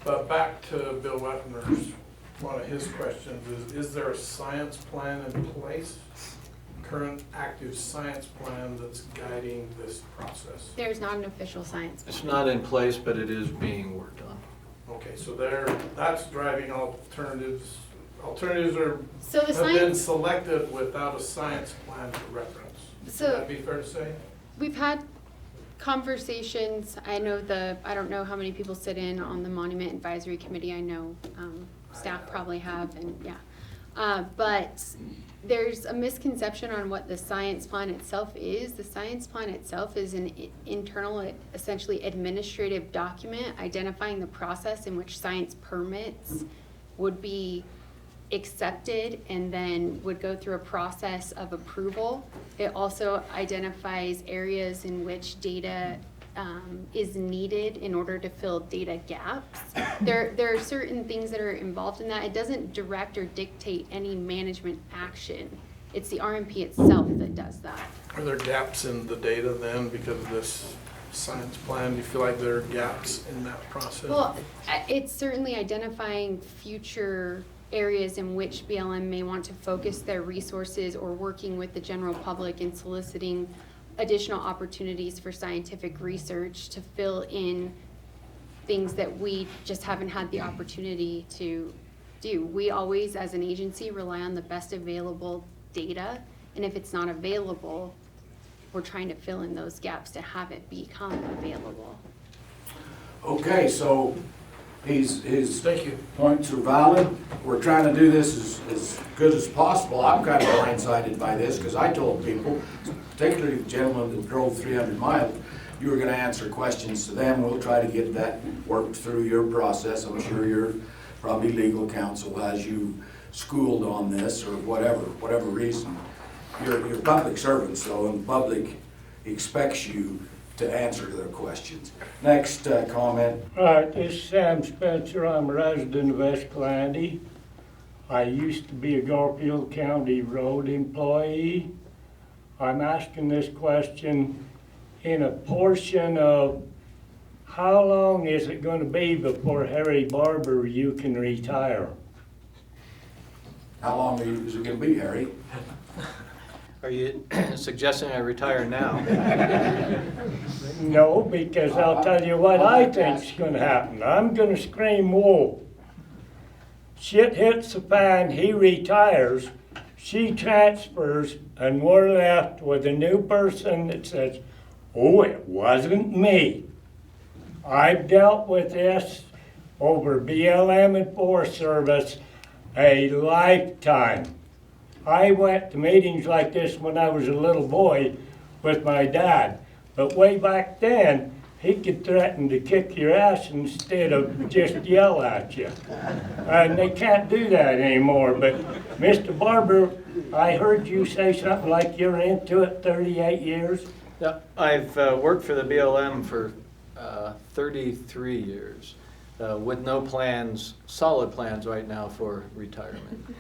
[SPEAKER 6] but back to Bill Wetner's, one of his questions is there a science plan in place? Current active science plan that's guiding this process?
[SPEAKER 11] There's not an official science plan.
[SPEAKER 12] It's not in place, but it is being worked on.
[SPEAKER 6] Okay, so that's driving alternatives. Alternatives
[SPEAKER 11] So the
[SPEAKER 6] have been
[SPEAKER 11] science,
[SPEAKER 6] selected without a science plan to reference. Would
[SPEAKER 11] So-
[SPEAKER 6] that be fair to say?
[SPEAKER 11] we've had conversations. I don't know how many people sit in on the Monument Advisory Committee. I know staff probably have, and yeah. But there's a misconception on what the science plan itself is. The science plan itself is an internal, essentially administrative document identifying the process in which science permits would be accepted and then would go through a process of approval. It also identifies areas in which data is needed in order to fill data gaps. There are certain things that are involved in that. It doesn't direct or dictate any management action. It's the RMP itself that does that.
[SPEAKER 6] Are there gaps in the data then because of this science plan? Do you feel like there are gaps in that process?
[SPEAKER 11] Well, it's certainly identifying future areas in which BLM may want to focus their resources or working with the general public and soliciting additional opportunities for scientific research to fill in things that we just haven't had the opportunity to do. We always, as an agency, rely on the best available data, and if it's not available, we're trying to fill in those gaps to have it become available.
[SPEAKER 1] Okay, so his points are valid. We're trying to do this as good as possible. I'm kind of blindsided by this because I told people, particularly the gentleman that drove 300 miles, you were going to answer questions to them. We'll try to get that worked through your process. I'm sure your probably legal counsel has you schooled on this or whatever reason. You're public servants though, and the public expects you to answer their questions. Next comment.
[SPEAKER 20] All right, this is Sam Spencer. I'm a resident of Escalante. I used to be a Garfield County road employee. I'm asking this question in a portion of how long is it going to be before Harry Barber you can retire?
[SPEAKER 1] How long is it going to be, Harry?
[SPEAKER 12] Are you suggesting I retire now?
[SPEAKER 20] No, because I'll tell you what I think's going to happen. I'm going to scream wool. Shit hits the fan, he retires, she transfers, and we're left with a new person that says, oh, it wasn't me. I've dealt with this over BLM and Forest Service a lifetime. I went to meetings like this when I was a little boy with my dad. But way back then, he could threaten to kick your ass instead of just yell at you. And they can't do that anymore. But Mr. Barber, I heard you say something like you're into it 38 years.
[SPEAKER 12] Yeah, I've worked for the BLM for 33 years. With no plans, solid plans right now for retirement.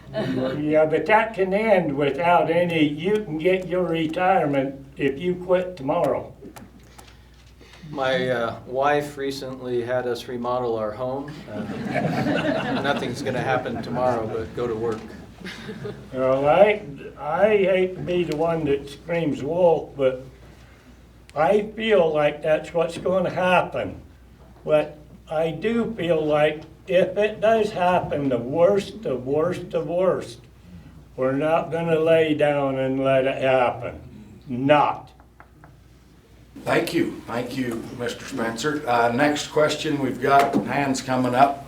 [SPEAKER 20] Yeah, but that can end without any, you can get your retirement if you quit tomorrow.
[SPEAKER 12] My wife recently had us remodel our home. Nothing's going to happen tomorrow but go to work.
[SPEAKER 20] Well, I hate to be the one that screams wolf, but I feel like that's what's going to happen. But I do feel like if it does happen, the worst of worst of worst, we're not going to lay down and let it happen. Not.
[SPEAKER 1] Thank you, Mr. Spencer. Next question, we've got hands coming up.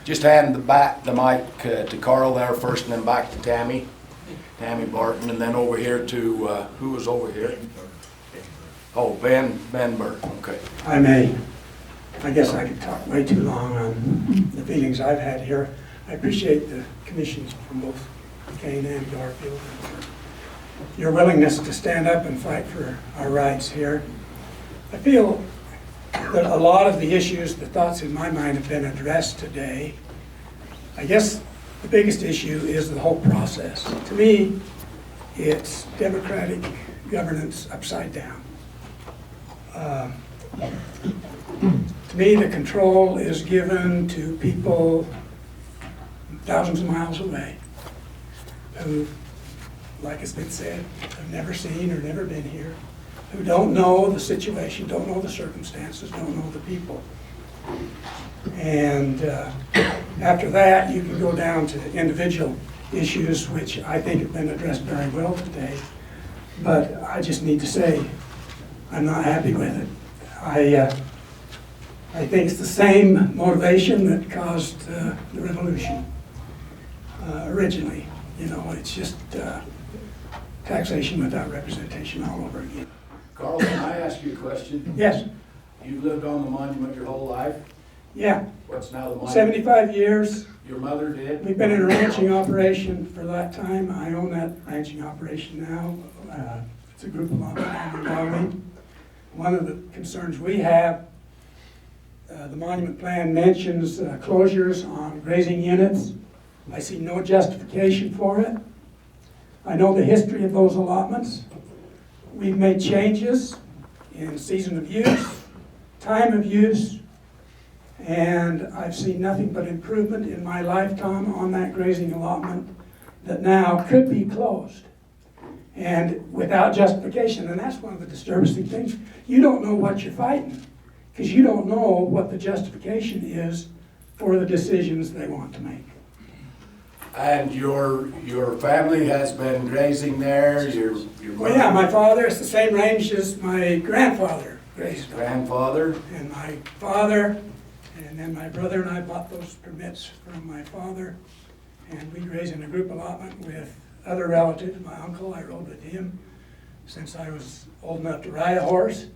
[SPEAKER 1] Just hand the mic to Carl there first, and then back to Tammy Barton, and then over here to who was over here? Oh, Ben Burke, okay.
[SPEAKER 21] I guess I could talk way too long on the feelings I've had here. I appreciate the commissions from both Kane and Garfield and for your willingness to stand up and fight for our rights here. I feel that a lot of the issues, the thoughts in my mind have been addressed today. I guess the biggest issue is the whole process. To me, it's democratic governance upside down. To me, the control is given to people thousands of miles away who, like it's been said, have never seen or never been here, who don't know the situation, don't know the circumstances, don't know the people. And after that, you can go down to individual issues, which I think have been addressed very well today. But I just need to say, I'm not happy with it. I think it's the same motivation that caused the revolution originally. You know, it's just taxation without representation all over again.
[SPEAKER 1] Carl, can I ask you a question?
[SPEAKER 21] Yes.
[SPEAKER 1] You've lived on the monument your whole life?
[SPEAKER 21] Yeah.
[SPEAKER 1] What's now the monument?
[SPEAKER 21] 75 years.
[SPEAKER 1] Your mother did?
[SPEAKER 21] We've been in a ranching operation for that time. I own that ranching operation now. It's a group of monument. One of the concerns we have, the monument plan mentions closures on grazing units. I see no justification for it. I know the history of those allotments. We've made changes in season of use, time of use, and I've seen nothing but improvement in my lifetime on that grazing allotment that now could be closed. And without justification, and that's one of the disturbing things. You don't know what you're fighting, because you don't know what the justification is for the decisions they want to make.
[SPEAKER 1] And your family has been grazing there, your
[SPEAKER 21] Well, yeah, my father, it's the same range as my grandfather grazed on.
[SPEAKER 1] grandfather?
[SPEAKER 21] And my father, and then my brother and I bought those permits from my father, and we grazed in a group allotment with other relatives. My uncle, I rode with him since I was old enough to ride a horse,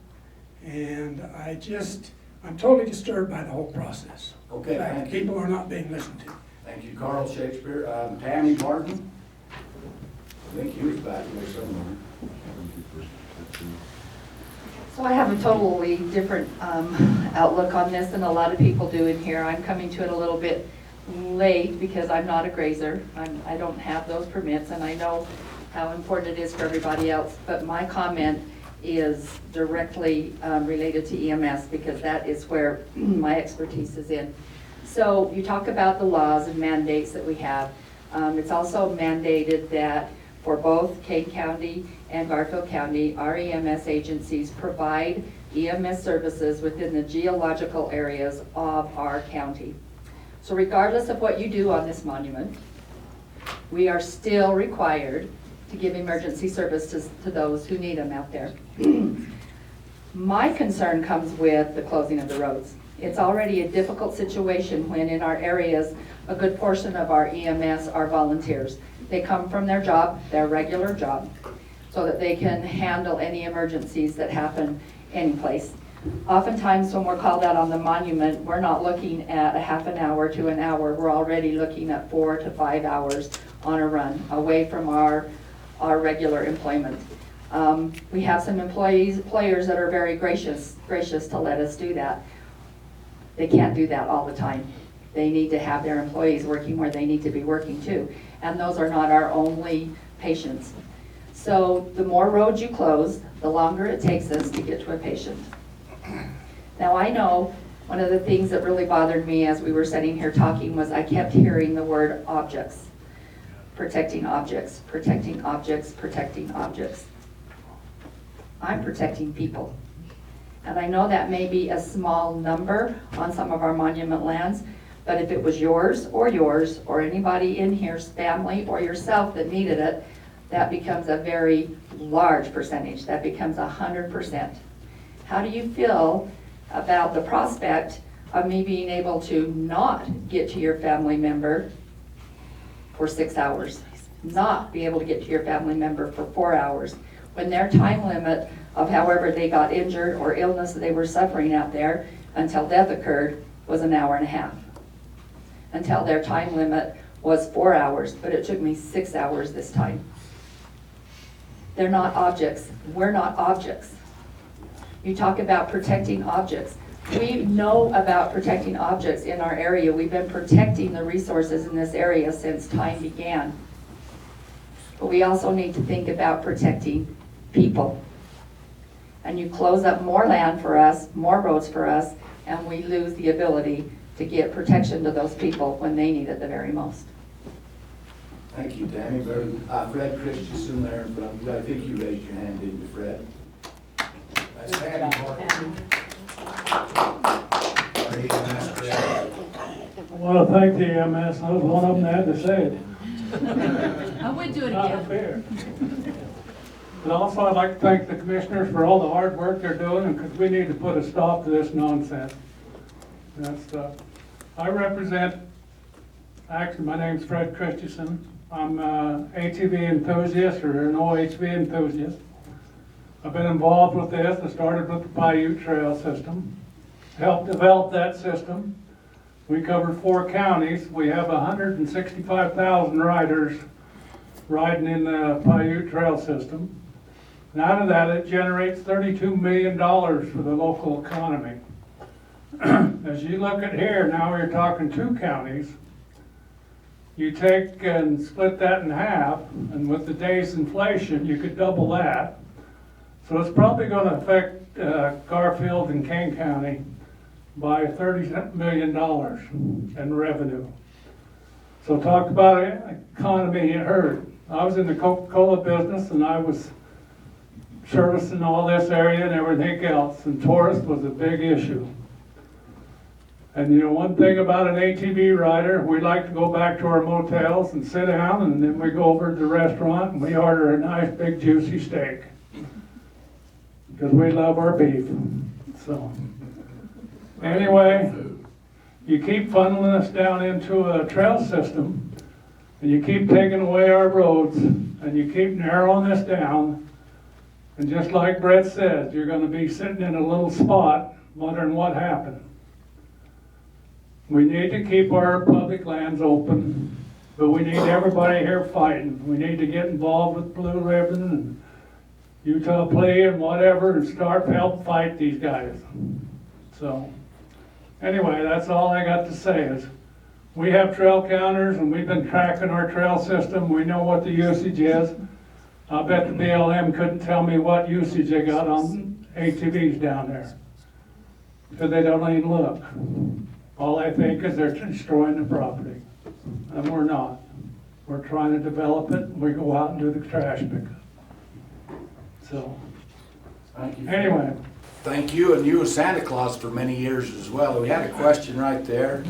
[SPEAKER 21] and I'm totally disturbed by the whole process.
[SPEAKER 1] Okay,
[SPEAKER 21] In fact,
[SPEAKER 1] thank you.
[SPEAKER 21] people are not being listened to.
[SPEAKER 1] Thank you, Carl Shakespeare. Tammy Martin? I think he was back there somewhere.
[SPEAKER 22] So I have a totally different outlook on this than a lot of people do in here. I'm coming to it a little bit late because I'm not a grazer. I don't have those permits, and I know how important it is for everybody else. But my comment is directly related to EMS because that is where my expertise is in. So you talk about the laws and mandates that we have. It's also mandated that for both Kane County and Garfield County, our EMS agencies provide EMS services within the geological areas of our county. So regardless of what you do on this monument, we are still required to give emergency services to those who need them out there. My concern comes with the closing of the roads. It's already a difficult situation when in our areas, a good portion of our EMS are volunteers. They come from their job, their regular job, so that they can handle any emergencies that happen anyplace. Oftentimes when we're called out on the monument, we're not looking at a half an hour to an hour. We're already looking at 4 to 5 hours on a run away from our regular employment. We have some employers that are very gracious to let us do that. They can't do that all the time. They need to have their employees working where they need to be working too. And those are not our only patients. So the more roads you close, the longer it takes us to get to a patient. Now I know one of the things that really bothered me as we were sitting here talking was I kept hearing the word objects. Protecting objects, protecting objects, protecting objects. I'm protecting people. And I know that may be a small number on some of our monument lands, but if it was yours, or anybody in here's family or yourself that needed it, that becomes a very large percentage. That becomes 100%. How do you feel about the prospect of me being able to not get to your family member for 6 hours, not be able to get to your family member for 4 hours, when their time limit of however they got injured or illness that they were suffering out there until death occurred was an hour and a half. Until their time limit was 4 hours, but it took me 6 hours this time. They're not objects. We're not objects. You talk about protecting objects. We know about protecting objects in our area. We've been protecting the resources in this area since time began. But we also need to think about protecting people. And you close up more land for us, more roads for us, and we lose the ability to get protection to those people when they need it the very most.
[SPEAKER 1] Thank you, Tammy. Fred Christensen there, but I think you raised your hand, didn't you, Fred? That's Tammy.
[SPEAKER 21] I want to thank the EMS. I was one of them that had to say it.
[SPEAKER 22] I would do it
[SPEAKER 21] Not fair. And also, I'd like to thank the commissioners for all the hard work they're doing, because we need to put a stop to this nonsense. I represent, actually, my name's Fred Christensen. I'm an ATV enthusiast or an OHV enthusiast. I've been involved with this. I started with the Paiute Trail system, helped develop that system. We covered 4 counties. We have 165,000 riders riding in the Paiute Trail system. And out of that, it generates $32 million for the local economy. As you look at here, now we're talking 2 counties. You take and split that in half, and with today's inflation, you could double that. So it's probably going to affect Garfield and Kane County by $30 million in revenue. So talk about economy, it hurt. I was in the Coca-Cola business, and I was servicing all this area and everything else, and tourist was a big issue. And you know, one thing about an ATV rider, we like to go back to our motels and sit down, and then we go over to the restaurant and we order a nice big juicy steak. Because we love our beef. So, anyway, you keep funneling us down into a trail system, and you keep taking away our roads, and you keep narrowing this down. And just like Brett said, you're going to be sitting in a little spot wondering what happened. We need to keep our public lands open, but we need everybody here fighting. We need to get involved with Blue Ribbon and Utah Plea and whatever, and start to help fight these guys. So, anyway, that's all I got to say is, we have trail counters and we've been tracking our trail system. We know what the usage is. I bet the BLM couldn't tell me what usage they got on ATVs down there, because they don't even look. All I think is they're destroying the property, and we're not. We're trying to develop it, and we go out and do the trash pickup. So, anyway.
[SPEAKER 1] Thank you, and you were Santa Claus for many years as well. We had a question right there.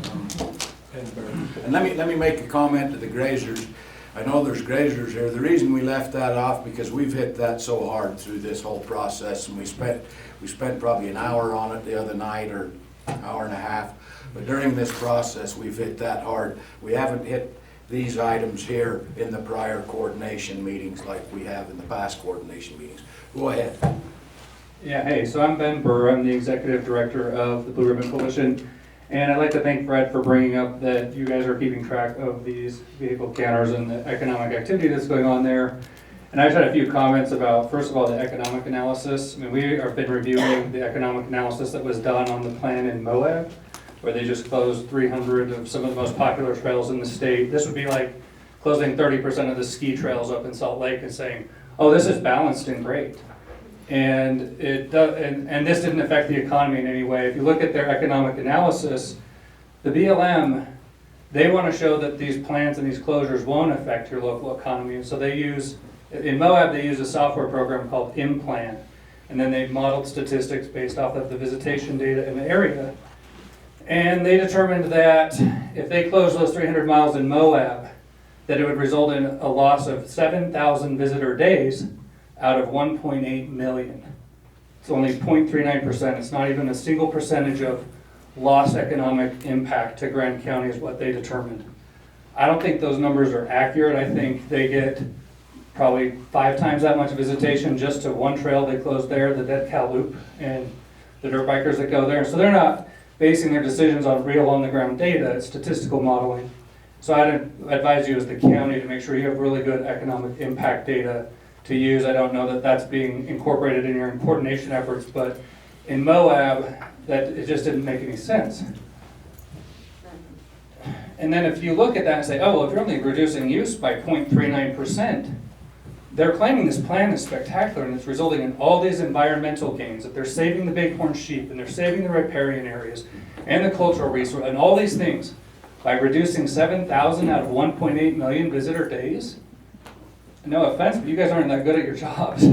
[SPEAKER 1] And let me make a comment to the grazers. I know there's grazers here. The reason we left that off, because we've hit that so hard through this whole process, and we spent probably an hour on it the other night, or an hour and a half. But during this process, we've hit that hard. We haven't hit these items here in the prior coordination meetings like we have in the past coordination meetings. Go ahead.
[SPEAKER 2] Yeah, hey, so I'm Ben Burr. I'm the Executive Director of the Blue Ribbon Coalition. And I'd like to thank Fred for bringing up that you guys are keeping track of these vehicle counters and the economic activity that's going on there. And I just had a few comments about, first of all, the economic analysis. I mean, we have been reviewing the economic analysis that was done on the plan in Moab, where they just closed 300 of some of the most popular trails in the state. This would be like closing 30% of the ski trails up in Salt Lake and saying, oh, this is balanced and great. And this didn't affect the economy in any way. If you look at their economic analysis, the BLM, they want to show that these plans and these closures won't affect your local economy. And so they use, in Moab, they use a software program called IMPLAN. And then they modeled statistics based off of the visitation data in the area. And they determined that if they closed those 300 miles in Moab, that it would result in a loss of 7,000 visitor days out of 1.8 million. It's only 0.39%. It's not even a single percentage of lost economic impact to Grand County is what they determined. I don't think those numbers are accurate. I think they get probably 5 times that much visitation just to one trail they closed there, the Dead Cow Loop, and the dirt bikers that go there. So they're not basing their decisions on real on-the-ground data, it's statistical modeling. So I'd advise you as the county to make sure you have really good economic impact data to use. I don't know that that's being incorporated in your coordination efforts, but in Moab, that it just didn't make any sense. And then if you look at that and say, oh, well, if you're only reducing use by 0.39%, they're claiming this plan is spectacular and it's resulting in all these environmental gains, that they're saving the bighorn sheep and they're saving the riparian areas and the cultural resource and all these things by reducing 7,000 out of 1.8 million visitor days. No offense, but you guys aren't that good at your jobs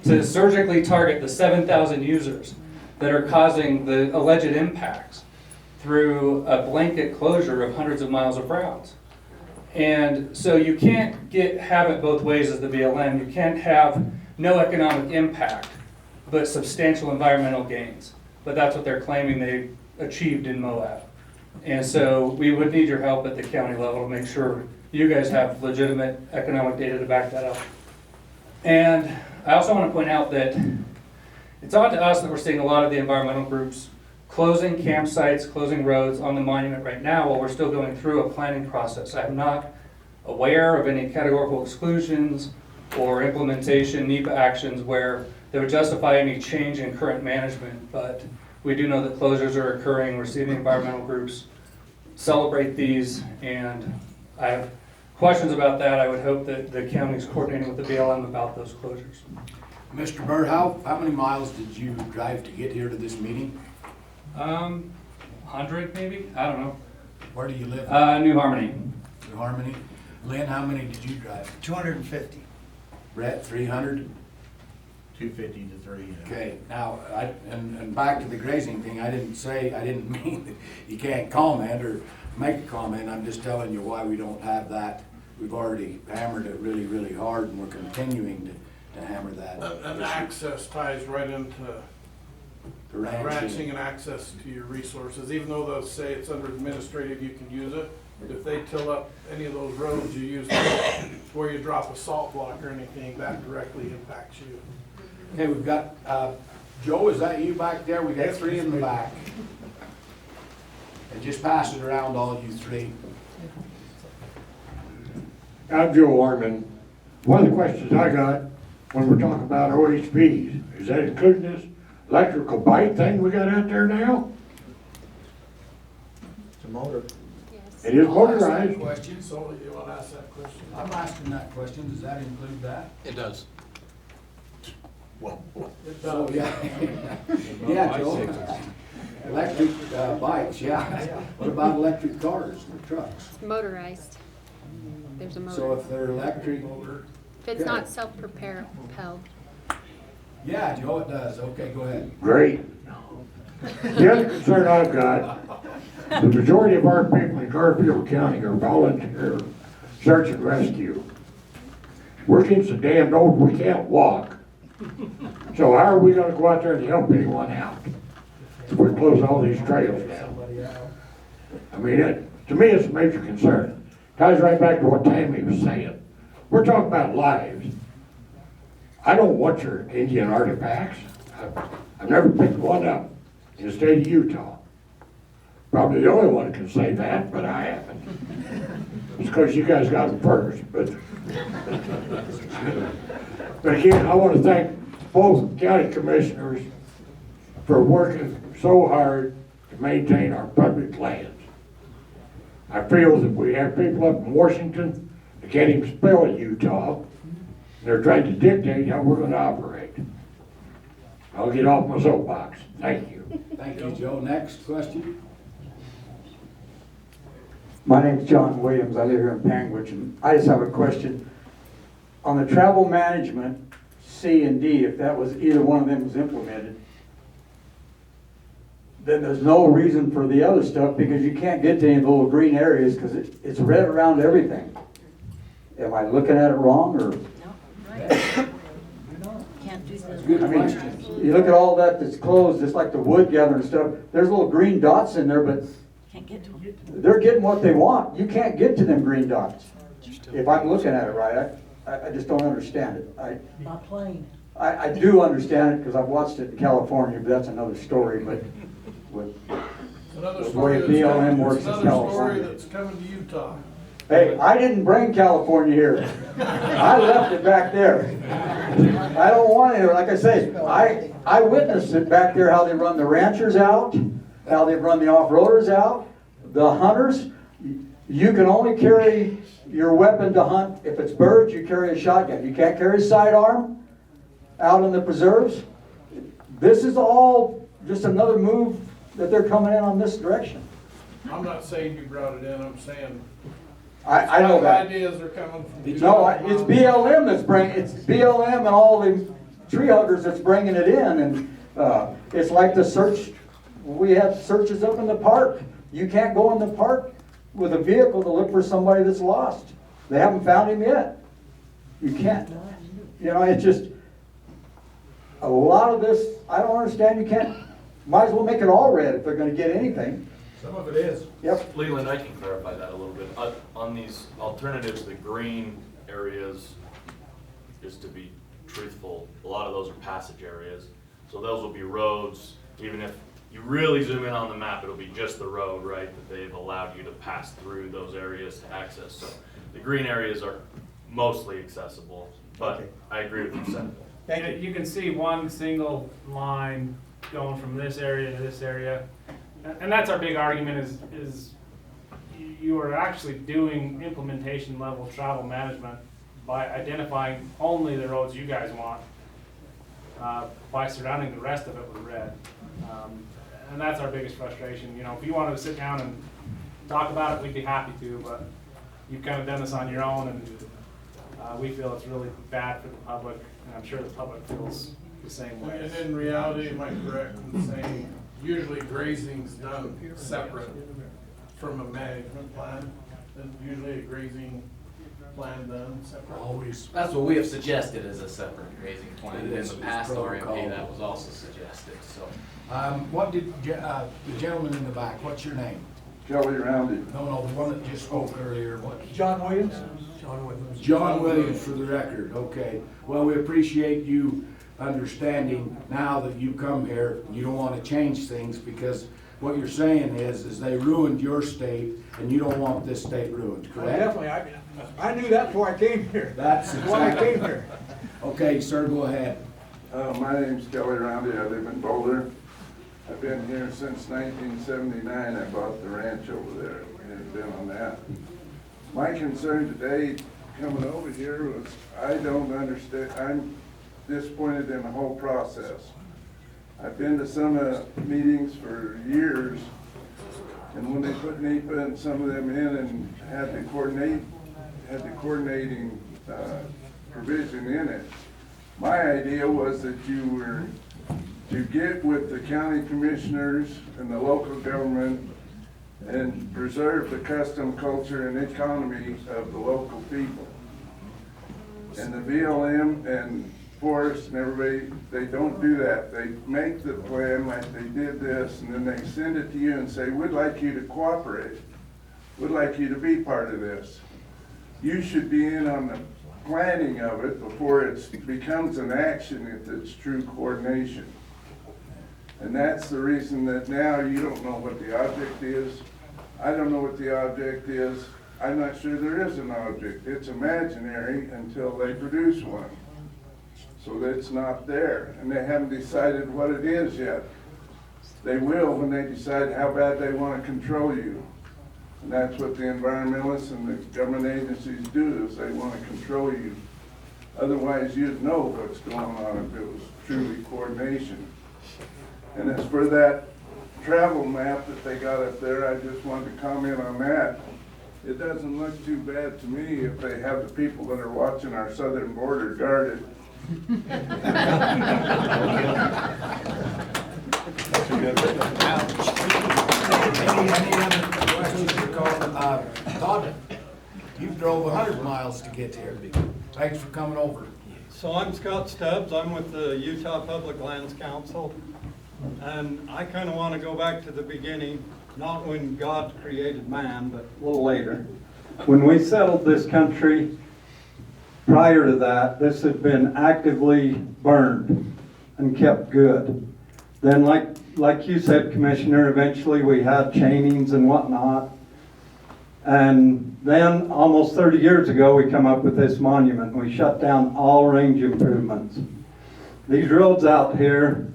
[SPEAKER 2] to surgically target the 7,000 users that are causing the alleged impacts through a blanket closure of hundreds of miles of routes. And so you can't have it both ways as the BLM. You can't have no economic impact, but substantial environmental gains. But that's what they're claiming they achieved in Moab. And so we would need your help at the county level to make sure you guys have legitimate economic data to back that up. And I also want to point out that it's odd to us that we're seeing a lot of the environmental groups closing campsites, closing roads on the monument right now while we're still going through a planning process. I'm not aware of any categorical exclusions or implementation NEPA actions where they would justify any change in current management, but we do know that closures are occurring. We're seeing the environmental groups celebrate these, and I have questions about that. I would hope that the county's coordinating with the BLM about those closures.
[SPEAKER 1] Mr. Burr, how many miles did you drive to get here to this meeting?
[SPEAKER 2] 100 maybe? I don't know.
[SPEAKER 1] Where do you live?
[SPEAKER 2] New Harmony.
[SPEAKER 1] New Harmony. Lynn, how many did you drive?
[SPEAKER 9] 250.
[SPEAKER 1] Brett, 300?
[SPEAKER 9] 250 to 300.
[SPEAKER 1] Okay, now, and back to the grazing thing, I didn't mean that you can't comment or make a comment. I'm just telling you why we don't have that. We've already hammered it really, really hard, and we're continuing to hammer that.
[SPEAKER 6] And access ties right into
[SPEAKER 1] The
[SPEAKER 6] ranching and access to your resources. Even though they'll say it's under administrative, you can use it. If they till up any of those roads you use where you drop a salt block or anything, that directly impacts you.
[SPEAKER 1] Okay, we've got, Joe, is that you back there? We got 3 in the back. And just pass it around, all you 3.
[SPEAKER 20] I'm Joe Orman. One of the questions I got when we're talking about OHPs, is that including this electrical bike thing we got out there now?
[SPEAKER 9] It's a motor.
[SPEAKER 20] It is motorized.
[SPEAKER 1] Question.
[SPEAKER 6] So you want to ask that question?
[SPEAKER 1] I'm asking that question. Does that include that?
[SPEAKER 12] It does.
[SPEAKER 1] Well, so, yeah. Yeah, Joe. Electric bikes, yeah. What about electric cars or trucks?
[SPEAKER 11] Motorized. There's a motor.
[SPEAKER 1] So if they're electric,
[SPEAKER 11] If it's not self-propelled.
[SPEAKER 1] yeah, Joe, it does. Okay, go ahead.
[SPEAKER 20] Great. The other concern I've got, the majority of our people in Garfield County are volunteer search and rescue. We're getting so damned old we can't walk. So how are we gonna go out there and help anyone out if we close all these trails down? I mean, to me, it's a major concern. Ties right back to what Tammy was saying. We're talking about lives. I don't want your Indian artifacts. I've never picked one up in the state of Utah. Probably the only one that can say that, but I haven't. It's because you guys got them first, but again, I want to thank both county commissioners for working so hard to maintain our public lands. I feel that we have people up in Washington that can't even spell Utah. They're trying to dictate how we're going to operate. I'll get off my soapbox. Thank you.
[SPEAKER 1] Thank you, Joe. Next question.
[SPEAKER 13] My name's John Williams. I live here in Panguitch, and I just have a question. On the travel management, C and D, if that was either one of them was implemented, then there's no reason for the other stuff because you can't get to any of the little green areas because it's red around everything. Am I looking at it wrong or?
[SPEAKER 16] No, right. Can't do that.
[SPEAKER 1] Good
[SPEAKER 13] I mean,
[SPEAKER 1] question.
[SPEAKER 13] you look at all that that's closed, just like the wood gathering stuff, there's little green dots in there, but
[SPEAKER 16] Can't get to them.
[SPEAKER 13] they're getting what they want. You can't get to them green dots. If I'm looking at it right, I just don't understand it.
[SPEAKER 9] Not playing.
[SPEAKER 13] I do understand it because I've watched it in California, but that's another story, but with
[SPEAKER 6] Another
[SPEAKER 13] the
[SPEAKER 6] story
[SPEAKER 13] way
[SPEAKER 6] that's
[SPEAKER 13] BLM
[SPEAKER 6] coming-
[SPEAKER 13] works
[SPEAKER 6] it's
[SPEAKER 13] in
[SPEAKER 6] another story
[SPEAKER 13] California.
[SPEAKER 6] that's coming to Utah.
[SPEAKER 13] Hey, I didn't bring California here. I left it back there. I don't want it here. Like I say, I witnessed it back there, how they run the ranchers out, how they run the off-roaders out, the hunters. You can only carry your weapon to hunt. If it's birds, you carry a shotgun. You can't carry a sidearm out in the preserves. This is all just another move that they're coming in on this direction.
[SPEAKER 6] I'm not saying you brought it in, I'm saying.
[SPEAKER 13] I know that.
[SPEAKER 6] Ideas are coming from.
[SPEAKER 13] No, it's BLM that's bringing, it's BLM and all the tree huggers that's bringing it in, and it's like the search, we have searches up in the park. You can't go in the park with a vehicle to look for somebody that's lost. They haven't found him yet. You can't. You know, it's just, a lot of this, I don't understand, you can't, might as well make it all red if they're gonna get anything.
[SPEAKER 3] Some of it is.
[SPEAKER 13] Yep.
[SPEAKER 3] Leland, I can clarify that a little bit. On these alternatives, the green areas, just to be truthful, a lot of those are passage areas. So those will be roads. Even if you really zoom in on the map, it'll be just the road, right, that they've allowed you to pass through those areas to access. So the green areas are mostly accessible, but I agree with you, Seth.
[SPEAKER 15] You can see one single line going from this area to this area. And that's our big argument is you are actually doing implementation level travel management by identifying only the roads you guys want, by surrounding the rest of it with red. And that's our biggest frustration. You know, if you wanted to sit down and talk about it, we'd be happy to, but you've kind of done this on your own, and we feel it's really bad for the public, and I'm sure the public feels the same way.
[SPEAKER 6] And in reality, am I correct in saying usually grazing's done separate from a management plan? Is usually a grazing plan done separate?
[SPEAKER 1] Always.
[SPEAKER 5] That's what we have suggested as a separate grazing plan, and in
[SPEAKER 1] Yes,
[SPEAKER 5] the
[SPEAKER 1] it's
[SPEAKER 5] past
[SPEAKER 1] protocol.
[SPEAKER 5] RMP that was also suggested, so.
[SPEAKER 1] What did, the gentleman in the back, what's your name?
[SPEAKER 18] Kelly Roundy.
[SPEAKER 1] No, the one that just spoke earlier, what?
[SPEAKER 7] John Williams? John Williams.
[SPEAKER 1] John Williams, for the record, okay. Well, we appreciate you understanding now that you come here, you don't want to change things, because what you're saying is they ruined your state, and you don't want this state ruined, correct?
[SPEAKER 7] Definitely, I knew that before I came here.
[SPEAKER 1] That's
[SPEAKER 7] why I
[SPEAKER 1] exactly.
[SPEAKER 7] came here.
[SPEAKER 1] Okay, sir, go ahead.
[SPEAKER 18] My name's Kelly Roundy. I live in Boulder. I've been here since 1979. I bought the ranch over there. I've been on that. My concern today coming over here was I don't understand. I'm disappointed in the whole process. I've been to some meetings for years, and when they put NEPA and some of them in and had the coordinating provision in it, my idea was that you were to get with the county commissioners and the local government and preserve the custom, culture, and economy of the local people. And the BLM and Forest and everybody, they don't do that. They make the plan like they did this, and then they send it to you and say, we'd like you to cooperate. We'd like you to be part of this. You should be in on the planning of it before it becomes an action if it's true coordination. And that's the reason that now you don't know what the object is. I don't know what the object is. I'm not sure there is an object. It's imaginary until they produce one. So that's not there, and they haven't decided what it is yet. They will when they decide how bad they want to control you. And that's what the environmentalists and the government agencies do, is they want to control you. Otherwise, you'd know what's going on if it was truly coordination. And as for that travel map that they got up there, I just wanted to comment on that. It doesn't look too bad to me if they have the people that are watching our southern border guarded.
[SPEAKER 1] Any other questions or comments? Todd, you drove 100 miles to get here. Thanks for coming over.
[SPEAKER 14] So I'm Scott Stubbs. I'm with the Utah Public Lands Council. And I kind of want to go back to the beginning, not when God created man, but a little later. When we settled this country,
[SPEAKER 13] prior to that, this had been actively burned and kept good. Then like you said, Commissioner, eventually we had chainings and whatnot. And then almost 30 years ago, we come up with this monument. We shut down all range improvements. These roads out here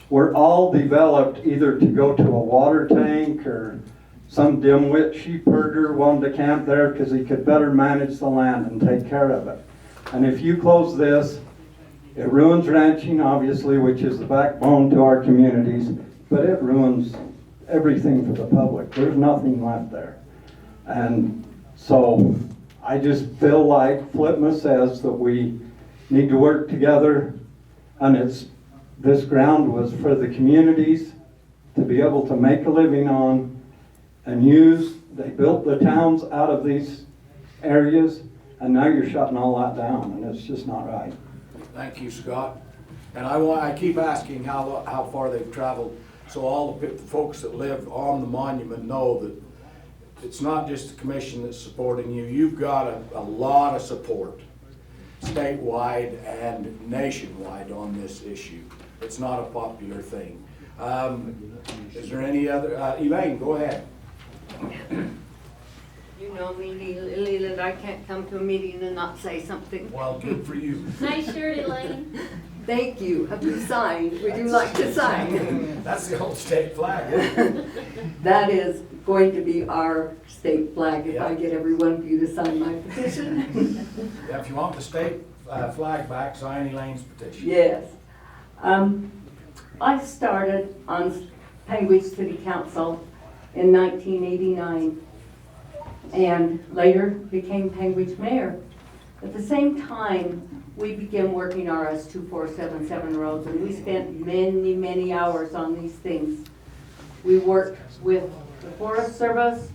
[SPEAKER 13] were all developed either to go to a water tank, or some dimwit sheep herder wanted to camp there because he could better manage the land and take care of it. And if you close this, it ruins ranching, obviously, which is the backbone to our communities, but it ruins everything for the public. There's nothing left there. And so I just feel like Flipma says that we need to work together, and this ground was for the communities to be able to make a living on and use. They built the towns out of these areas, and now you're shutting all that down, and it's just not right.
[SPEAKER 1] Thank you, Scott. And I keep asking how far they've traveled, so all the folks that live on the monument know that it's not just the commission that's supporting you. You've got a lot of support, statewide and nationwide, on this issue. It's not a popular thing. Is there any other? Elaine, go ahead.
[SPEAKER 4] You know me, Leland, I can't come to a meeting and not say something.
[SPEAKER 1] Well, good for you.
[SPEAKER 4] Nice shirt, Elaine. Thank you. Have you signed? We do like to sign.
[SPEAKER 1] That's the old state flag.
[SPEAKER 4] That is going to be our state flag if I get every one of you to sign my petition.
[SPEAKER 1] Yeah, if you want the state flag back, sign Elaine's petition.
[SPEAKER 4] Yes. I started on Penguin City Council in 1989 and later became Penguin's mayor. At the same time, we began working our S2477 roads, and we spent many, many hours on these things. We worked with the Forest Service,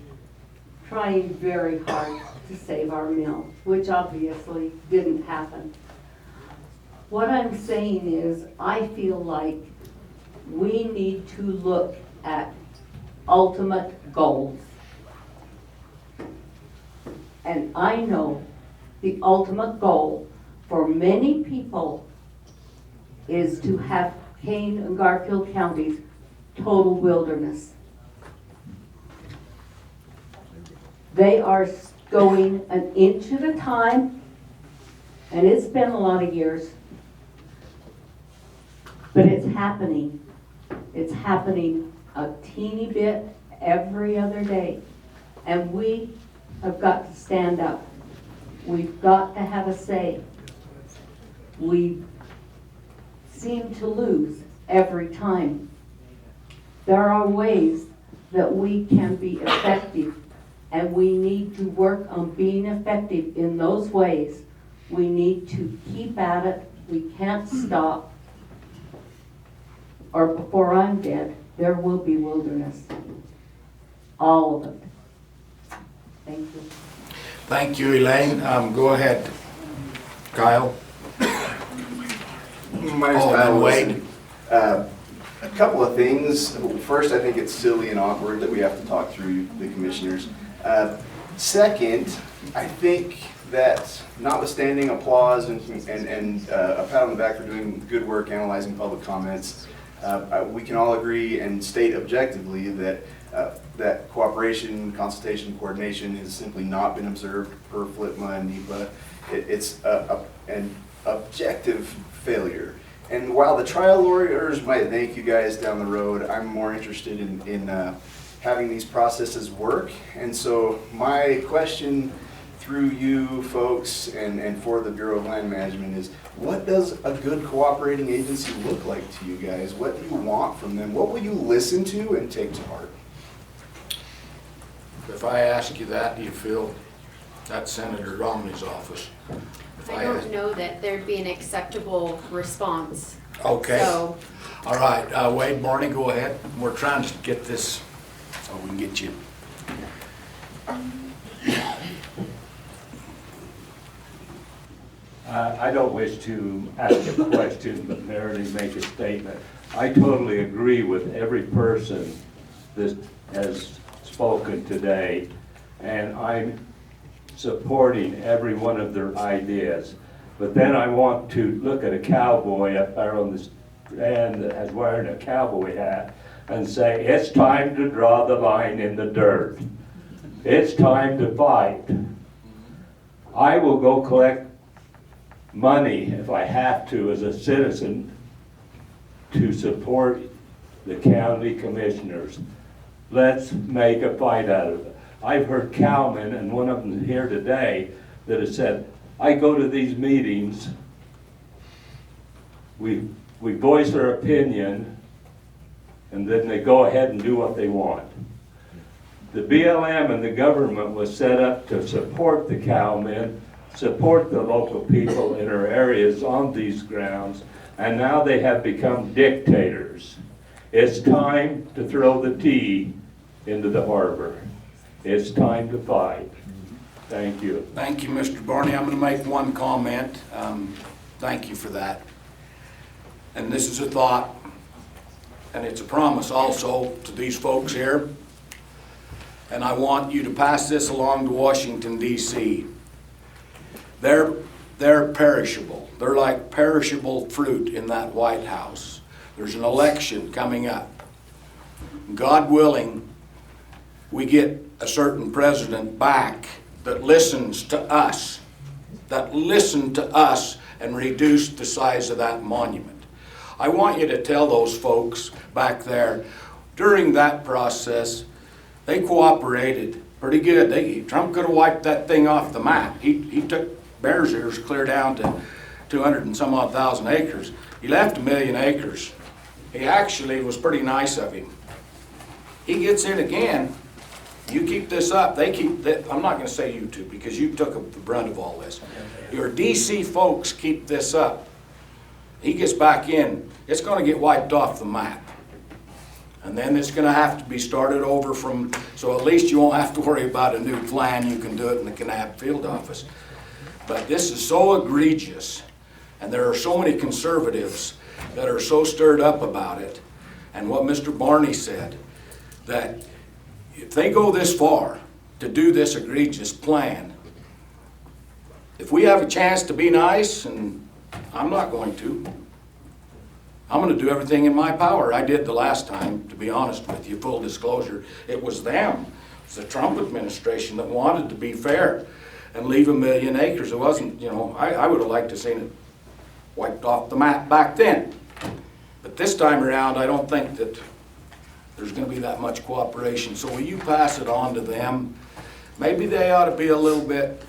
[SPEAKER 4] trying very hard to save our mill, which obviously didn't happen. What I'm saying is, I feel like we need to look at ultimate goals. And I know the ultimate goal for many people is to have Kane and Garfield counties total wilderness. They are going an inch at a time, and it's been a lot of years, but it's happening. It's happening a teeny bit every other day, and we have got to stand up. We've got to have a say. We seem to lose every time. There are ways that we can be effective, and we need to work on being effective in those ways. We need to keep at it. We can't stop, or before I'm dead, there will be wilderness. All of it. Thank you.
[SPEAKER 1] Thank you, Elaine. Go ahead, Kyle.
[SPEAKER 10] My name's Kyle Wade. A couple of things. First, I think it's silly and awkward that we have to talk through the commissioners. Second, I think that notwithstanding applause and a pat on the back for doing good work analyzing public comments, we can all agree and state objectively that that cooperation, consultation, coordination has simply not been observed per FLIPMA and NEPA. It's an objective failure. And while the trial lawyers might thank you guys down the road, I'm more interested in having these processes work. And so my question through you folks and for the Bureau of Land Management is, what does a good cooperating agency look like to you guys? What do you want from them? What will you listen to and take to heart?
[SPEAKER 1] If I ask you that, do you feel that's Senator Romney's office?
[SPEAKER 11] I don't know that there'd be an acceptable response.
[SPEAKER 1] Okay.
[SPEAKER 11] So,
[SPEAKER 1] all right, Wade, Barney, go ahead. We're trying to get this so we can get you.
[SPEAKER 23] I don't wish to ask a question, but merely make a statement. I totally agree with every person that has spoken today, and I'm supporting every one of their ideas. But then I want to look at a cowboy up there on the stand that has wearing a cowboy hat and say, it's time to draw the line in the dirt. It's time to fight. I will go collect money if I have to as a citizen to support the county commissioners. Let's make a fight out of it. I've heard cowmen, and one of them here today, that has said, I go to these meetings, we voice our opinion, and then they go ahead and do what they want. The BLM and the government was set up to support the cowmen, support the local people in our areas on these grounds, and now they have become dictators. It's time to throw the tea into the harbor. It's time to fight. Thank you.
[SPEAKER 1] Thank you, Mr. Barney. I'm going to make one comment. Thank you for that. And this is a thought, and it's a promise also to these folks here. And I want you to pass this along to Washington, D.C. They're perishable. They're like perishable fruit in that White House. There's an election coming up. God willing, we get a certain president back that listens to us, and reduce the size of that monument. I want you to tell those folks back there, during that process, they cooperated pretty good. Trump could have wiped that thing off the map. He took Bears Ears clear down to 200 and some odd thousand acres. He left 1 million acres. He actually was pretty nice of him. He gets in again. You keep this up, they keep, I'm not going to say you two because you took the brunt of all this. Your DC folks keep this up. He gets back in, it's going to get wiped off the map. And then it's going to have to be started over from, so at least you won't have to worry about a new plan. You can do it in the Kanab field office. But this is so egregious, and there are so many conservatives that are so stirred up about it. And what Mr. Barney said, that if they go this far to do this egregious plan, if we have a chance to be nice, and I'm not going to, I'm going to do everything in my power. I did the last time, to be honest with you, full disclosure. It was them. It's the Trump administration that wanted to be fair and leave 1 million acres. It wasn't, you know, I would have liked to have seen it wiped off the map back then. But this time around, I don't think that there's going to be that much cooperation. So will you pass it on to them? Maybe they ought to be a little bit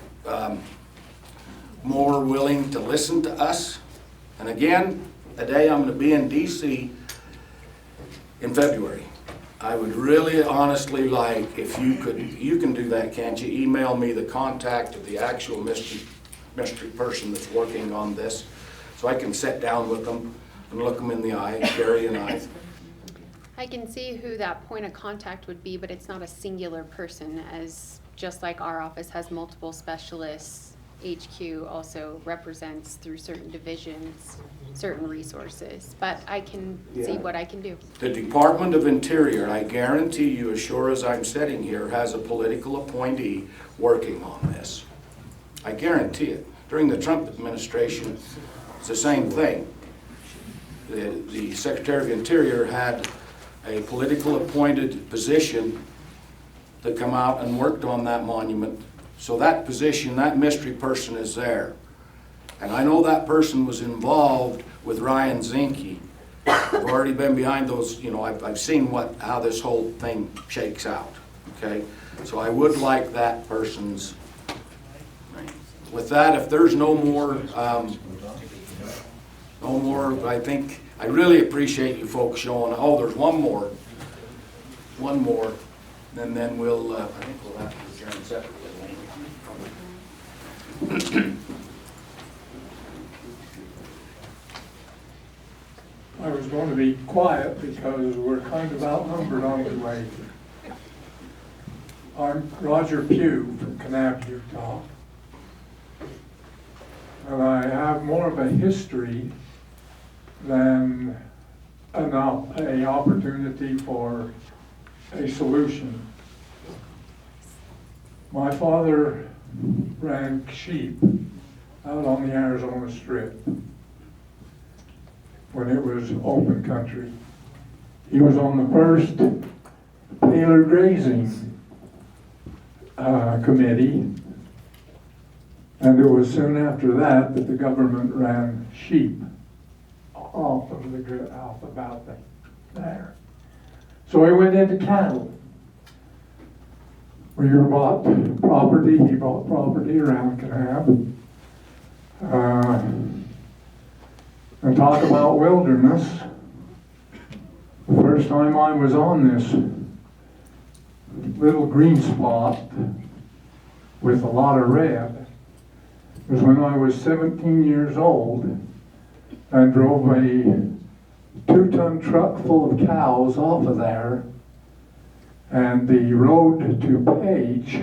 [SPEAKER 1] more willing to listen to us. And again, today I'm going to be in D.C. in February. I would really honestly like if you can do that, can't you? Email me the contact of the actual mystery person that's working on this so I can sit down with them and look them in the eye, Gary and I.
[SPEAKER 11] I can see who that point of contact would be, but it's not a singular person, as just like our office has multiple specialists, HQ also represents through certain divisions, certain resources, but I can see what I can do.
[SPEAKER 1] The Department of Interior, I guarantee you, as sure as I'm sitting here, has a political appointee working on this. I guarantee it. During the Trump administration, it's the same thing. The Secretary of Interior had a political appointed position to come out and worked on that monument. So that position, that mystery person is there. And I know that person was involved with Ryan Zinke. I've already been behind those, you know, I've seen how this whole thing shakes out, okay? So I would like that person's, with that, if there's no more, I think, I really appreciate you folks showing, oh, there's one more, and then we'll, I think we'll have to adjourn separately.
[SPEAKER 18] I was going to be quiet because we're kind of outnumbered on the way. I'm Roger Pugh from Kanab, Utah. And I have more of a history than an opportunity for a solution. My father ran sheep out on the Arizona Strip when it was open country. He was on the first Taylor grazing committee, and it was soon after that that the government ran sheep off of the off about there. So he went into cattle. We bought property. He bought property around Canab. And talk about wilderness. The first time I was on this little green spot with a lot of red was when I was 17 years old and drove a 2-ton truck full of cows off of there, and the road to Page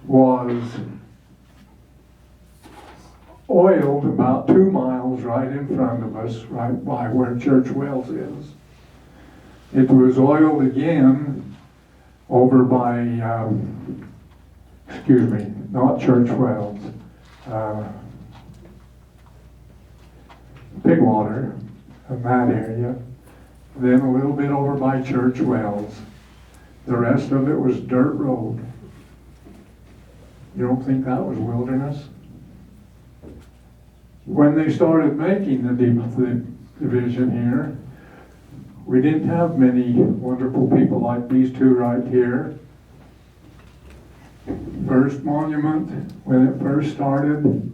[SPEAKER 18] was oiled about 2 miles right in front of us, right by where Church Wells is. It was oiled again over by, excuse me, not Church Wells, Bigwater, in that area. Then a little bit over by Church Wells. The rest of it was dirt road. You don't think that was wilderness? When they started making the division here, we didn't have many wonderful people like these two right here. First monument, when it first started,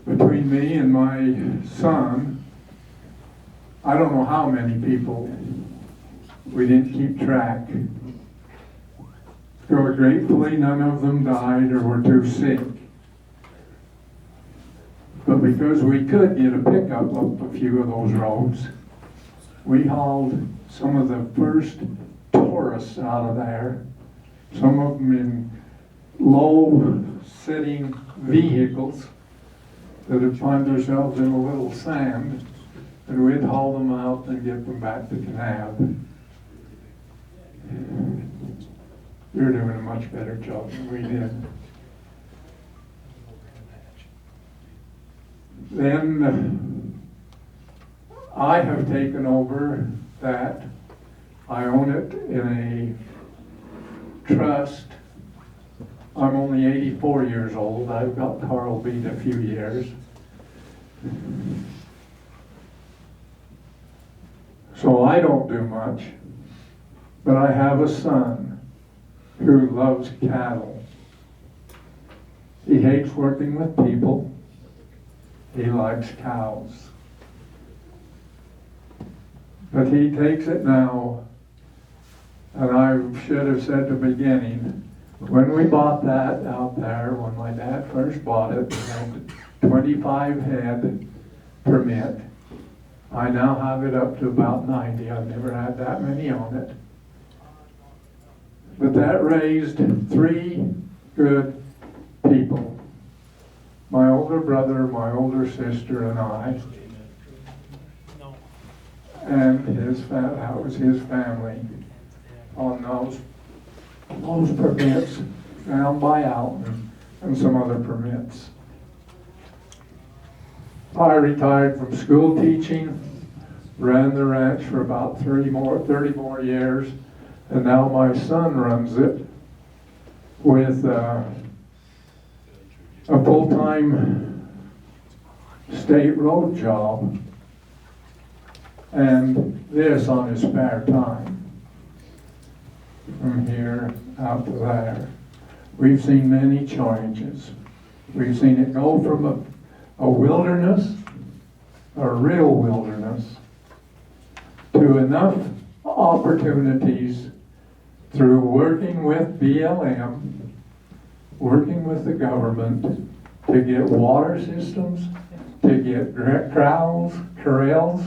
[SPEAKER 18] between me and my son, I don't know how many people. We didn't keep track. So gratefully, none of them died or were too sick. But because we could get a pickup up a few of those roads, we hauled some of the first tourists out of there, some of them in low-sitting vehicles that would find themselves in a little sand, and we'd haul them out and get them back to Canab. You're doing a much better job than we did. Then I have taken over that. I own it in a trust. I'm only 84 years old. I've got Carl beat a few years. So I don't do much, but I have a son who loves cattle. He hates working with people. He likes cows. But he takes it now, and I should have said at the beginning, when we bought that out there, when my dad first bought it, we had 25 head permit. I now have it up to about 90. I've never had that many on it. But that raised 3 good people. My older brother, my older sister, and I. And that was his family on those permits down by Alton and some other permits. I retired from school teaching, ran the ranch for about 30 more years, and now my son runs it with a full-time state road job and this on his spare time from here out to there. We've seen many changes. We've seen it go from a wilderness, a real wilderness, to enough opportunities through working with BLM, working with the government to get water systems, to get corrals,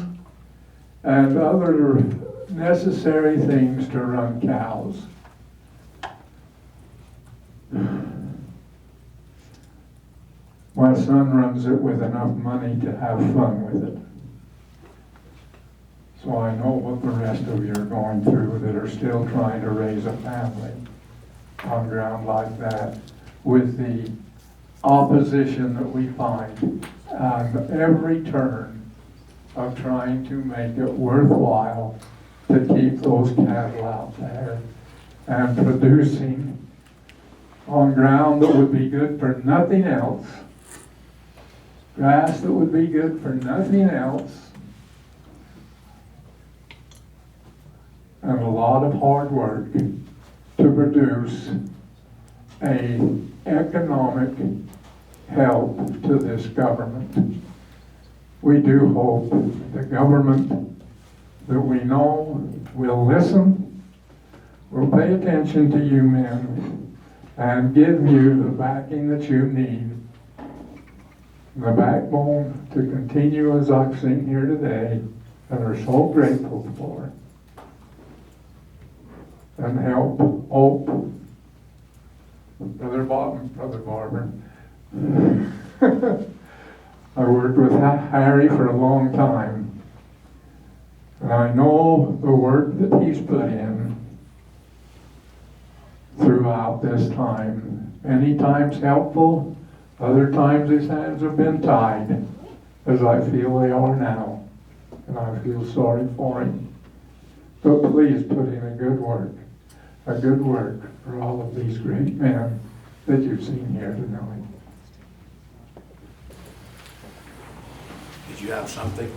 [SPEAKER 18] and other necessary things to run cows. My son runs it with enough money to have fun with it. So I know what the rest of you are going through that are still trying to raise a family. on ground like that with the opposition that we find on every turn of trying to make it worthwhile to keep those cattle out there and producing on ground that would be good for nothing else, grass that would be good for nothing else, and a lot of hard work to produce a economic help to this government. We do hope the government that we know will listen, will pay attention to you men, and give you the backing that you need, the backbone to continue as I've seen here today, and are so grateful for, and help hope. Brother Bob, Brother Barber. I worked with Harry for a long time, and I know the work that he's put in throughout this time. Many times helpful, other times his hands have been tied, as I feel they are now, and I feel sorry for him. But please put in a good work for all of these great men that you've seen here tonight.
[SPEAKER 1] Did you have something?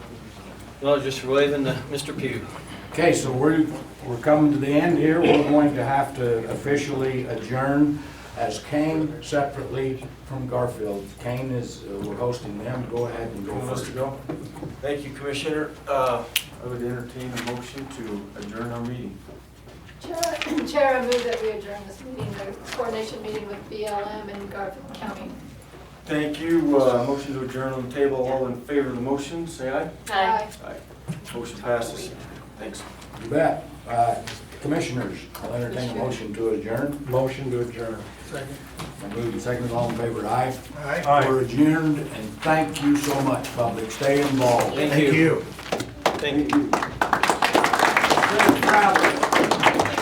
[SPEAKER 12] No, just waving to Mr. Pugh.
[SPEAKER 1] Okay, so we're coming to the end here. We're going to have to officially adjourn as Kane separately from Garfield. Kane is, we're hosting them. Go ahead and go first.
[SPEAKER 9] Thank you, Commissioner. I would entertain a motion to adjourn our meeting.
[SPEAKER 8] Chair, I move that we adjourn this meeting, the coordination meeting with BLM and Garfield County.
[SPEAKER 9] Thank you. Motion to adjourn on the table. All in favor of the motion, say aye.
[SPEAKER 8] Aye.
[SPEAKER 9] Aye. Motion passes. Thanks.
[SPEAKER 1] You bet. Commissioners, I'll entertain a motion to adjourn.
[SPEAKER 7] Motion to adjourn.
[SPEAKER 6] Second.
[SPEAKER 1] Moved and seconded, all in favor, aye.
[SPEAKER 6] Aye.
[SPEAKER 1] We're adjourned, and thank you so much, public. Stay involved.
[SPEAKER 12] Thank you.
[SPEAKER 9] Thank you.
[SPEAKER 12] Thank you.
[SPEAKER 1] Safe travels.